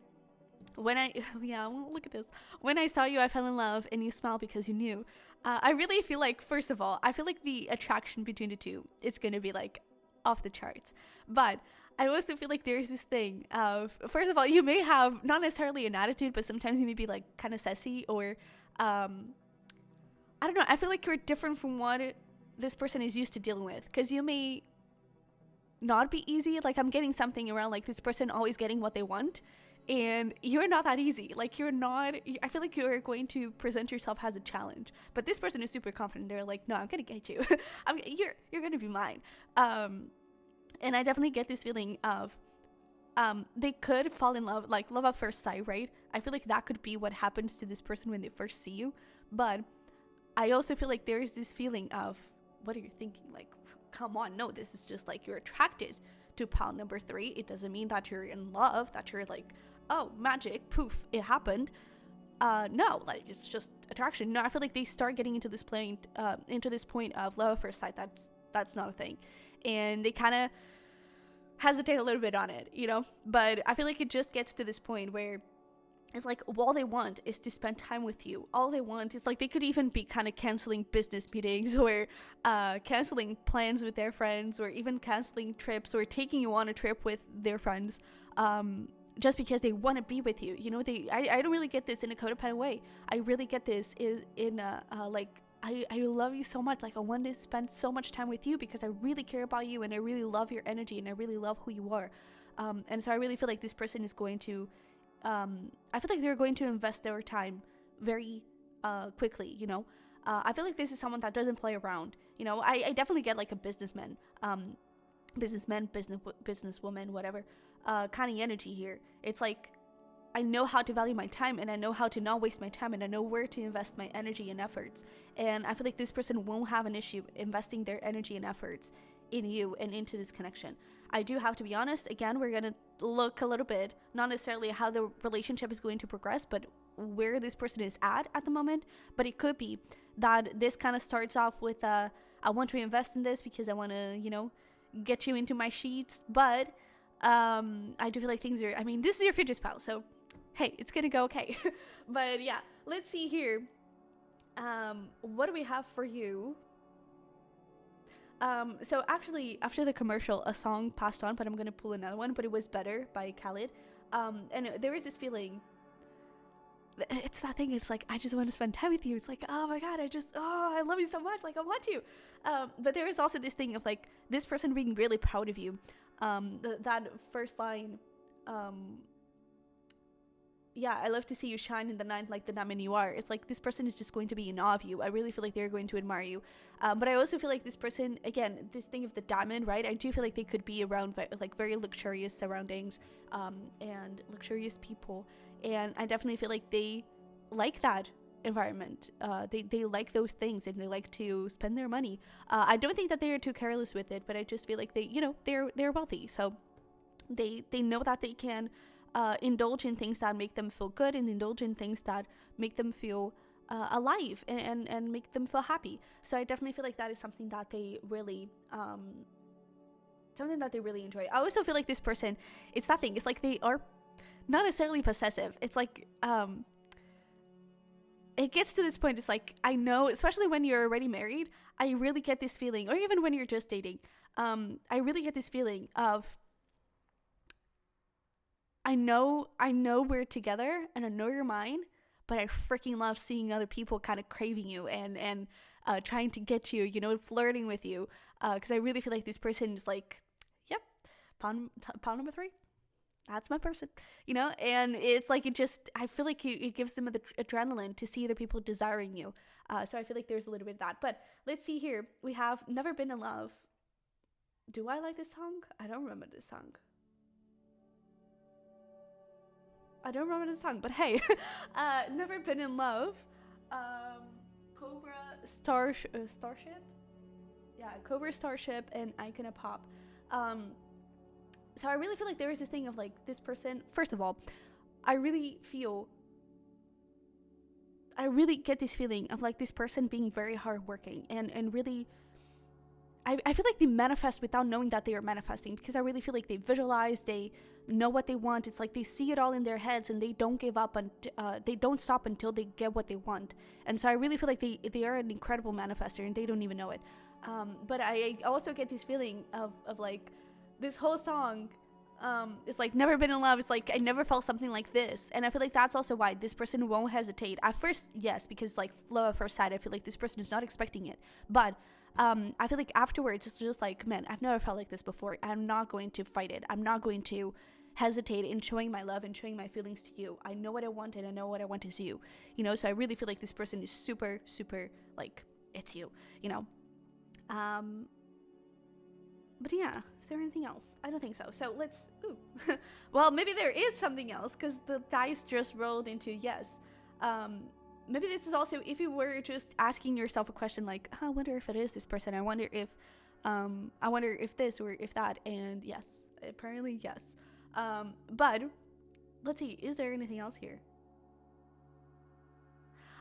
look at this. When I saw you, I fell in love, and you smiled because you knew. I really feel like, first of all, I feel like the attraction between the two, it's gonna be like off the charts. But I also feel like there's this thing of, first of all, you may have not necessarily an attitude, but sometimes you may be like kind of sassy, or I don't know. I feel like you're different from what this person is used to dealing with, because you may not be easy. Like, I'm getting something around like this person always getting what they want, and you're not that easy. Like, you're not, I feel like you're going to present yourself as a challenge, but this person is super confident. They're like, no, I'm gonna get you. You're gonna be mine. And I definitely get this feeling of they could fall in love, like love at first sight, right? I feel like that could be what happens to this person when they first see you. But I also feel like there is this feeling of, what are you thinking? Like, come on, no, this is just like you're attracted to pile number 3. It doesn't mean that you're in love, that you're like, oh, magic, poof, it happened. No, like, it's just attraction. No, I feel like they start getting into this point of love at first sight. That's not a thing. And they kind of hesitate a little bit on it, you know? But I feel like it just gets to this point where it's like all they want is to spend time with you. All they want is, like, they could even be kind of canceling business meetings, or canceling plans with their friends, or even canceling trips, or taking you on a trip with their friends, just because they want to be with you. You know, I don't really get this in a codependent way. I really get this in like, I love you so much. Like, I want to spend so much time with you because I really care about you, and I really love your energy, and I really love who you are. And so I really feel like this person is going to, I feel like they're going to invest their time very quickly, you know. I feel like this is someone that doesn't play around. You know, I definitely get like a businesswoman, whatever, kind of energy here. It's like, I know how to value my time, and I know how to not waste my time, and I know where to invest my energy and efforts. And I feel like this person won't have an issue investing their energy and efforts in you and into this connection. I do have to be honest. Again, we're going to look a little bit, not necessarily how the relationship is going to progress, but where this person is at the moment. But it could be that this kind of starts off with, I want to invest in this because I want to, you know, get you into my sheets. But I do feel like things are, I mean, this is your future spouse, so hey, it's gonna go okay. But yeah, let's see here. What do we have for you? So actually, after the commercial, a song passed on, but I'm gonna pull another one, but it was Better by Khalid. And there is this feeling, it's that thing. It's like, I just want to spend time with you. It's like, oh my God, I love you so much. Like, I want you. But there is also this thing of like this person being really proud of you. That first line, yeah, I love to see you shine in the night like the diamond you are. It's like this person is just going to be in awe of you. I really feel like they're going to admire you. But I also feel like this person, again, this thing of the diamond, right? I do feel like they could be around like very luxurious surroundings and luxurious people. And I definitely feel like they like that environment. They like those things, and they like to spend their money. I don't think that they are too careless with it, but I just feel like they, they're wealthy. So they know that they can indulge in things that make them feel good, and indulge in things that make them feel alive and make them feel happy. So I definitely feel like that is something that they really enjoy. I also feel like this person, it's that thing, it's like they are not necessarily possessive. It's like it gets to this point, it's like, I know, especially when you're already married, I really get this feeling, or even when you're just dating, I really get this feeling of, I know we're together and I know you're mine, but I freaking love seeing other people kind of craving you and trying to get you, flirting with you. Because I really feel like this person is like, yep, pound number 3. That's my person, and it's like, I feel like it gives them the adrenaline to see other people desiring you. So I feel like there's a little bit of that. But let's see here. We have Never Been in Love. Do I like this song? I don't remember this song. But hey, Never Been in Love, Cobra Starship, yeah, Cobra Starship, and Icona Pop. So I really feel like there is this thing of like this person. First of all, I really get this feeling of like this person being very hardworking and really. I feel like they manifest without knowing that they are manifesting, because I really feel like they visualize, they know what they want. It's like they see it all in their heads, and they don't give up, and they don't stop until they get what they want. And so I really feel like they are an incredible manifester, and they don't even know it. But I also get this feeling of like this whole song. It's like Never Been in Love. It's like I never felt something like this, and I feel like that's also why this person won't hesitate. At first, yes, because like love at first sight, I feel like this person is not expecting it, but I feel like afterwards it's just like, man, I've never felt like this before. I'm not going to fight it. I'm not going to hesitate in showing my love and showing my feelings to you. I know what I want, and I know what I want is you. So I really feel like this person is super, super like, it's you. But yeah, is there anything else? I don't think so. So let's, well, maybe there is something else, because the dice just rolled into yes. Maybe this is also, if you were just asking yourself a question like, I wonder if it is this person. I wonder if this or if that. And yes, apparently yes. But let's see, is there anything else here?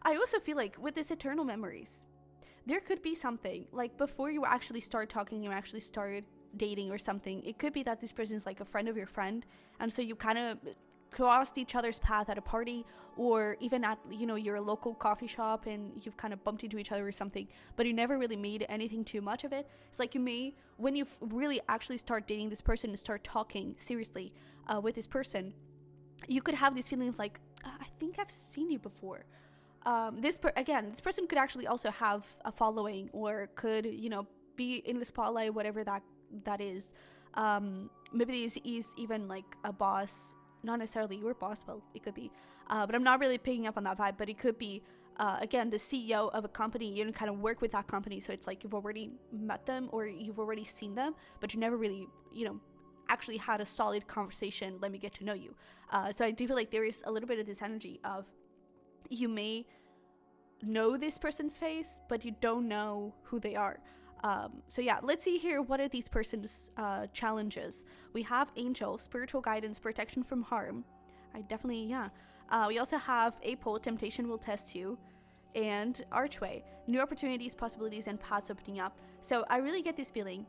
I also feel like with this eternal memories, there could be something like before you actually start talking, you actually start dating or something. It could be that this person is like a friend of your friend, and so you kind of crossed each other's path at a party, or even at your local coffee shop, and you've kind of bumped into each other or something, but you never really made anything too much of it. It's like you may, when you really actually start dating this person and start talking seriously with this person, you could have this feeling of like, I think I've seen you before. This person could actually also have a following, or could be in the spotlight, whatever that is. Maybe he's even like a boss. Not necessarily your boss, well, it could be, but I'm not really picking up on that vibe. But it could be, again, the CEO of a company. You kind of work with that company, so it's like you've already met them or you've already seen them, but you never really, actually had a solid conversation. Let me get to know you. So I do feel like there is a little bit of this energy of you may know this person's face, but you don't know who they are. So yeah, let's see here. What are these person's challenges? We have Angel, spiritual guidance, protection from harm. We also have April, temptation will test you, and Archway, new opportunities, possibilities, and paths opening up. So I really get this feeling.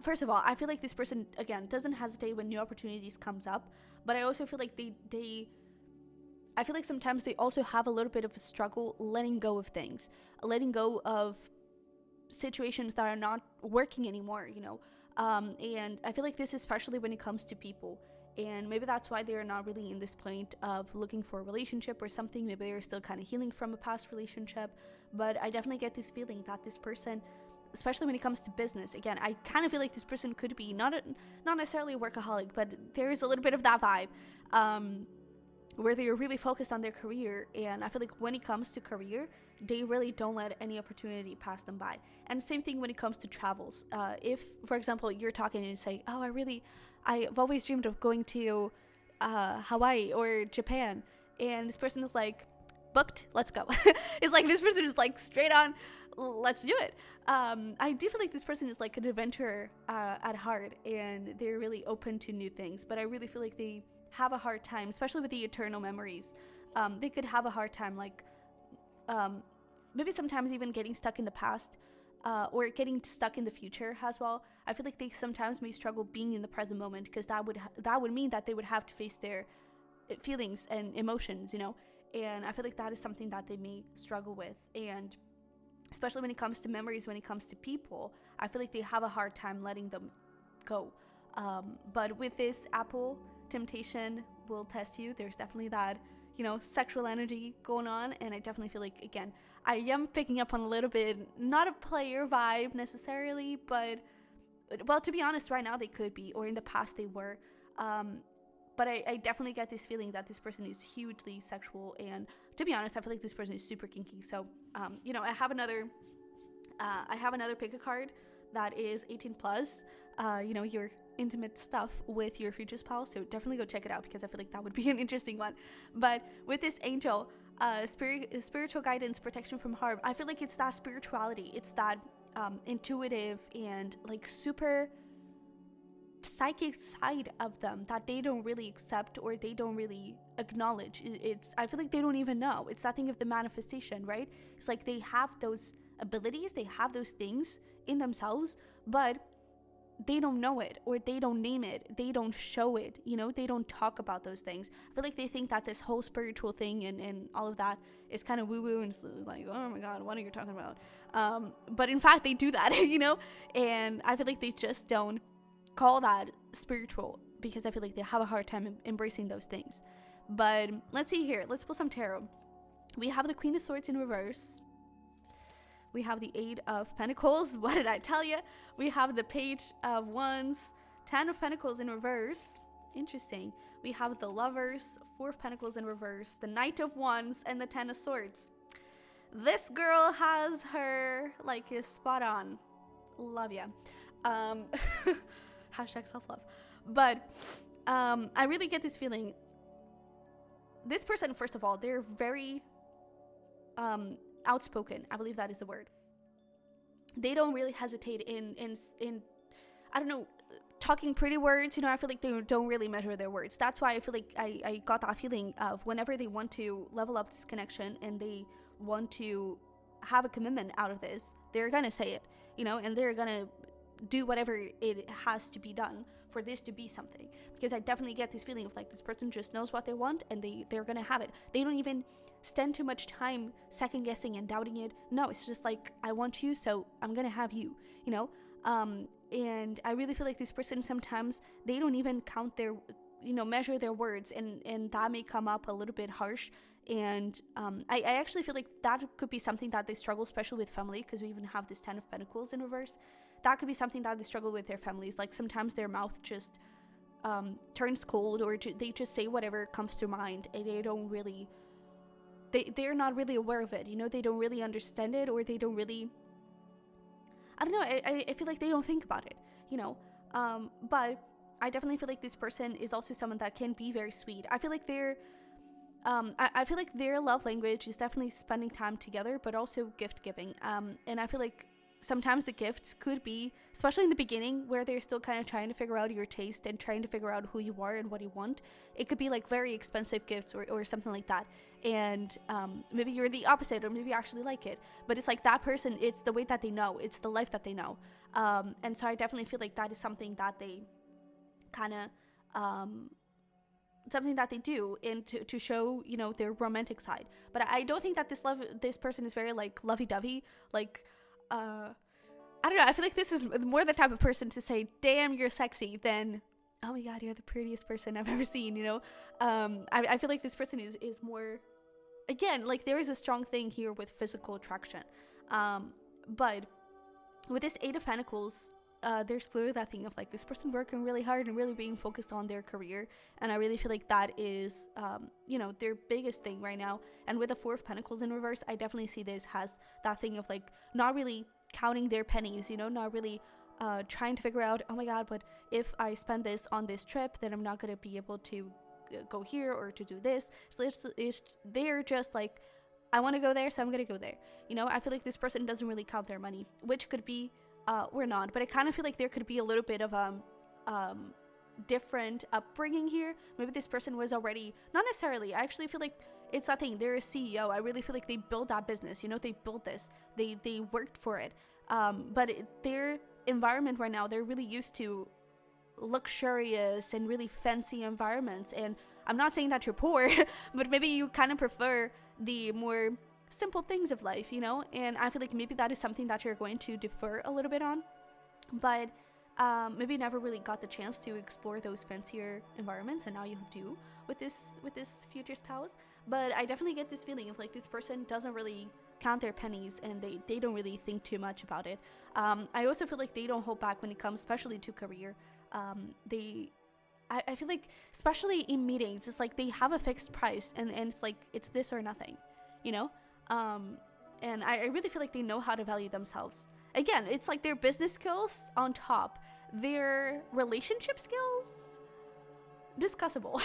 First of all, I feel like this person, again, doesn't hesitate when new opportunities comes up, but I also feel like I feel like sometimes they also have a little bit of a struggle letting go of things, letting go of situations that are not working anymore, and I feel like this, especially when it comes to people, And maybe that's why they're not really in this point of looking for a relationship or something. Maybe they're still kind of healing from a past relationship. But I definitely get this feeling that this person, especially when it comes to business, again, I kind of feel like this person could be not necessarily a workaholic, but there's a little bit of that vibe, where they're really focused on their career. And I feel like when it comes to career, they really don't let any opportunity pass them by. And same thing when it comes to travels. If, for example, you're talking and you say, oh, I've always dreamed of going to Hawaii or Japan, and this person is like, booked, let's go. It's like this person is like straight on, let's do it. I do feel like this person is like an adventurer at heart, and they're really open to new things, but I really feel like they have a hard time, especially with the eternal memories. They could have a hard time, like maybe sometimes even getting stuck in the past, or getting stuck in the future as well. I feel like they sometimes may struggle being in the present moment, because that would mean that they would have to face their feelings and emotions, you know. And I feel like that is something that they may struggle with. And especially when it comes to memories, when it comes to people, I feel like they have a hard time letting them go. But with this apple, temptation will test you. There's definitely that, you know, sexual energy going on. And I definitely feel like, again, I am picking up on a little bit, not a player vibe necessarily, but, well, to be honest, right now they could be, or in the past they were. But I definitely get this feeling that this person is hugely sexual, and to be honest, I feel like this person is super kinky. So, you know, I have another pick a card that is 18 plus. You know, your intimate stuff with your future spouse. So definitely go check it out, because I feel like that would be an interesting one. But with this angel, spiritual guidance, protection from harm, I feel like it's that spirituality. It's that intuitive and like super psychic side of them that they don't really accept, or they don't really acknowledge. I feel like they don't even know. It's that thing of the manifestation, right? It's like they have those abilities, they have those things in themselves, but they don't know it, or they don't name it, they don't show it, you know, they don't talk about those things. I feel like they think that this whole spiritual thing and all of that is kind of woo-woo, and it's like, oh my god, what are you talking about? But in fact they do that, you know. And I feel like they just don't call that spiritual, because I feel like they have a hard time embracing those things. But let's see here. Let's pull some tarot. We have the Queen of Swords in reverse. We have the Eight of Pentacles. What did I tell you? We have the Page of Wands, 10 of Pentacles in reverse. Interesting. We have the Lovers, 4 of Pentacles in reverse, the Knight of Wands, and the 10 of Swords. This girl has her, like, is spot on. Love ya. Hashtag self-love. But I really get this feeling. This person, first of all, they're very outspoken. I believe that is the word. They don't really hesitate in I don't know, talking pretty words. You know, I feel like they don't really measure their words. That's why I feel like I got that feeling of whenever they want to level up this connection and they want to have a commitment out of this, they're gonna say it, you know, and they're gonna do whatever it has to be done for this to be something. Because I definitely get this feeling of like this person just knows what they want, and they're gonna have it. They don't even spend too much time second guessing and doubting it. No, it's just like, I want you, so I'm gonna have you, you know. And I really feel like this person, sometimes they don't even count their, you know, measure their words, and that may come up a little bit harsh. And I actually feel like that could be something that they struggle, especially with family, because we even have this 10 of Pentacles in reverse. That could be something that they struggle with their families. Like sometimes their mouth just turns cold, or they just say whatever comes to mind, and they don't really, they're not really aware of it, you know. They don't really understand it, or they don't really, I don't know, I feel like they don't think about it, you know. But I definitely feel like this person is also someone that can be very sweet. I feel like they're I feel like their love language is definitely spending time together, but also gift giving. And I feel like sometimes the gifts could be, especially in the beginning, where they're still kind of trying to figure out your taste and trying to figure out who you are and what you want. It could be like very expensive gifts or something like that. And maybe you're the opposite, or maybe you actually like it. But it's like that person, it's the way that they know, it's the life that they know. And so I definitely feel like that is something that they kind of something that they do, and to show, you know, their romantic side. But I don't think that this person is very like lovey-dovey, like I don't know, I feel like this is more the type of person to say, damn, you're sexy, than oh my god, you're the prettiest person I've ever seen, you know. I feel like this person is more, again, like there is a strong thing here with physical attraction, but with this Eight of Pentacles, there's clearly that thing of like this person working really hard and really being focused on their career, and I really feel like that is you know, their biggest thing right now. And with the Four of Pentacles in reverse, I definitely see this has that thing of like not really counting their pennies, you know, not really trying to figure out, oh my god, but if I spend this on this trip, then I'm not going to be able to go here or to do this. So they're just like, I want to go there, so I'm going to go there. You know, I feel like this person doesn't really count their money, which could be or not, but I kind of feel like there could be a little bit of different upbringing here. Maybe this person was already, not necessarily, I actually feel like it's that thing, they're a CEO. I really feel like they built that business, you know, they built this, they worked for it, but their environment right now, they're really used to luxurious and really fancy environments. And I'm not saying that you're poor, but maybe you kind of prefer the more simple things of life, you know. And I feel like maybe that is something that you're going to defer a little bit on, but maybe you never really got the chance to explore those fancier environments, and now you do with this future spouse. But I definitely get this feeling of like this person doesn't really count their pennies, and they don't really think too much about it. I also feel like they don't hold back when it comes especially to career. I feel like especially in meetings, it's like they have a fixed price, and it's like it's this or nothing, you know. And I really feel like they know how to value themselves. Again, it's like their business skills on top, their relationship skills, discussable.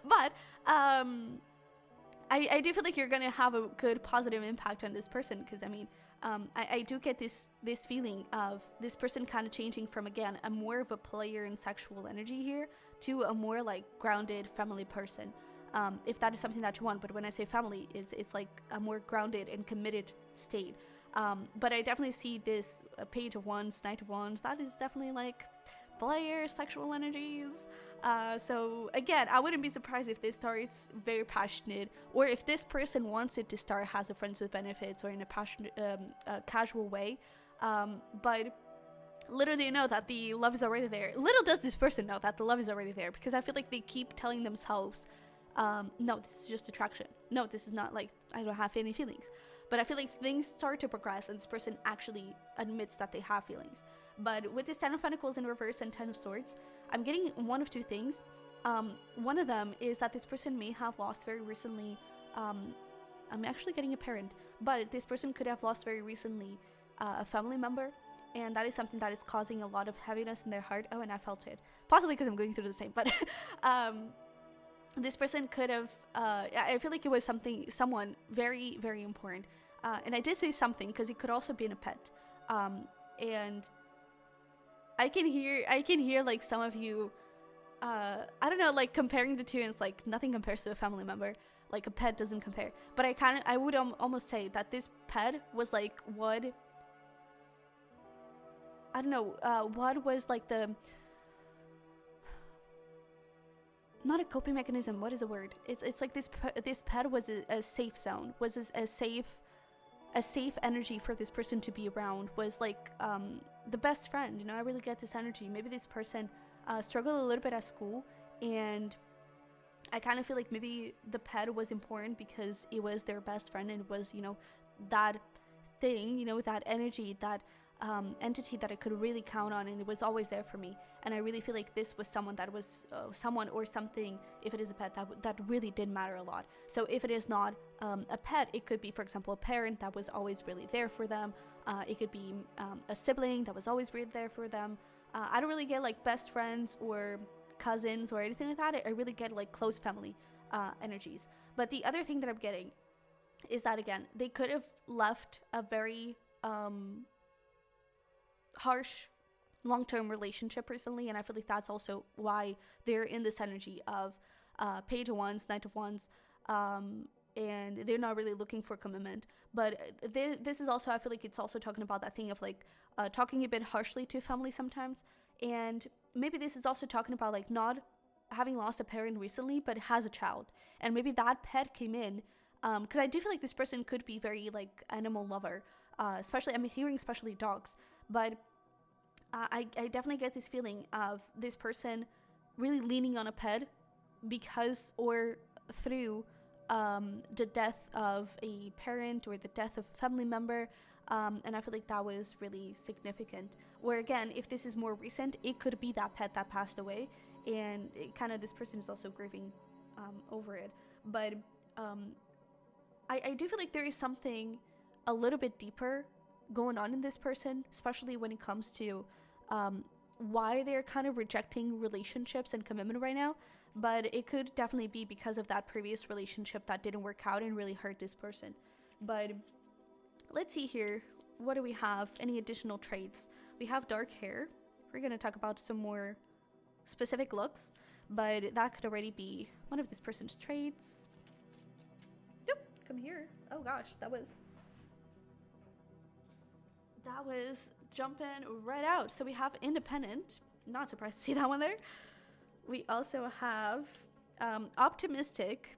But I do feel like you're gonna have a good positive impact on this person, because I mean, I do get this feeling of this person kind of changing from, again, a more of a player and sexual energy here to a more like grounded family person. If that is something that you want, but when I say family, it's like a more grounded and committed state. But I definitely see this Page of Wands, Knight of Wands, that is definitely like player sexual energies. So again, I wouldn't be surprised if this starts very passionate, or if this person wants it to start as a friends with benefits or in a passionate, casual way. But little do you know that the love is already there. Little does this person know that the love is already there, because I feel like they keep telling themselves, no, this is just attraction. No, this is not, like, I don't have any feelings. But I feel like things start to progress, and this person actually admits that they have feelings. But with this Ten of Pentacles in reverse and Ten of Swords, I'm getting one of two things. One of them is that this person may have lost very recently, I'm actually getting a parent, but this person could have lost very recently a family member, and that is something that is causing a lot of heaviness in their heart. Oh, and I felt it. Possibly because I'm going through the same, but this person could have, I feel like it was someone very, very important. And I did say something because it could also be in a pet. And I can hear like some of you, I don't know, like comparing the two, and it's like nothing compares to a family member. Like a pet doesn't compare. But I would almost say that this pet was like what, I don't know, what was like the, not a coping mechanism, what is the word? It's like this pet was a safe zone, was a safe energy for this person to be around, was like the best friend, you know. I really get this energy. Maybe this person struggled a little bit at school, and I kind of feel like maybe the pet was important because it was their best friend, and it was, you know, that thing, you know, that energy, that entity that I could really count on, and it was always there for me. And I really feel like this was someone that was someone or something, if it is a pet, that really did matter a lot. So if it is not a pet, it could be, for example, a parent that was always really there for them. It could be a sibling that was always really there for them. I don't really get like best friends or cousins or anything like that. I really get like close family energies. But the other thing that I'm getting is that, again, they could have left a very harsh long-term relationship recently, and I feel like that's also why they're in this energy of Page of Wands, Knight of Wands, and they're not really looking for commitment. But this is also, I feel like it's also talking about that thing of like talking a bit harshly to family sometimes, and maybe this is also talking about like not having lost a parent recently but has a child, and maybe that pet came in, because I do feel like this person could be very like animal lover, especially, I'm hearing especially dogs, but I definitely get this feeling of this person really leaning on a pet because or through the death of a parent or the death of a family member. And I feel like that was really significant. Where again, if this is more recent, it could be that pet that passed away, and this person is also grieving over it. But I do feel like there is something a little bit deeper going on in this person, especially when it comes to why they're kind of rejecting relationships and commitment right now. But it could definitely be because of that previous relationship that didn't work out and really hurt this person. But let's see here. What do we have? Any additional traits? We have dark hair. We're going to talk about some more specific looks, but that could already be one of this person's traits. Yep, come here. Oh gosh, that was jumping right out. So we have independent. Not surprised to see that one there. We also have optimistic.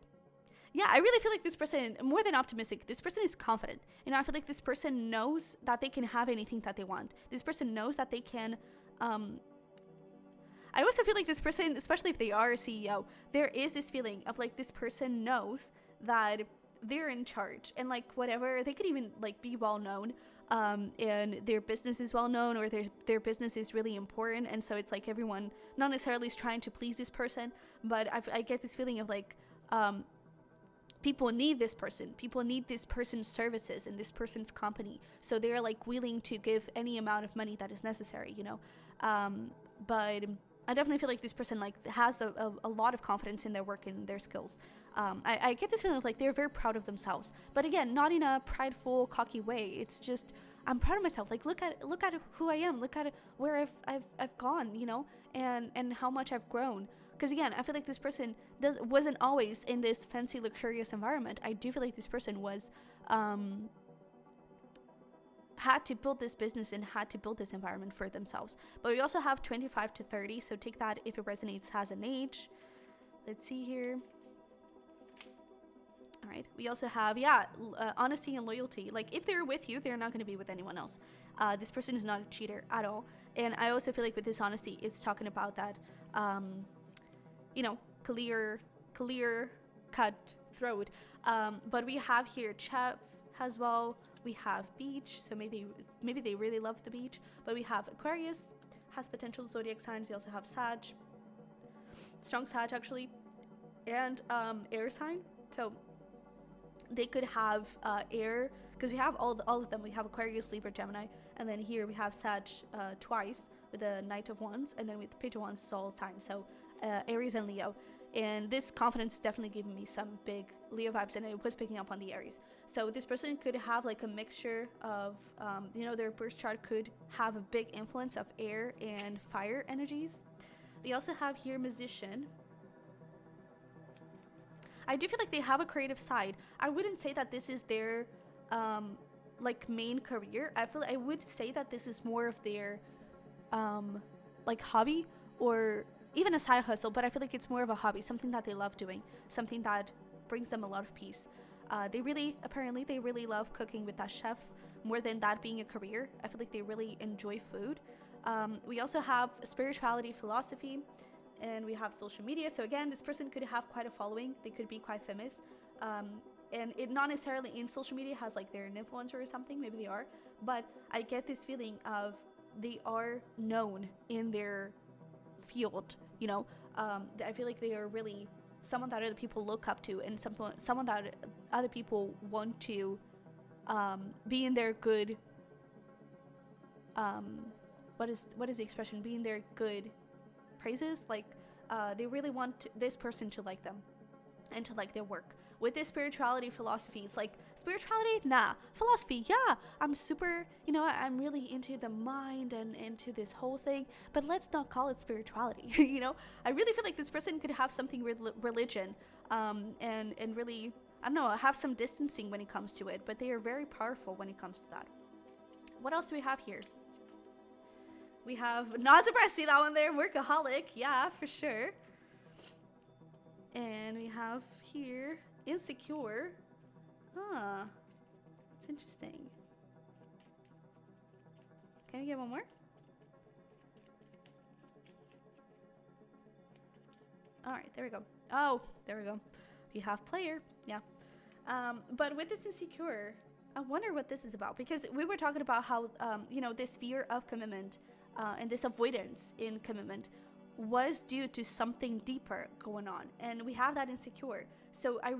Yeah, I really feel like this person, more than optimistic, this person is confident. You know, I feel like this person knows that they can have anything that they want. This person knows that they can. I also feel like this person, especially if they are a CEO, there is this feeling of like this person knows that they're in charge, and like whatever, they could even like be well known, and their business is well known, or their business is really important, and so it's like everyone not necessarily is trying to please this person, but I get this feeling of like people need this person. People need this person's services and this person's company. So they're like willing to give any amount of money that is necessary, you know. But I definitely feel like this person like has a lot of confidence in their work and their skills. I get this feeling of like they're very proud of themselves. But again, not in a prideful, cocky way. It's just I'm proud of myself. Like look at who I am. Look at where I've gone, you know, and how much I've grown. Because again, I feel like this person wasn't always in this fancy, luxurious environment. I do feel like this person was had to build this business and had to build this environment for themselves. But we also have 25 to 30, so take that if it resonates as an age. Let's see here. All right, we also have, honesty and loyalty. Like, if they're with you, they're not going to be with anyone else. This person is not a cheater at all. And I also feel like with this honesty, it's talking about that, clear cut throat. But we have here chef as well. We have beach, so maybe they really love the beach. But we have Aquarius, has potential zodiac signs. We also have Sag, strong Sag actually, and air sign. So they could have air, because we have all of them. We have Aquarius, Libra, Gemini, and then here we have Sag twice with the Knight of Wands, and then with the Page of Wands all the time. So Aries and Leo. And this confidence is definitely giving me some big Leo vibes, and it was picking up on the Aries. So this person could have like a mixture of, their birth chart could have a big influence of air and fire energies. We also have here musician. I do feel like they have a creative side. I wouldn't say that this is their main career. I would say that this is more of their hobby, or even a side hustle, but I feel like it's more of a hobby, something that they love doing, something that brings them a lot of peace. They really love cooking with that chef, more than that being a career. I feel like they really enjoy food. We also have spirituality, philosophy, and we have social media. So again, this person could have quite a following. They could be quite famous. And it not necessarily in social media has like they're an influencer or something, maybe they are, but I get this feeling of they are known in their field, you know. I feel like they are really someone that other people look up to, and someone that other people want to be in their good what is the expression, be in their good praises. Like they really want this person to like them and to like their work. With this spirituality, philosophy, it's like spirituality, nah. Philosophy, yeah. I'm super, I'm really into the mind and into this whole thing, but let's not call it spirituality. I really feel like this person could have something religion, and really, I don't know, have some distancing when it comes to it, but they are very powerful when it comes to that. What else do we have here? We have, not surprised to see that one there, workaholic, yeah, for sure. And we have here insecure. It's interesting. Can we get one more? All right, there we go. Oh, there we go. We have player. Yeah. But with this insecure, I wonder what this is about, because we were talking about how, you know, this fear of commitment and this avoidance in commitment was due to something deeper going on, and we have that insecure. So I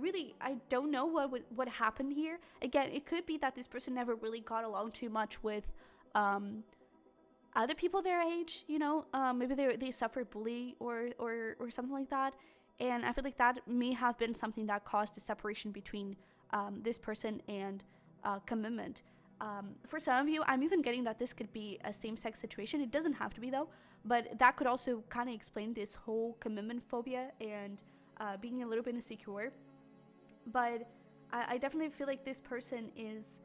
don't know what happened here. Again, it could be that this person never really got along too much with other people their age, you know. Maybe they suffered bullying or something like that, and I feel like that may have been something that caused the separation between this person and commitment. For some of you, I'm even getting that this could be a same-sex situation. It doesn't have to be, though, but that could also kind of explain this whole commitment phobia and being a little bit insecure. But I definitely feel like this person is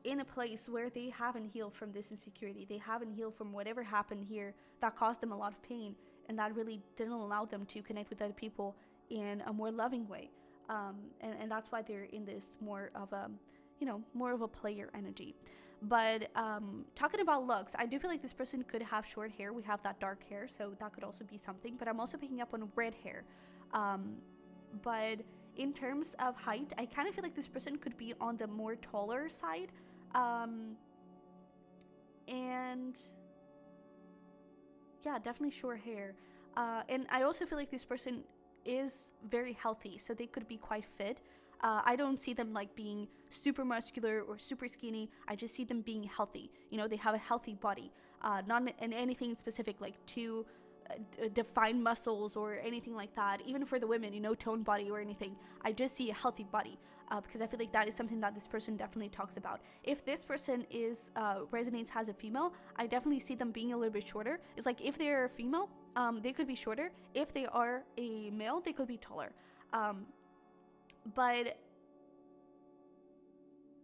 in a place where they haven't healed from this insecurity. They haven't healed from whatever happened here that caused them a lot of pain, and that really didn't allow them to connect with other people in a more loving way. And that's why they're in this more of a, you know, more of a player energy. But talking about looks, I do feel like this person could have short hair. We have that dark hair, so that could also be something. But I'm also picking up on red hair. But in terms of height, I kind of feel like this person could be on the more taller side. And yeah, definitely short hair. And I also feel like this person is very healthy, so they could be quite fit. I don't see them like being super muscular or super skinny. I just see them being healthy. You know, they have a healthy body, not in anything specific like too defined muscles or anything like that. Even for the women, you know, toned body or anything. I just see a healthy body because I feel like that is something that this person definitely talks about. If this person is resonates as a female, I definitely see them being a little bit shorter. It's like if they're a female, they could be shorter. If they are a male, they could be taller. But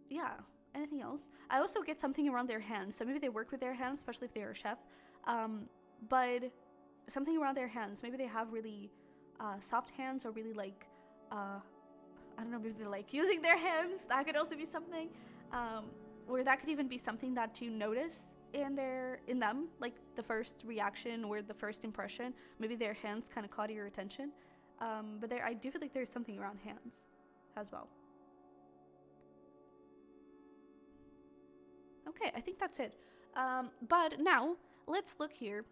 yeah, anything else? I also get something around their hands. So maybe they work with their hands, especially if they're a chef. But something around their hands. Maybe they have really soft hands, or really like, I don't know, maybe they like using their hands. That could also be something. Or that could even be something that you notice in them, like the first reaction or the first impression. Maybe their hands kind of caught your attention. But I do feel like there's something around hands as well. Okay, I think that's it. But now let's look here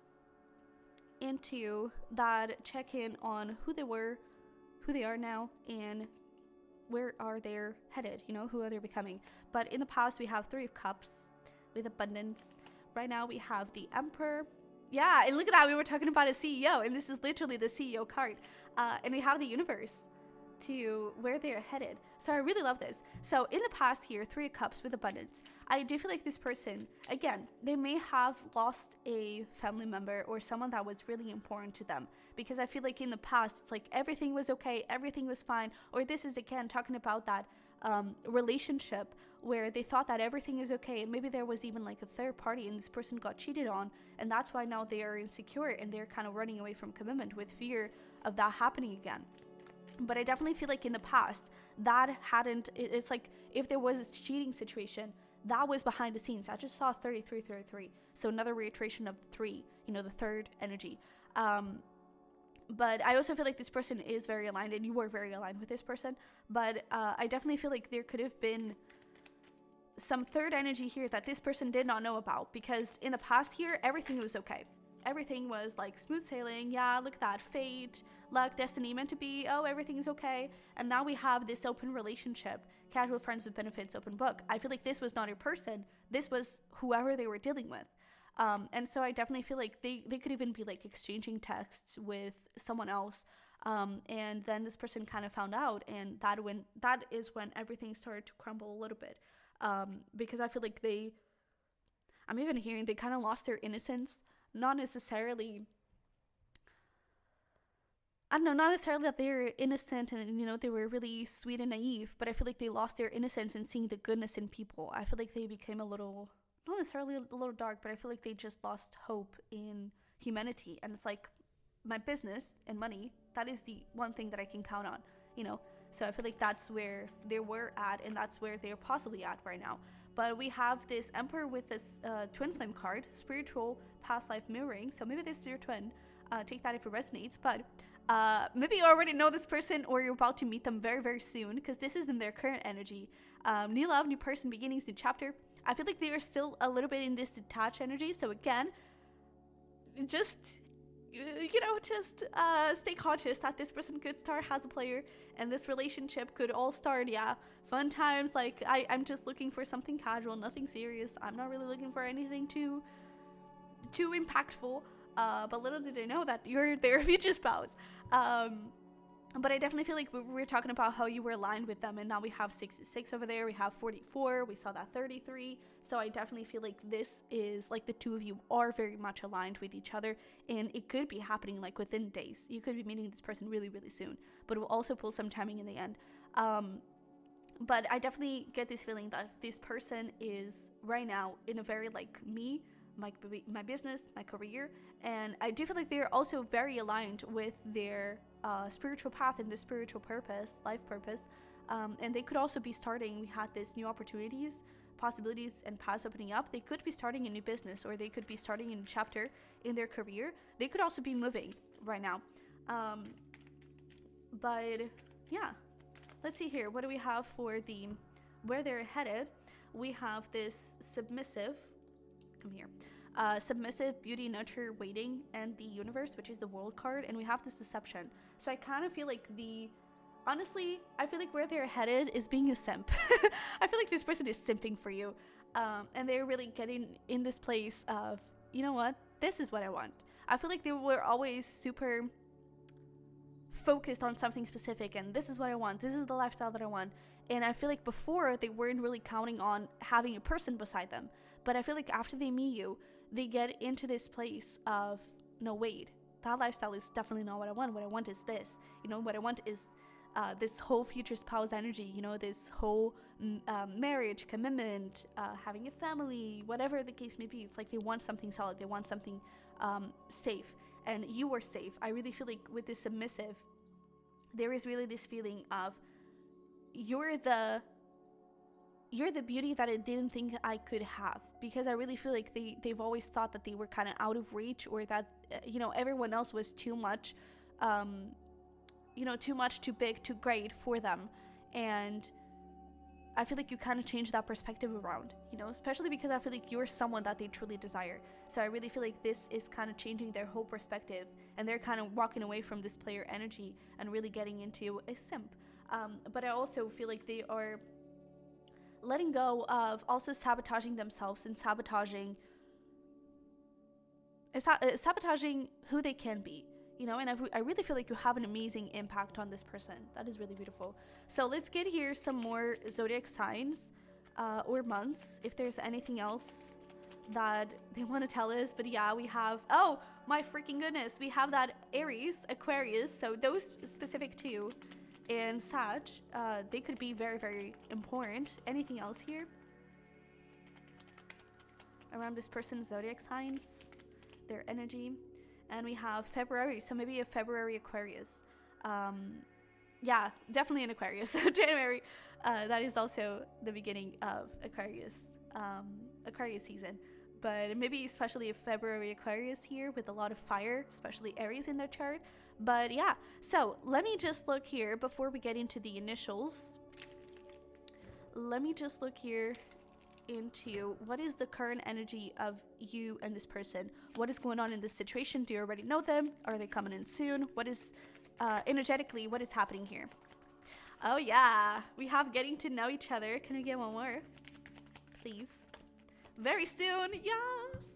into that check-in on who they were, who they are now, and where are they headed, you know, who are they becoming. But in the past, we have 3 of Cups with abundance. Right now, we have the Emperor. Yeah, and look at that. We were talking about a CEO, and this is literally the CEO card. And we have the Universe to where they're headed. So I really love this. So in the past here, 3 of Cups with abundance. I do feel like this person, again, they may have lost a family member or someone that was really important to them. Because I feel like in the past, it's like everything was okay, everything was fine. Or this is, again, talking about that relationship where they thought that everything is okay, and maybe there was even like a third party and this person got cheated on, and that's why now they are insecure and they're kind of running away from commitment with fear of that happening again. But I definitely feel like in the past that hadn't, it's like if there was a cheating situation, that was behind the scenes. I just saw 33. So another reiteration of the 3, you know, the third energy. But I also feel like this person is very aligned, and you were very aligned with this person. But I definitely feel like there could have been some third energy here that this person did not know about, because in the past here, everything was okay. Everything was like smooth sailing. Yeah, look at that. Fate, luck, destiny, meant to be. Oh, everything's okay. And now we have this open relationship, casual friends with benefits, open book. I feel like this was not a person. This was whoever they were dealing with. And so I definitely feel like they could even be like exchanging texts with someone else. And then this person kind of found out, and that is when everything started to crumble a little bit. Because I feel like I'm even hearing they kind of lost their innocence. Not necessarily, I don't know, not necessarily that they're innocent and, you know, they were really sweet and naive, but I feel like they lost their innocence in seeing the goodness in people. I feel like they became a little, not necessarily a little dark, but I feel like they just lost hope in humanity. And it's like, my business and money, that is the one thing that I can count on, you know? So I feel like that's where they were at, and that's where they're possibly at right now. But we have this Emperor with this twin flame card, spiritual past life mirroring. So maybe this is your twin. Take that if it resonates. But Maybe you already know this person or you're about to meet them very, very soon, because this is in their current energy. New love, new person, beginnings, new chapter. I feel like they are still a little bit in this detached energy. So again, just, just stay conscious that this person could start as a player, and this relationship could all start, fun times. Like, I'm just looking for something casual, nothing serious. I'm not really looking for anything too impactful. But little did I know that you're their future spouse. But I definitely feel like we were talking about how you were aligned with them, and now we have 66 over there, we have 44, we saw that 33. So I definitely feel like this is like the two of you are very much aligned with each other, and it could be happening like within days. You could be meeting this person really, really soon, but it will also pull some timing in the end. But I definitely get this feeling that this person is right now in a very like my business, my career, and I do feel like they're also very aligned with their spiritual path and the spiritual purpose, life purpose, and they could also be starting. We had this new opportunities, possibilities, and paths opening up. They could be starting a new business, or they could be starting a new chapter in their career. They could also be moving right now, but yeah, let's see here. What do we have for where they're headed? We have this submissive. Come here. Submissive, beauty, nurture, waiting, and the universe, which is the world card, and we have this deception. So I kind of feel like honestly, I feel like where they're headed is being a simp. I feel like this person is simping for you, and they're really getting in this place of, you know what, this is what I want. I feel like they were always super focused on something specific, and this is what I want, this is the lifestyle that I want. And I feel like before they weren't really counting on having a person beside them, but I feel like after they meet you, they get into this place of, no, wait, that lifestyle is definitely not what I want. What I want is this. What I want is this whole future spouse energy, this whole marriage, commitment, having a family, whatever the case may be. It's like they want something solid. They want something safe. And you are safe. I really feel like with this submissive, there is really this feeling of you're the beauty that I didn't think I could have, because I really feel like they've always thought that they were kind of out of reach, or that everyone else was too much, too much, too big, too great for them. And I feel like you kind of change that perspective around, especially because I feel like you're someone that they truly desire. So I really feel like this is kind of changing their whole perspective, and they're kind of walking away from this player energy and really getting into a simp. But I also feel like they are letting go of also sabotaging themselves and sabotaging who they can be, and I really feel like you have an amazing impact on this person. That is really beautiful. So let's get here some more zodiac signs or months, if there's anything else that they want to tell us. But yeah, we have, oh my freaking goodness, we have that Aries, Aquarius, so those specific two, and Sag, they could be very, very important. Anything else here around this person's zodiac signs, their energy? And we have February, so maybe a February Aquarius. Yeah, definitely an Aquarius. January, that is also the beginning of Aquarius season. But maybe especially a February Aquarius here with a lot of fire, especially Aries in their chart. But yeah, so let me just look here before we get into the initials. Let me just look here into what is the current energy of you and this person. What is going on in this situation? Do you already know them? Are they coming in soon? What is energetically, what is happening here? Oh yeah, we have getting to know each other. Can we get one more, please? Very soon, yes.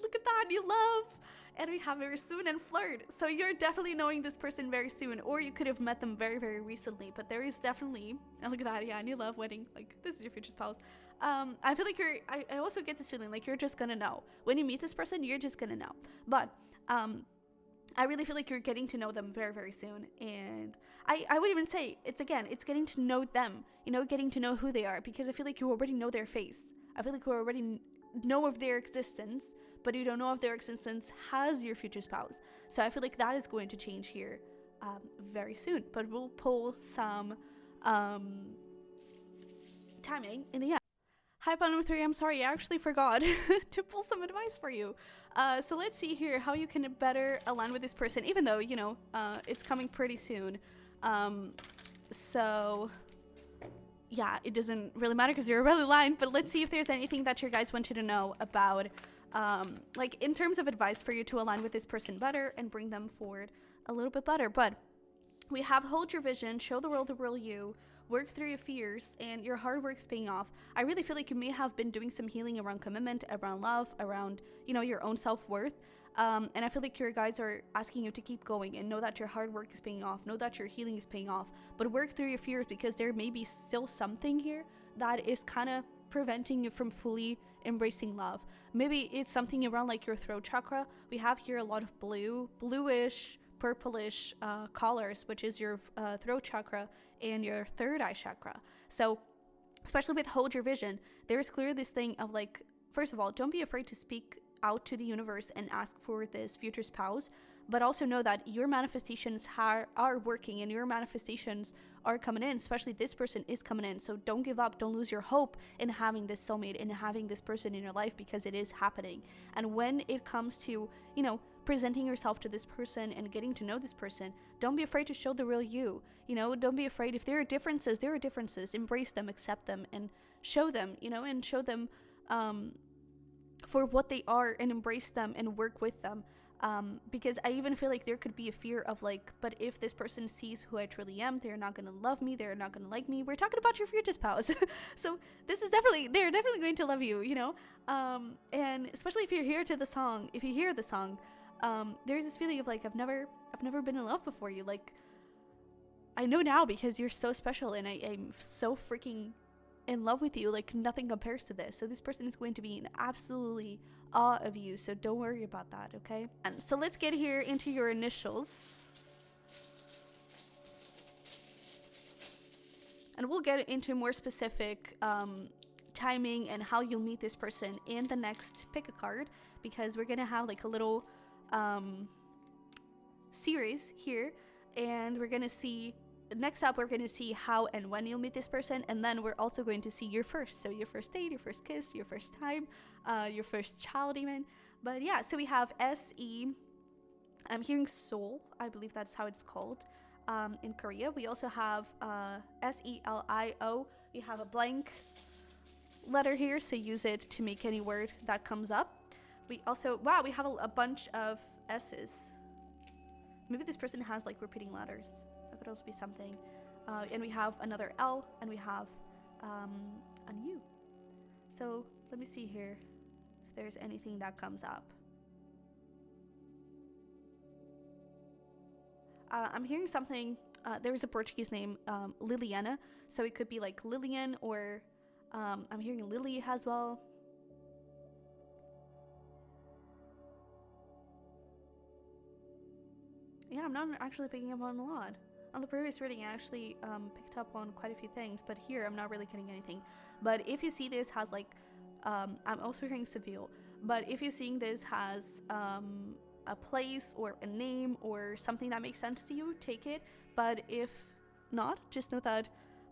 Look at that, new love. And we have very soon and flirt. So you're definitely knowing this person very soon, or you could have met them very, very recently. But there is definitely, and look at that, yeah, new love, wedding. Like, this is your future spouse. I feel like I also get this feeling like you're just gonna know. When you meet this person, you're just gonna know. But I really feel like you're getting to know them very, very soon. And I would even say, it's getting to know them, getting to know who they are. Because I feel like you already know their face. I feel like you already know of their existence, but you don't know if their existence has your future spouse. So I feel like that is going to change here very soon. But we'll pull some timing in the end. Hi, number 3. I'm sorry, I actually forgot to pull some advice for you. So let's see here how you can better align with this person, even though, you know, it's coming pretty soon. So yeah, it doesn't really matter because you're already aligned, but let's see if there's anything that your guides want you to know about, like in terms of advice for you to align with this person better and bring them forward a little bit better. But we have hold your vision, show the world the real you, work through your fears, and your hard work's paying off. I really feel like you may have been doing some healing around commitment, around love, around, you know, your own self-worth. And I feel like your guides are asking you to keep going and know that your hard work is paying off, know that your healing is paying off, but work through your fears because there may be still something here that is kind of preventing you from fully embracing love. Maybe it's something around like your throat chakra. We have here a lot of bluish, purplish colors, which is your throat chakra and your third eye chakra. So especially with hold your vision, there's clearly this thing of like, first of all, don't be afraid to speak out to the universe and ask for this future spouse, but also know that your manifestations are working and your manifestations are coming in, especially this person is coming in. So don't give up, don't lose your hope in having this soulmate and having this person in your life, because it is happening. And when it comes to, you know, presenting yourself to this person and getting to know this person, don't be afraid to show the real you. You know, don't be afraid. If there are differences, there are differences. Embrace them, accept them, and show them, you know, and show them for what they are, and embrace them and work with them. Because I even feel like there could be a fear of like, but if this person sees who I truly am, they're not going to love me, they're not going to like me. We're talking about your future spouse. So this is they're definitely going to love you, you know? And especially if you're here to the song, if you hear the song, there's this feeling of like, I've never been in love before you. Like, I know now because you're so special and I'm so freaking in love with you. Like, nothing compares to this. So this person is going to be in absolutely awe of you. So don't worry about that, okay? And so let's get here into your initials. And we'll get into more specific timing and how you'll meet this person in the next pick a card, because we're gonna have like a little series here, and we're gonna see next up, we're going to see how and when you'll meet this person, and then we're also going to see your first, so your first date, your first kiss, your first time, your first child even. But yeah, so we have SE, I'm hearing soul, I believe that's how it's called in Korea. We also have SELIO. We have a blank letter here, so use it to make any word that comes up. We also, wow, we have a bunch of S's. Maybe this person has like repeating letters. That could also be something. And we have another L, and we have an U. So let me see here if there's anything that comes up. I'm hearing something. There is a Portuguese name, Liliana. So it could be like Lillian, or I'm hearing Lily as well. Yeah, I'm not actually picking up on a lot. On the previous reading, I actually picked up on quite a few things, but here I'm not really getting anything. But if you see this has like, I'm also hearing Seville, but if you're seeing this has a place or a name or something that makes sense to you, take it. But if not, just know that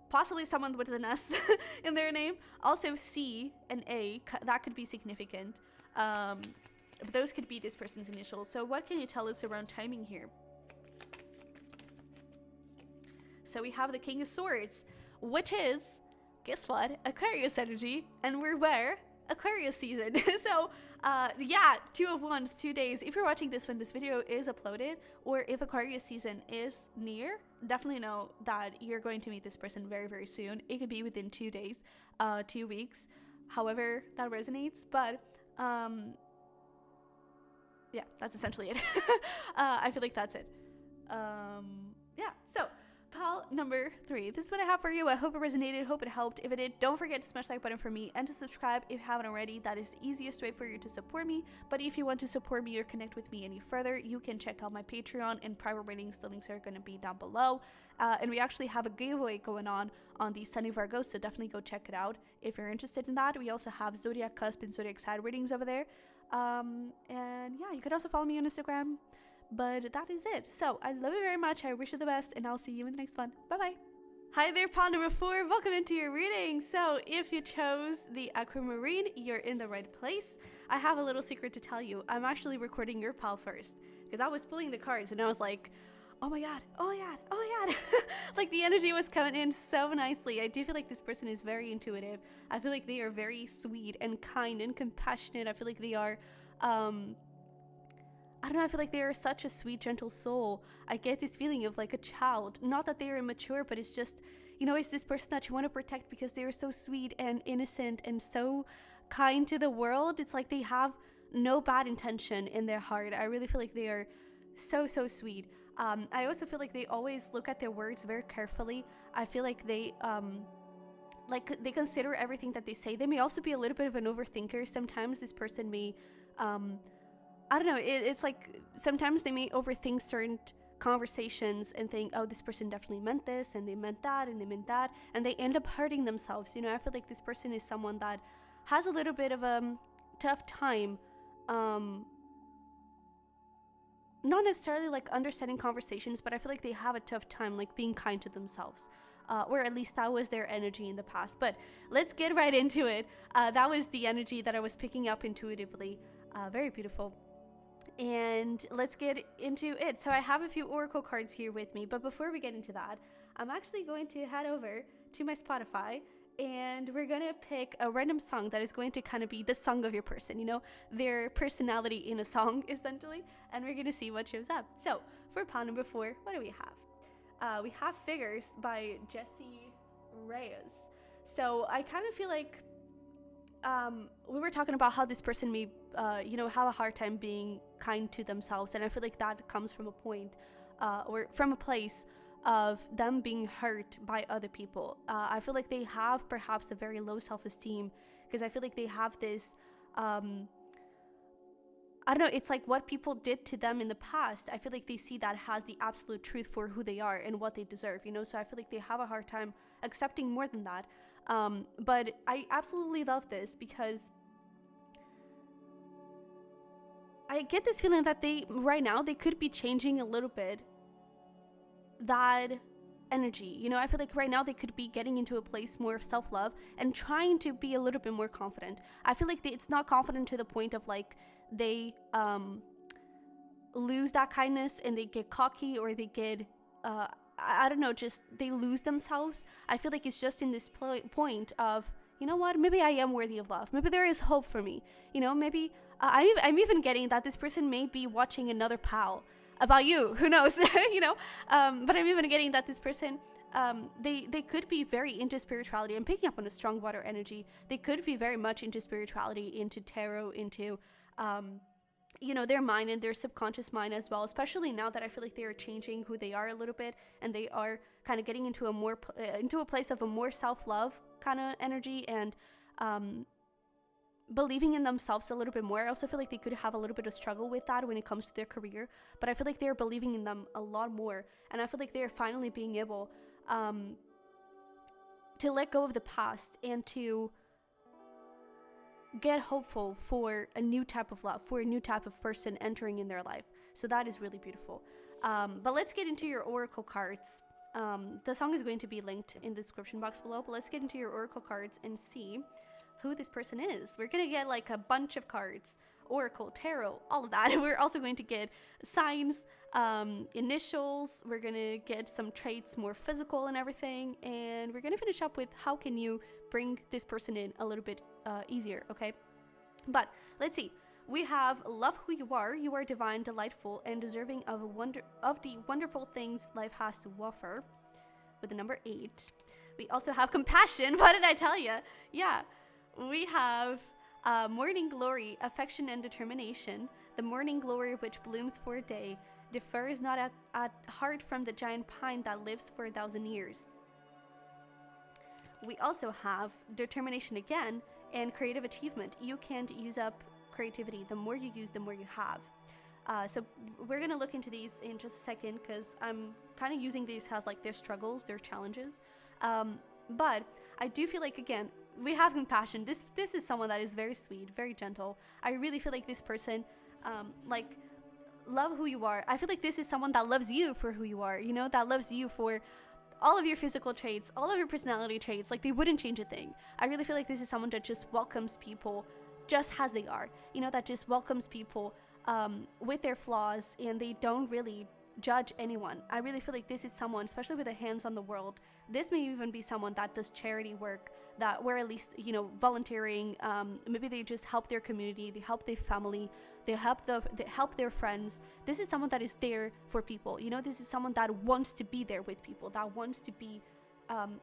possibly someone with an S in their name. Also C and A, that could be significant. But those could be this person's initials. So what can you tell us around timing here? So we have the King of Swords, which is, guess what, Aquarius energy, and we're where? Aquarius season. So yeah, 2 of Wands, 2 days. If you're watching this when this video is uploaded, or if Aquarius season is near, definitely know that you're going to meet this person very, very soon. It could be within 2 days, 2 weeks, however that resonates. But yeah, that's essentially it. I feel like that's it. Yeah, so pile number 3. This is what I have for you. I hope it resonated, hope it helped. If it did, don't forget to smash the like button for me and to subscribe if you haven't already. That is the easiest way for you to support me. But if you want to support me or connect with me any further, you can check out my Patreon and private readings. The links are going to be down below. And we actually have a giveaway going on the Sunny Virgo, so definitely go check it out if you're interested in that. We also have Zodiac Cusp and Zodiac Side readings over there. And yeah, you could also follow me on Instagram. But that is it. So I love you very much. I wish you the best, and I'll see you in the next one. Bye bye. Hi there, Pond number 4. Welcome into your reading. So if you chose the Aquamarine, you're in the right place. I have a little secret to tell you. I'm actually recording your pile first because I was pulling the cards and I was like, oh my god, oh my god, oh my god. Like the energy was coming in so nicely. I do feel like this person is very intuitive. I feel like they are very sweet and kind and compassionate. I feel like they are, I don't know, I feel like they are such a sweet, gentle soul. I get this feeling of like a child. Not that they are immature, but it's just, you know, it's this person that you want to protect because they are so sweet and innocent and so kind to the world. It's like they have no bad intention in their heart. I really feel like they are so, so sweet. I also feel like they always look at their words very carefully. I feel like they consider everything that they say. They may also be a little bit of an overthinker. Sometimes this person may, I don't know, it's like sometimes they may overthink certain conversations and think, oh, this person definitely meant this and they meant that and they meant that, and they end up hurting themselves. You know, I feel like this person is someone that has a little bit of a tough time, not necessarily like understanding conversations, but I feel like they have a tough time like being kind to themselves. Or at least that was their energy in the past. But let's get right into it. That was the energy that I was picking up intuitively. Very beautiful. And let's get into it. So I have a few oracle cards here with me, but before we get into that, I'm actually going to head over to my Spotify and we're going to pick a random song that is going to kind of be the song of your person, you know, their personality in a song essentially, and we're going to see what shows up. So for pile number 4, what do we have? We have Figures by Jesse Reyes. So I kind of feel like we were talking about how this person may, have a hard time being kind to themselves. And I feel like that comes from a point or from a place of them being hurt by other people. I feel like they have perhaps a very low self-esteem because I feel like they have this, I don't know, it's like what people did to them in the past. I feel like they see that as the absolute truth for who they are and what they deserve, you know? So I feel like they have a hard time accepting more than that. But I absolutely love this because I get this feeling that right now, they could be changing a little bit that energy. You know, I feel like right now they could be getting into a place more of self-love and trying to be a little bit more confident. I feel like it's not confident to the point of like they lose that kindness and they get cocky or they get I don't know, just they lose themselves. I feel like it's just in this point of, you know what, maybe I am worthy of love. Maybe there is hope for me. You know, maybe I'm even getting that this person may be watching another pal about you. Who knows, you know? But I'm even getting that this person, they could be very into spirituality. I'm picking up on a strong water energy. They could be very much into spirituality, into tarot, into their mind and their subconscious mind as well, especially now that I feel like they are changing who they are a little bit and they are kind of getting into a place of a more self-love kind of energy and believing in themselves a little bit more. I also feel like they could have a little bit of struggle with that when it comes to their career, but I feel like they're believing in them a lot more, and I feel like they're finally being able to let go of the past and to get hopeful for a new type of love, for a new type of person entering in their life. So that is really beautiful. But let's get into your oracle cards. The song is going to be linked in the description box below, but let's get into your oracle cards and see who this person is. We're going to get like a bunch of cards, oracle, tarot, all of that. We're also going to get signs, initials. We're going to get some traits, more physical and everything. And we're going to finish up with how can you bring this person in a little bit easier, okay? But let's see. We have love who you are divine, delightful, and deserving of the wonderful things life has to offer, with the number 8. We also have compassion. What did I tell you? Yeah. We have morning glory, affection and determination. The morning glory which blooms for a day differs not at heart from the giant pine that lives for 1,000 years. We also have determination again and creative achievement. You can't use up creativity. The more you use, the more you have. So we're going to look into these in just a second because I'm kind of using these as like their struggles, their challenges. But I do feel like, again, we have compassion. This is someone that is very sweet, very gentle. I really feel like this person, love who you are. I feel like this is someone that loves you for who you are, you know, that loves you for all of your physical traits, all of your personality traits, like they wouldn't change a thing. I really feel like this is someone that just welcomes people just as they are, you know, that just welcomes people with their flaws, and they don't really judge anyone. I really feel like this is someone, especially with their hands on the world, this may even be someone that does charity work, that where at least, you know, volunteering, maybe they just help their community, they help their family, they help their friends. This is someone that is there for people, you know, this is someone that wants to be there with people, that wants to be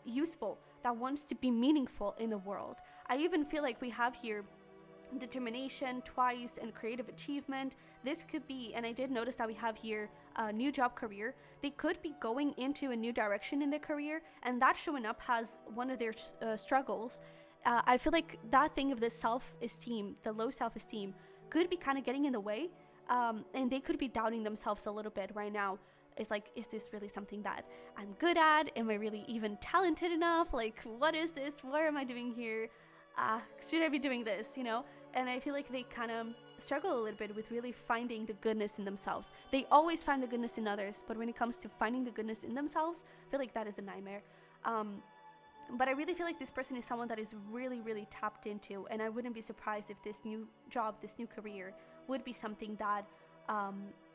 useful, that wants to be meaningful in the world. I even feel like we have here determination twice and creative achievement. This could be, and I did notice that we have here a new job career. They could be going into a new direction in their career, and that showing up as one of their struggles. I feel like that thing of the self-esteem, the low self-esteem, could be kind of getting in the way, and they could be doubting themselves a little bit right now. It's like, is this really something that I'm good at? Am I really even talented enough? Like, what is this? What am I doing here? Should I be doing this, you know? And I feel like they kind of struggle a little bit with really finding the goodness in themselves. They always find the goodness in others, but when it comes to finding the goodness in themselves, I feel like that is a nightmare. But I really feel like this person is someone that is really, really tapped into, and I wouldn't be surprised if this new job, this new career, would be something that,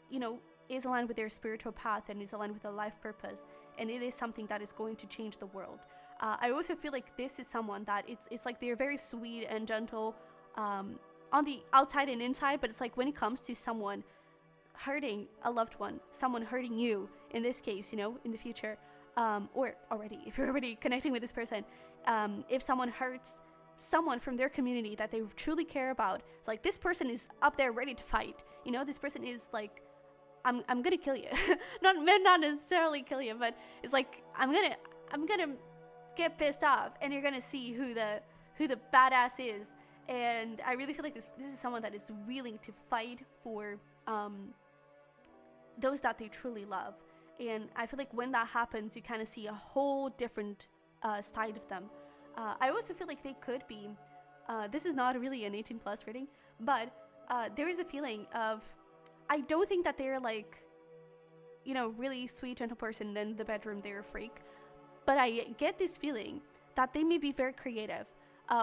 you know, is aligned with their spiritual path and is aligned with their life purpose, and it is something that is going to change the world. I also feel like this is someone that it's like they're very sweet and gentle on the outside and inside, but it's like when it comes to someone hurting a loved one, someone hurting you, in this case, you know, in the future, or already, if you're already connecting with this person, if someone hurts someone from their community that they truly care about, it's like this person is up there ready to fight, you know, this person is like, I'm gonna kill you. not necessarily kill you, but it's like I'm gonna get pissed off, and you're gonna see who the badass is. And I really feel like this is someone that is willing to fight for those that they truly love. And I feel like when that happens, you kind of see a whole different side of them. I also feel like they could be, this is not really an 18 plus rating, but there is a feeling of, I don't think that they're like, you know, really sweet, gentle person, and then in the bedroom they're a freak. But I get this feeling that they may be very creative,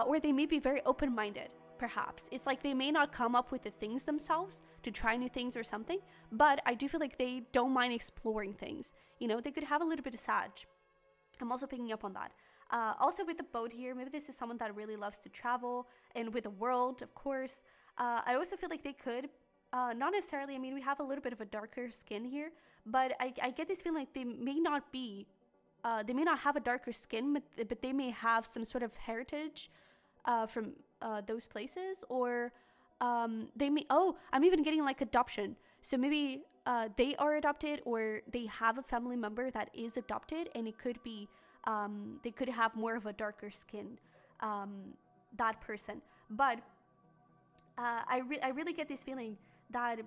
or they may be very open-minded, perhaps. It's like they may not come up with the things themselves to try new things or something, but I do feel like they don't mind exploring things. You know, they could have a little bit of Sag. I'm also picking up on that. Also with the boat here, maybe this is someone that really loves to travel, and with the world, of course. I also feel like they could, not necessarily, I mean, we have a little bit of a darker skin here, but I get this feeling like they may not be, they may not have a darker skin, but they may have some sort of heritage from those places, or they may, I'm even getting like adoption. So maybe they are adopted, or they have a family member that is adopted, and it could be, they could have more of a darker skin, that person. But I really get this feeling that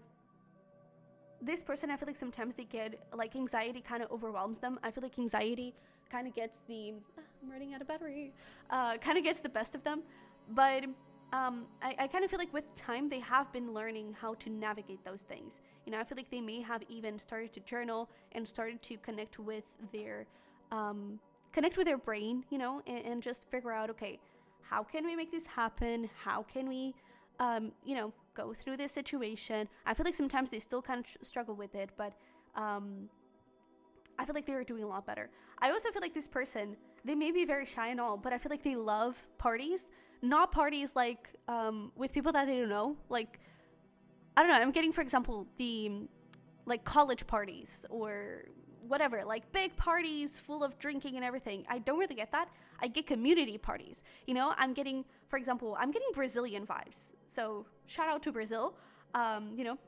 this person, I feel like sometimes they get, like, anxiety kind of overwhelms them. I feel like anxiety kind of gets the, I'm running out of battery, kind of gets the best of them. But I kind of feel like with time, they have been learning how to navigate those things. You know, I feel like they may have even started to journal and started to connect with their brain, you know, and just figure out, okay, how can we make this happen? How can we, you know, go through this situation? I feel like sometimes they still kind of struggle with it, but I feel like they're doing a lot better. I also feel like this person, they may be very shy and all, but I feel like they love parties. Not parties like with people that they don't know. Like, I don't know, I'm getting, for example, the like college parties or whatever, like big parties full of drinking and everything. I don't really get that. I get community parties. You know, I'm getting, for example, I'm getting Brazilian vibes. So shout out to Brazil. You know,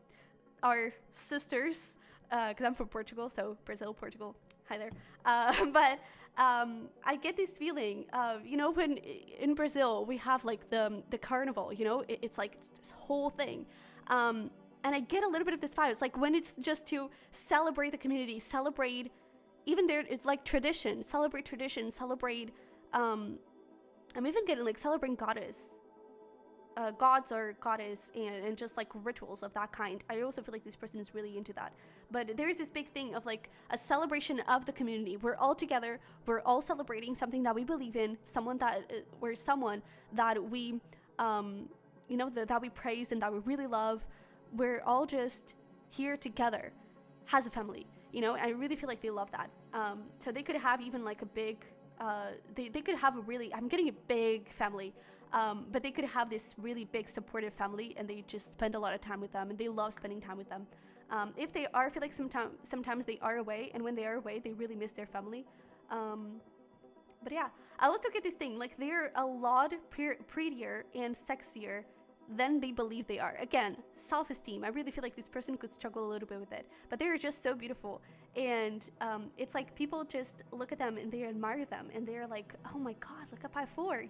our sisters, because I'm from Portugal, so Brazil, Portugal, hi there. But I get this feeling of, you know, when in Brazil we have like the carnival, you know, it's like this whole thing. And I get a little bit of this vibe. It's like when it's just to celebrate the community, celebrate even there, it's like tradition, celebrate, I'm even getting like celebrating goddess. gods or goddess and just like rituals of that kind. I also feel like this person is really into that. But there is this big thing of like a celebration of the community. We're all together. We're all celebrating something that we believe in. Someone that we, that we praise and that we really love. We're all just here together as a family. I really feel like they love that. So they could have even like a big, they could have I'm getting a big family. But they could have this really big supportive family, and they just spend a lot of time with them, and they love spending time with them. If they are, I feel like sometimes they are away, and when they are away, they really miss their family. But yeah, I also get this thing, like they're a lot prettier and sexier than they believe they are. Again, self-esteem. I really feel like this person could struggle a little bit with it, but they're just so beautiful. And it's like people just look at them and they admire them, and they're like, oh my god, look at Pile 4,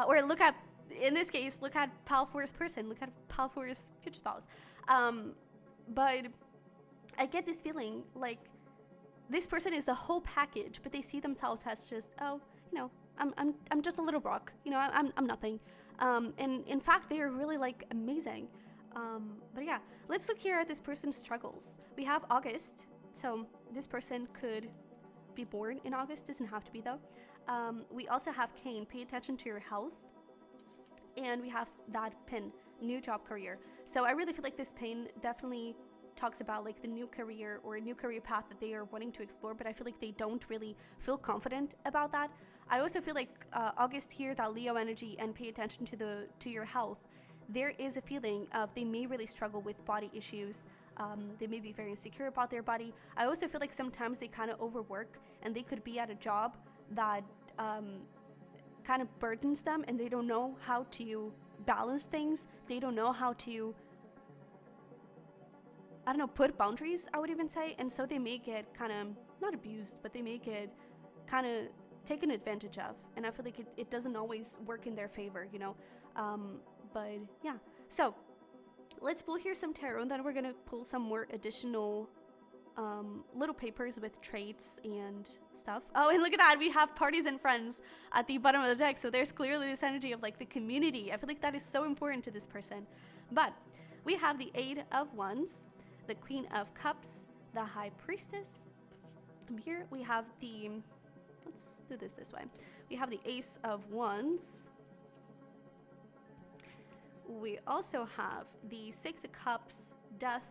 or look at, in this case, look at Pile 4's person, look at Pile 4's future spouse. But I get this feeling like this person is the whole package, but they see themselves as just, I'm just a little rock, I'm nothing. And in fact, they are really like amazing. But yeah, let's look here at this person's struggles. We have August. So this person could be born in August, doesn't have to be though. We also have Cain, pay attention to your health. And we have that pin, new job career. So I really feel like this pin definitely talks about like the new career or a new career path that they are wanting to explore, but I feel like they don't really feel confident about that. I also feel like August here, that Leo energy, and pay attention to your health. There is a feeling of they may really struggle with body issues. They may be very insecure about their body. I also feel like sometimes they kind of overwork, and they could be at a job that kind of burdens them, and they don't know how to balance things. They don't know how to, put boundaries, I would even say. And so they may get kind of, not abused, but they may get kind of taken advantage of. And I feel like it doesn't always work in their favor, but yeah. So let's pull here some tarot, and then we're gonna pull some more additional little papers with traits and stuff. Oh, and look at that, we have parties and friends at the bottom of the deck. So there's clearly this energy of like the community. I feel like that is so important to this person. But we have the Eight of Wands, the Queen of Cups, the High Priestess. And here we have the, let's do this way. We have the Ace of Wands. We also have the Six of Cups, Death,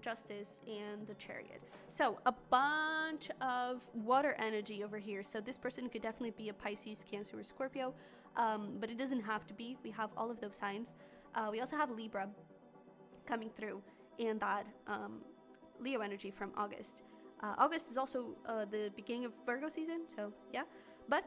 Justice, and the Chariot. So a bunch of water energy over here. So this person could definitely be a Pisces, Cancer, or Scorpio, but it doesn't have to be. We have all of those signs. We also have Libra coming through, and that Leo energy from August. August is also the beginning of Virgo season, so yeah. But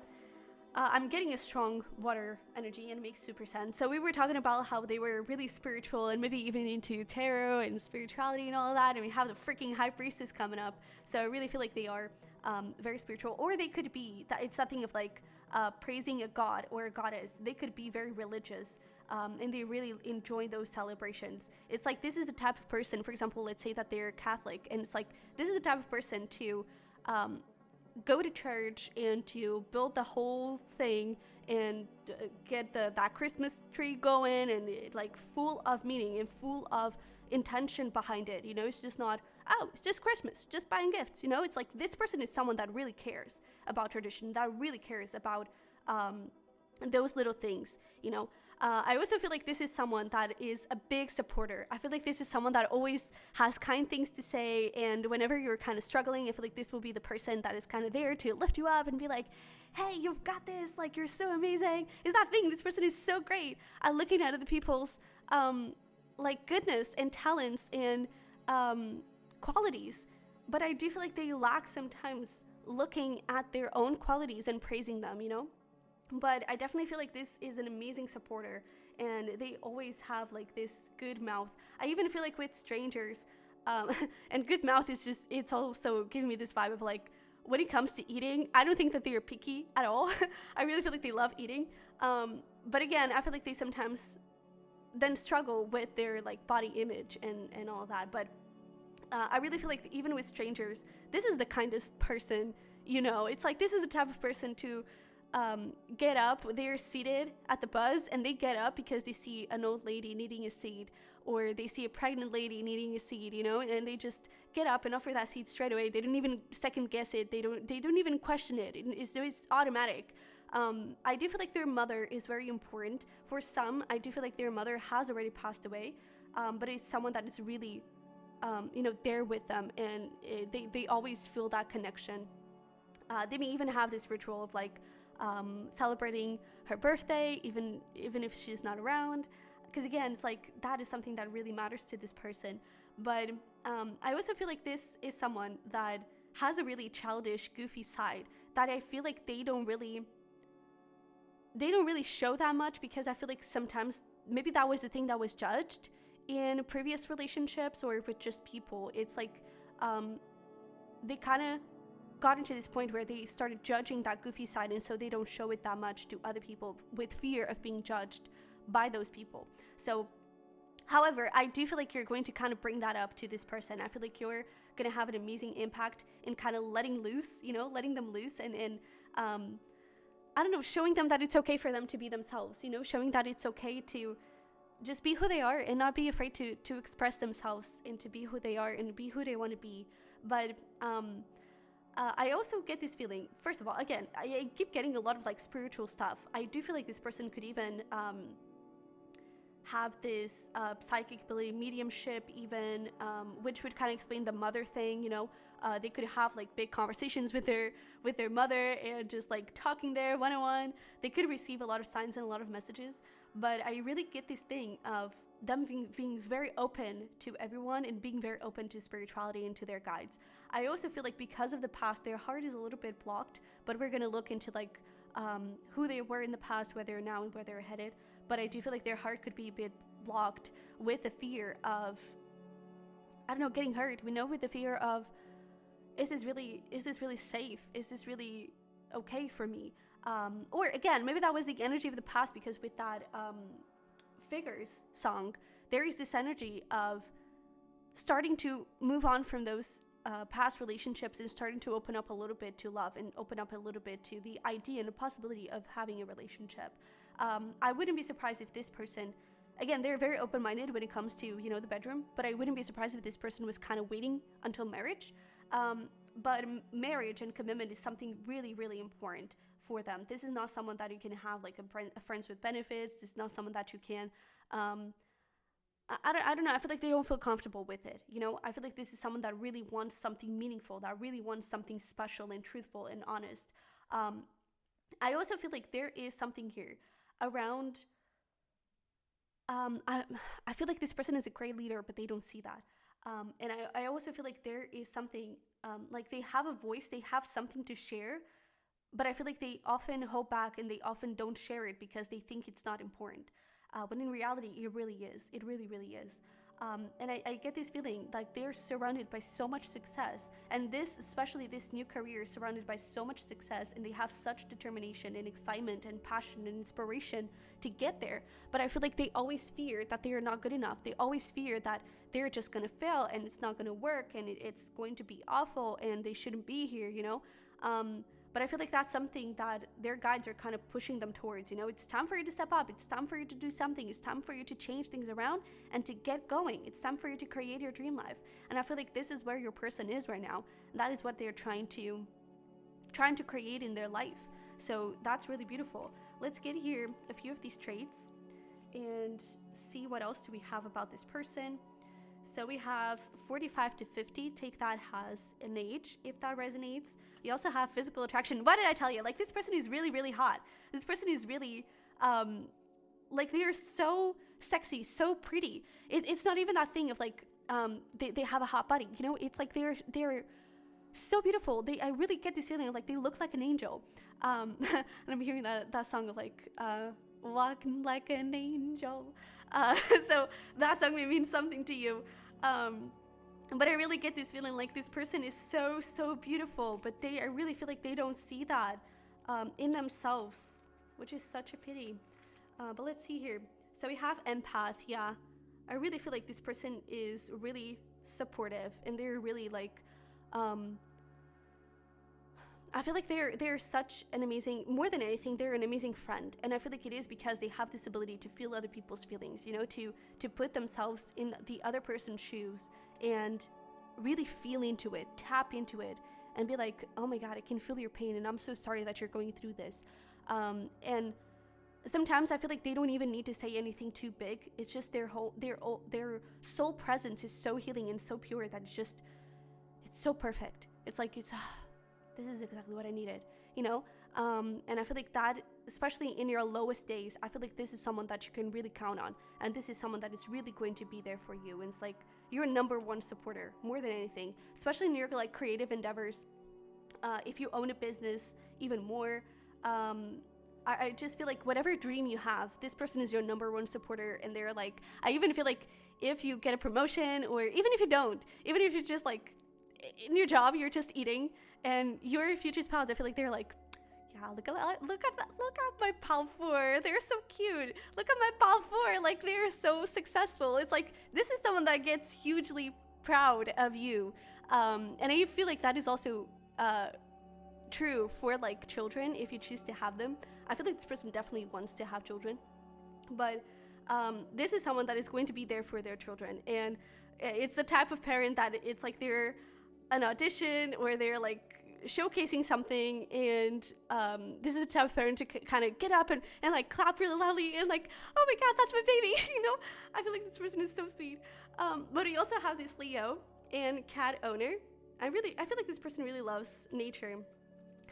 I'm getting a strong water energy, and it makes super sense. So we were talking about how they were really spiritual and maybe even into tarot and spirituality and all of that, and we have the freaking High Priestess coming up. So I really feel like they are very spiritual, or they could be, that it's something of like praising a god or a goddess. They could be very religious, and they really enjoy those celebrations. It's like this is the type of person, for example, let's say that they're Catholic, and it's like this is the type of person to go to church and to build the whole thing and get that Christmas tree going, and like full of meaning and full of intention behind it. It's just not, oh, it's just Christmas, just buying gifts. It's like this person is someone that really cares about tradition, that really cares about those little things. I also feel like this is someone that is a big supporter. I feel like this is someone that always has kind things to say, and whenever you're kind of struggling, I feel like this will be the person that is kind of there to lift you up and be like, hey, you've got this, like, you're so amazing. Is that thing, this person is so great at looking at other people's like goodness and talents and qualities. But I do feel like they lack sometimes looking at their own qualities and praising them, But I definitely feel like this is an amazing supporter, and they always have like this good mouth. I even feel like with strangers, and good mouth is just, it's also giving me this vibe of like, when it comes to eating, I don't think that they are picky at all. I really feel like they love eating. But again, I feel like they sometimes then struggle with their like body image and all that. But I really feel like even with strangers, this is the kindest person, It's like this is the type of person to get up. They're seated at the bus and they get up because they see an old lady needing a seat, or they see a pregnant lady needing a seat, you know, and they just get up and offer that seat straight away. They don't even second guess it. They don't even question it. It's automatic. I do feel like their mother is very important. For some, I do feel like their mother has already passed away, but it's someone that is really, there with them, and they always feel that connection. They may even have this ritual of like celebrating her birthday, even if she's not around, because again, it's like that is something that really matters to this person. But I also feel like this is someone that has a really childish, goofy side that I feel like they don't really show that much, because I feel like sometimes maybe that was the thing that was judged in previous relationships or with just people. It's like they kind of got into this point where they started judging that goofy side, and so they don't show it that much to other people with fear of being judged by those people. So however, I do feel like you're going to kind of bring that up to this person. I feel like you're going to have an amazing impact in kind of letting them loose and I don't know, showing them that it's okay for them to be themselves, showing that it's okay to just be who they are and not be afraid to express themselves and to be who they are and be who they want to be. But I also get this feeling, first of all, again, I keep getting a lot of like spiritual stuff. I do feel like this person could even have this psychic ability, mediumship even, which would kind of explain the mother thing. They could have like big conversations with their mother and just like talking there one-on-one. They could receive a lot of signs and a lot of messages, but I really get this thing of them being very open to everyone and being very open to spirituality and to their guides. I also feel like because of the past, their heart is a little bit blocked, but we're going to look into like who they were in the past, where they're now and where they're headed. But I do feel like their heart could be a bit blocked with the fear of, I don't know, getting hurt, with the fear of, is this really safe? Is this really okay for me? Or again, maybe that was the energy of the past, because with that Figures song, there is this energy of starting to move on from those past relationships and starting to open up a little bit to love and open up a little bit to the idea and the possibility of having a relationship. I wouldn't be surprised if this person, again, they're very open-minded when it comes to, the bedroom, but I wouldn't be surprised if this person was kind of waiting until marriage. But marriage and commitment is something really, really important for them. This is not someone that you can have like a friends with benefits. This is not someone that you can, I don't know. I feel like they don't feel comfortable with it. I feel like this is someone that really wants something meaningful, that really wants something special and truthful and honest. I also feel like there is something here around, I feel like this person is a great leader, but they don't see that. And I also feel like there is something, like they have a voice, they have something to share, but I feel like they often hold back and they often don't share it because they think it's not important. When in reality, it really is. It really, really is. And I get this feeling like they're surrounded by so much success, and especially this new career is surrounded by so much success, and they have such determination and excitement and passion and inspiration to get there. But I feel like they always fear that they are not good enough. They always fear that they're just going to fail and it's not going to work and it's going to be awful and they shouldn't be here, But I feel like that's something that their guides are kind of pushing them towards. It's time for you to step up. It's time for you to do something. It's time for you to change things around and to get going. It's time for you to create your dream life. And I feel like this is where your person is right now. That is what they're trying to create in their life. So that's really beautiful. Let's get here a few of these traits and see what else do we have about this person. So we have 45 to 50. Take that as an age, if that resonates. We also have physical attraction. What did I tell you? Like, this person is really, really hot. This person is really, like, they are so sexy, so pretty. It's not even that thing of, like, they have a hot body. It's like they're so beautiful. I really get this feeling of, like, they look like an angel. And I'm hearing that song of, like, walking like an angel. So that song may mean something to you. But I really get this feeling like this person is so, so beautiful, but I really feel like they don't see that in themselves, which is such a pity. But let's see here. So we have empath. Yeah, I really feel like this person is really supportive and they're really like, I feel like they're such an amazing, more than anything, they're an amazing friend. And I feel like it is because they have this ability to feel other people's feelings, you know, to put themselves in the other person's shoes and really feel into it, tap into it, and be like, oh my God, I can feel your pain, and I'm so sorry that you're going through this. And sometimes I feel like they don't even need to say anything too big. It's just their soul presence is so healing and so pure that it's so perfect. It's like, this is exactly what I needed, you know? And I feel like that, especially in your lowest days, I feel like this is someone that you can really count on. And this is someone that is really going to be there for you. And it's like, you're number one supporter more than anything, especially in your like creative endeavors. If you own a business, even more. I just feel like whatever dream you have, this person is your number one supporter. And they're like, I even feel like if you get a promotion, or even if you don't, even if you're just like in your job, you're just eating, and your future spouse, I feel like they're like, yeah, look at my pal 4. They're so cute. Look at my pal 4. Like, they're so successful. It's like, this is someone that gets hugely proud of you. And I feel like that is also true for like children, if you choose to have them. I feel like this person definitely wants to have children, but this is someone that is going to be there for their children. And it's the type of parent that it's like they're an audition, or they're like showcasing something, and this is the type of parent to kind of get up and like clap really loudly and like, oh my God, that's my baby. You know, I feel like this person is so sweet. But we also have this Leo and cat owner. I feel like this person really loves nature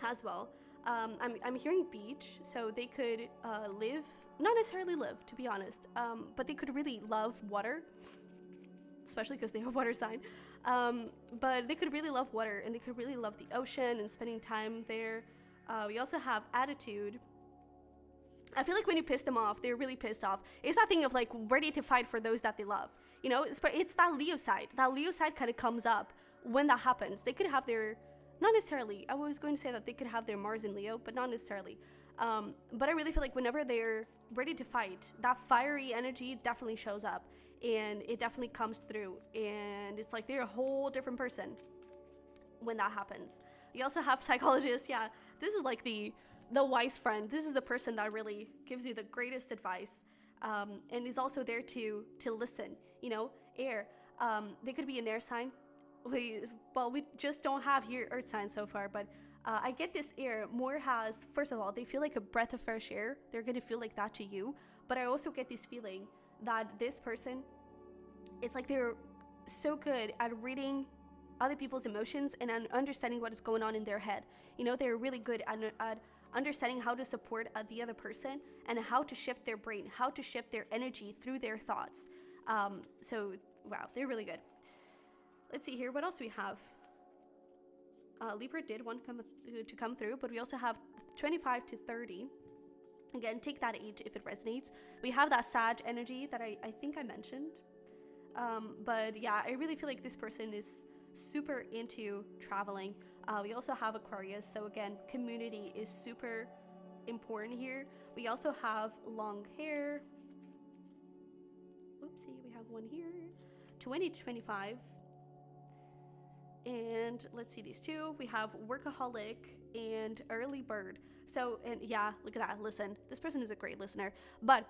as well. I'm hearing beach, so they could not necessarily live, to be honest, but they could really love water, especially because they're a water sign. But they could really love water, and they could really love the ocean and spending time there. We also have attitude. I feel like when you piss them off, they're really pissed off. It's that thing of like ready to fight for those that they love. You know, it's that Leo side. That Leo side kind of comes up when that happens. They could have not necessarily, I was going to say that they could have their Mars in Leo, but not necessarily. But I really feel like whenever they're ready to fight, that fiery energy definitely shows up, and it definitely comes through, and it's like they're a whole different person when that happens. We also have psychologists. Yeah, this is like the wise friend. This is the person that really gives you the greatest advice, and is also there to listen. You know, air. They could be an air sign. We just don't have here earth signs so far, but I get this air more has, first of all, they feel like a breath of fresh air. They're going to feel like that to you. But I also get this feeling that this person, it's like they're so good at reading other people's emotions and understanding what is going on in their head. You know, they're really good at understanding how to support the other person, and how to shift their brain, how to shift their energy through their thoughts. So, wow, they're really good. Let's see here. What else do we have? Libra did want to come through, but we also have 25 to 30. Again, take that age if it resonates. We have that Sag energy that I think I mentioned. But yeah, I really feel like this person is super into traveling. We also have Aquarius. So again, community is super important here. We also have long hair. Oopsie, we have one here. 20 to 25. And let's see these two. We have workaholic and early bird. So, and yeah, look at that. Listen, this person is a great listener. But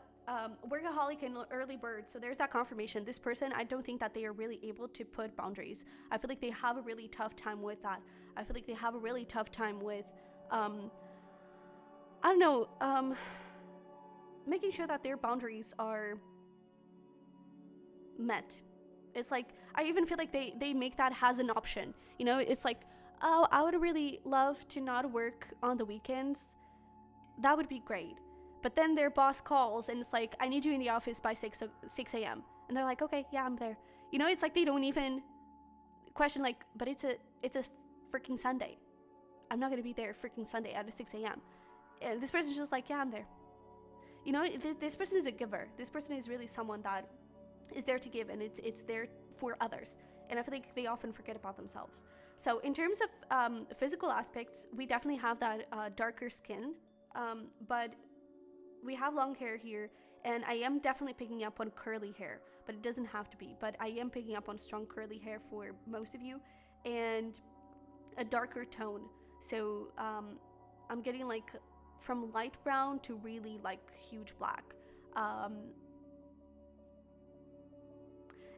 workaholic and early bird. So there's that confirmation. This person, I don't think that they are really able to put boundaries. I feel like they have a really tough time with that. I feel like they have a really tough time with, making sure that their boundaries are met. It's like, I even feel like they make that as an option. You know, it's like, oh, I would really love to not work on the weekends. That would be great. But then their boss calls and it's like, I need you in the office by 6 a.m. And they're like, okay, yeah, I'm there. You know, it's like they don't even question like, but it's a freaking Sunday. I'm not going to be there freaking Sunday at 6 a.m. And this person's just like, yeah, I'm there. You know, this person is a giver. This person is really someone that is there to give, and it's there for others. And I feel like they often forget about themselves. So in terms of physical aspects, we definitely have that darker skin, but we have long hair here, and I am definitely picking up on curly hair, but it doesn't have to be. But I am picking up on strong curly hair for most of you, and a darker tone. So I'm getting like from light brown to really like huge black.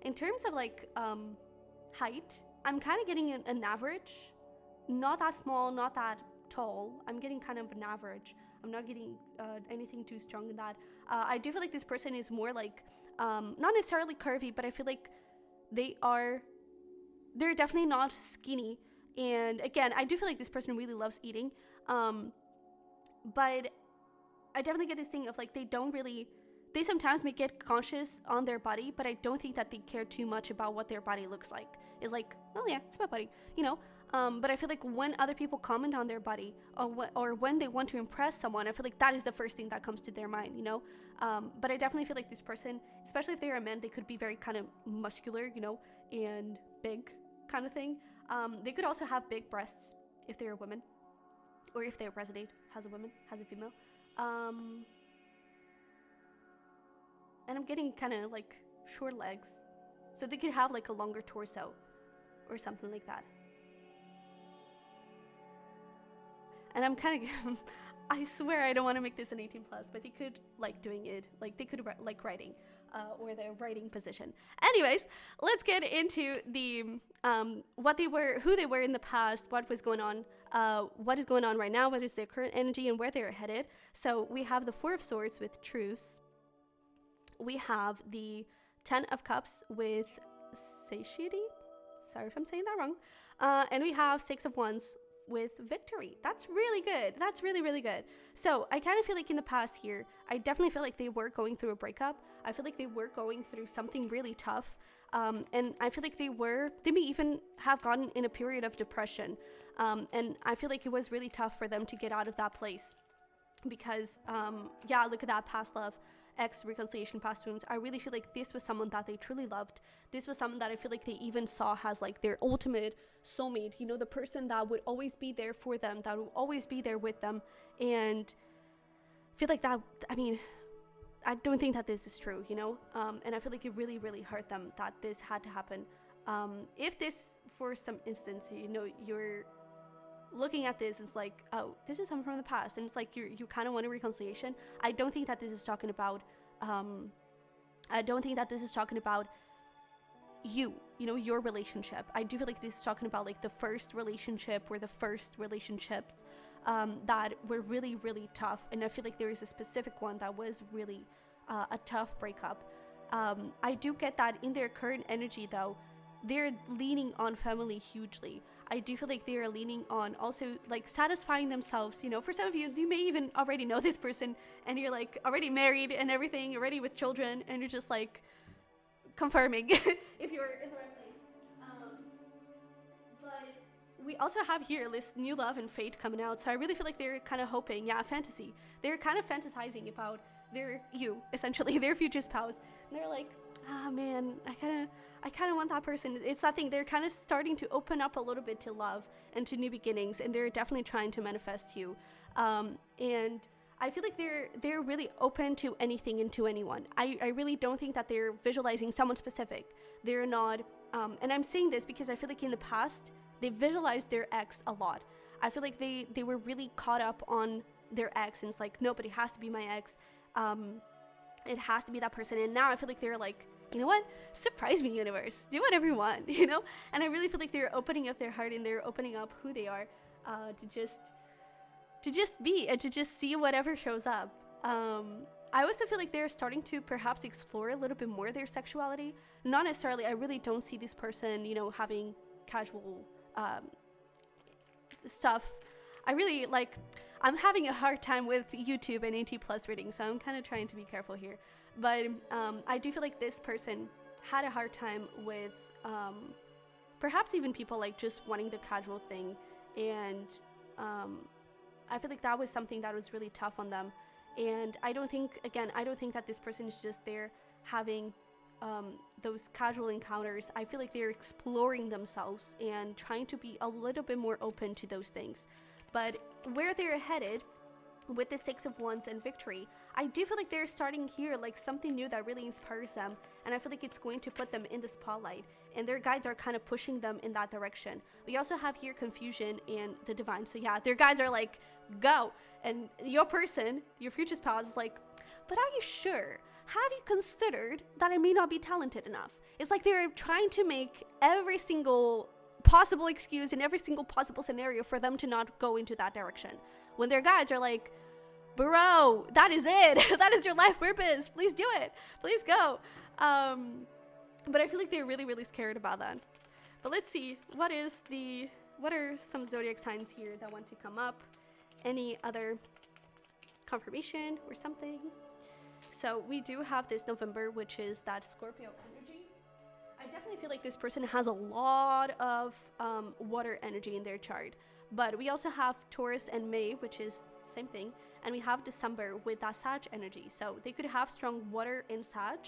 In terms of like height, I'm kind of getting an average, not that small, not that tall. I'm getting kind of an average. I'm not getting anything too strong in that. I do feel like this person is more like not necessarily curvy, but I feel like they're definitely not skinny. And again, I do feel like this person really loves eating, but I definitely get this thing of like they sometimes may get conscious on their body, but I don't think that they care too much about what their body looks like. It's like, oh yeah, it's my body, you know. But I feel like when other people comment on their body, or when they want to impress someone, I feel like that is the first thing that comes to their mind, you know. But I definitely feel like this person, especially if they're a man, they could be very kind of muscular, you know, and big kind of thing. They could also have big breasts if they're a woman, or if they resonate as a female. And I'm getting kind of like short legs, so they could have like a longer torso or something like that. And I'm kind of I swear I don't want to make this an 18 plus, but they could like doing it, like they could like writing, or their writing position. Anyways, let's get into the who they were in the past, what was going on, what is going on right now, what is their current energy, and where they're headed. So we have the Four of Swords with truce. We have the 10 of Cups with satiety. Sorry if I'm saying that wrong. And we have 6 of Wands with victory. That's really good. That's really, really good. So I kind of feel like in the past here, I definitely feel like they were going through a breakup. I feel like they were going through something really tough. And I feel like they may even have gotten in a period of depression. And I feel like it was really tough for them to get out of that place. Because, yeah, look at that past love. Ex-reconciliation, past wounds. I really feel like this was someone that they truly loved. This was someone that I feel like they even saw as like their ultimate soulmate, you know, the person that would always be there for them, that would always be there with them. And I feel like that, I mean, I don't think that this is true, you know. And I feel like it really, really hurt them that this had to happen. If this, for some instance, you know, you're looking at this is like, oh, this is someone from the past, and it's like you kind of want a reconciliation. I don't think that this is talking about you know, your relationship. I do feel like this is talking about like the first relationship or the first relationships that were really, really tough. And I feel like there is a specific one that was really a tough breakup. I do get that in their current energy though, they're leaning on family hugely. I do feel like they are leaning on also like satisfying themselves. You know, for some of you, you may even already know this person and you're like already married and everything, already with children, and you're just like confirming if you're in the right place. But we also have here this new love and fate coming out. So I really feel like they're kind of hoping, fantasy. They're kind of fantasizing about essentially their future spouse. And they're like, man, I kind of want that person. It's that thing. They're kind of starting to open up a little bit to love and to new beginnings, and they're definitely trying to manifest you. And I feel like they're really open to anything and to anyone. I really don't think that they're visualizing someone specific. They're not, and I'm saying this because I feel like in the past, they visualized their ex a lot. I feel like they were really caught up on their ex, and it's like, nope, but it has to be my ex. It has to be that person. And now I feel like they're like, you know what? Surprise me, universe. Do whatever you want, you know? And I really feel like they're opening up their heart and they're opening up who they are to just be and to just see whatever shows up. I also feel like they're starting to perhaps explore a little bit more their sexuality. Not necessarily, I really don't see this person, you know, having casual stuff. I'm having a hard time with YouTube and 18 plus readings, so I'm kind of trying to be careful here. But I do feel like this person had a hard time with perhaps even people like just wanting the casual thing. And I feel like that was something that was really tough on them. And I don't think that this person is just there having those casual encounters. I feel like they're exploring themselves and trying to be a little bit more open to those things. But where they're headed, with the Six of Wands and victory, I do feel like they're starting here like something new that really inspires them, and I feel like it's going to put them in the spotlight, and their guides are kind of pushing them in that direction. We also have here confusion and the divine, so yeah, their guides are like, go, and your person, your future spouse, is like, but are you sure? Have you considered that I may not be talented enough? It's like they're trying to make every single possible excuse in every single possible scenario for them to not go into that direction, when their guides are like, bro, that is it. That is your life purpose. Please do it. Please go. But I feel like they're really, really scared about that. But let's see, what are some zodiac signs here that want to come up? Any other confirmation or something? So we do have this November, which is that Scorpio energy. I definitely feel like this person has a lot of water energy in their chart. But we also have Taurus and May, which is same thing. And we have December with that Sag energy. So they could have strong water in Sag.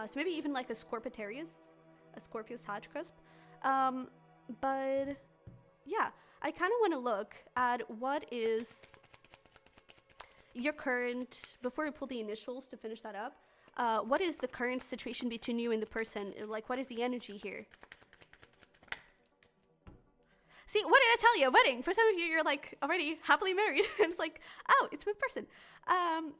So maybe even like a Scorpitarius, a Scorpio Sag cusp. But yeah, I kind of want to look at what is your current, before we pull the initials to finish that up, what is the current situation between you and the person? Like, what is the energy here? See, what did I tell you? A wedding. For some of you, you're like already happily married. And it's like, oh, it's my person.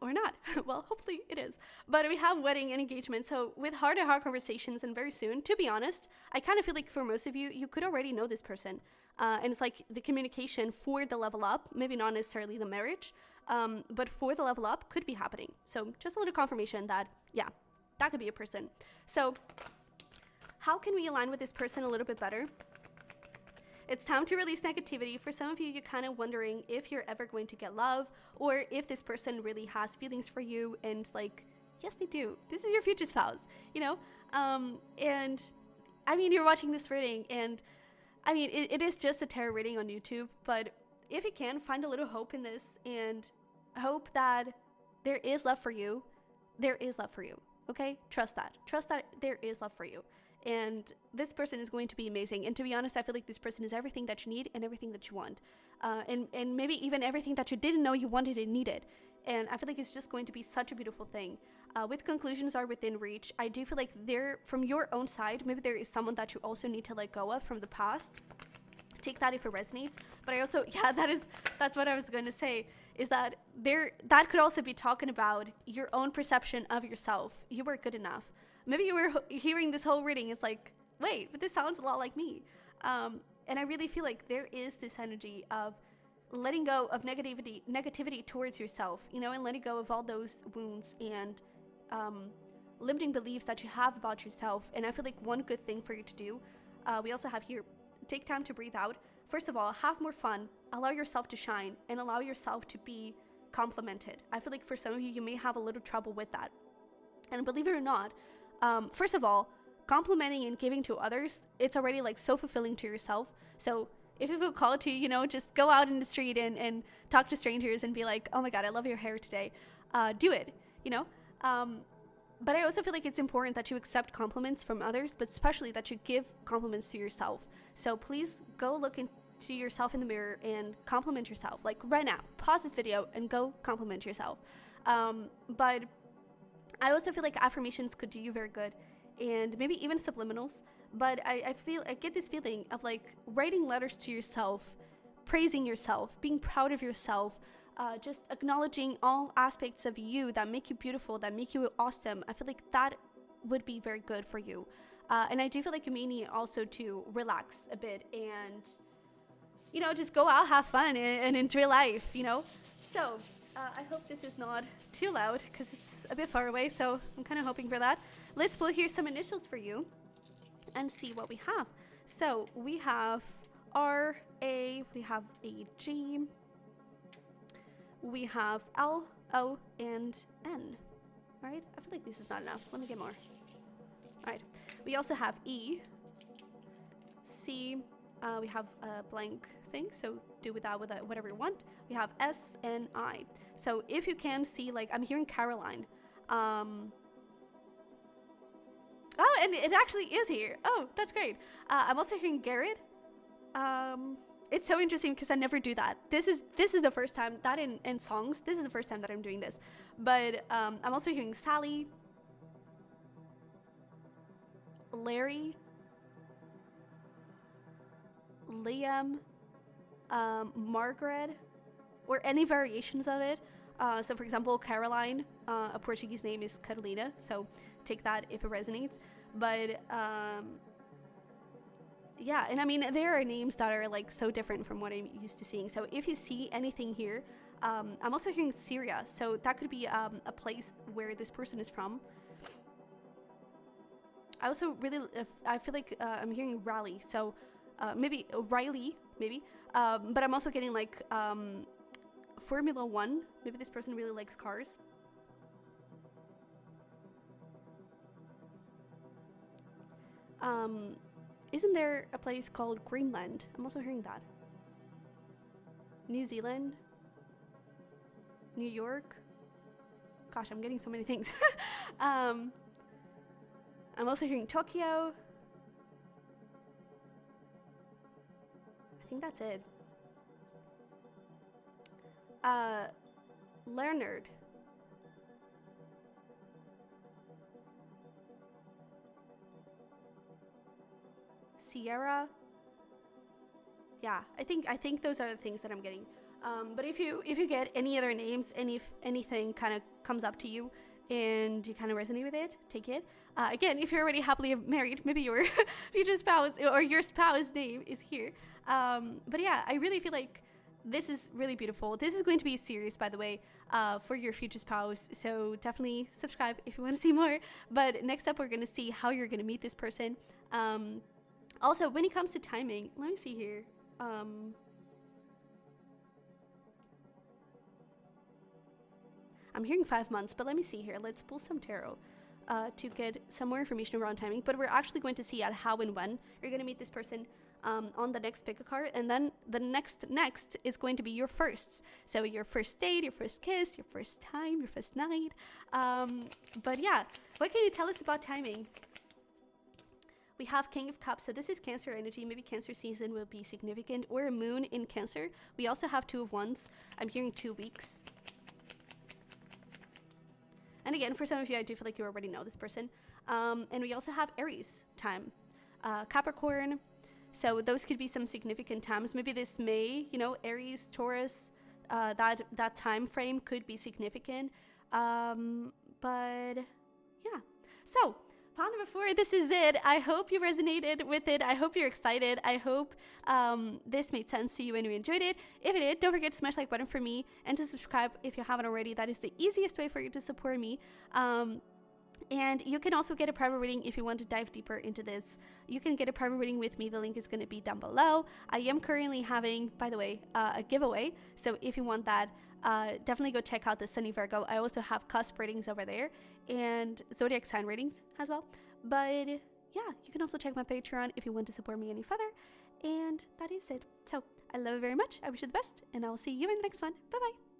Or not. Well, hopefully it is. But we have wedding and engagement. So with heart-to-heart conversations, and very soon, to be honest, I kind of feel like for most of you, you could already know this person. And it's like the communication for the level up, maybe not necessarily the marriage, but for the level up could be happening. So just a little confirmation that, yeah, that could be a person. So how can we align with this person a little bit better? It's time to release negativity. For some of you, you're kind of wondering if you're ever going to get love, or if this person really has feelings for you, and like, yes, they do. This is your future spouse, you know? And I mean, you're watching this reading, and I mean, it is just a tarot reading on YouTube, but if you can, find a little hope in this, and hope that there is love for you. There is love for you, okay? Trust that. Trust that there is love for you. And this person is going to be amazing. And to be honest, I feel like this person is everything that you need and everything that you want. And maybe even everything that you didn't know you wanted and needed. And I feel like it's just going to be such a beautiful thing. With conclusions are within reach, I do feel like there, from your own side, maybe there is someone that you also need to let go of from the past. Take that if it resonates. But I also, yeah, that's what I was going to say, is that that could also be talking about your own perception of yourself. You were good enough. Maybe you were hearing this whole reading, it's like, wait, but this sounds a lot like me. And I really feel like there is this energy of letting go of negativity towards yourself, you know, and letting go of all those wounds and limiting beliefs that you have about yourself. And I feel like one good thing for you to do, we also have here, take time to breathe out. First of all, have more fun, allow yourself to shine, and allow yourself to be complimented. I feel like for some of you, you may have a little trouble with that. And believe it or not, first of all, complimenting and giving to others, it's already like so fulfilling to yourself. So if you feel called to, you know, just go out in the street and talk to strangers and be like, oh my God, I love your hair today. Do it, you know? But I also feel like it's important that you accept compliments from others, but especially that you give compliments to yourself. So please go look into yourself in the mirror and compliment yourself. Like right now, pause this video and go compliment yourself. But I also feel like affirmations could do you very good, and maybe even subliminals. But I get this feeling of like writing letters to yourself, praising yourself, being proud of yourself, just acknowledging all aspects of you that make you beautiful, that make you awesome. I feel like that would be very good for you. And I do feel like you may need also to relax a bit and, you know, just go out, have fun, and enjoy life, you know? So I hope this is not too loud because it's a bit far away, so I'm kind of hoping for that. Let's pull here some initials for you and see what we have. So we have R, A, we have a G, we have L, O, and N. All right, I feel like this is not enough. Let me get more. All right, we also have E, C, we have a blank thing, so do with that whatever you want. We have S and I. So if you can see, like, I'm hearing Caroline. Oh, and it actually is here. Oh, that's great. I'm also hearing Garrett. It's so interesting because I never do that. This is the first time that in songs. This is the first time that I'm doing this. But I'm also hearing Sally, Larry, Liam, Margaret, or any variations of it. So for example, Caroline, a Portuguese name is Carolina, so take that if it resonates. But yeah, and I mean, there are names that are like so different from what I'm used to seeing. So if you see anything here, I'm also hearing Syria, so that could be a place where this person is from. I also really, I feel like I'm hearing Raleigh, so maybe Riley, maybe. But I'm also getting like Formula One. Maybe this person really likes cars. Isn't there a place called Greenland? I'm also hearing that. New Zealand. New York. Gosh, I'm getting so many things. I'm also hearing Tokyo. I think that's it. Leonard. Sierra. Yeah, I think those are the things that I'm getting. But if you get any other names, and if anything kind of comes up to you and you kind of resonate with it, take it. Again, if you're already happily married, maybe your future spouse or your spouse's name is here. But yeah, I really feel like this is really beautiful. This is going to be a series, by the way, for your future spouse. So definitely subscribe if you want to see more. But next up, we're going to see how you're going to meet this person. Also, when it comes to timing, let me see here. I'm hearing 5 months, but let me see here. Let's pull some tarot to get some more information around timing. But we're actually going to see at how and when you're going to meet this person on the next pick a card. And then the next is going to be your firsts. So your first date, your first kiss, your first time, your first night. But yeah, what can you tell us about timing? We have King of Cups, so this is Cancer energy. Maybe Cancer season will be significant, or a moon in Cancer. We also have Two of Wands. I'm hearing 2 weeks. And again, for some of you, I do feel like you already know this person. And we also have Aries time, Capricorn. So those could be some significant times. Maybe this May, you know, Aries, Taurus, that time frame could be significant. But yeah, so Pile number 4, this is it. I hope you resonated with it. I hope you're excited. I hope this made sense to you and you enjoyed it. If it did, don't forget to smash the like button for me and to subscribe if you haven't already. That is the easiest way for you to support me. And you can also get a private reading if you want to dive deeper into this. You can get a private reading with me. The link is going to be down below. I am currently having, by the way, a giveaway. So if you want that, definitely go check out the Sunny Virgo. I also have cusp ratings over there and zodiac sign ratings as well. But yeah, you can also check my Patreon if you want to support me any further. And that is it. So I love you very much. I wish you the best, and I will see you in the next one. Bye bye.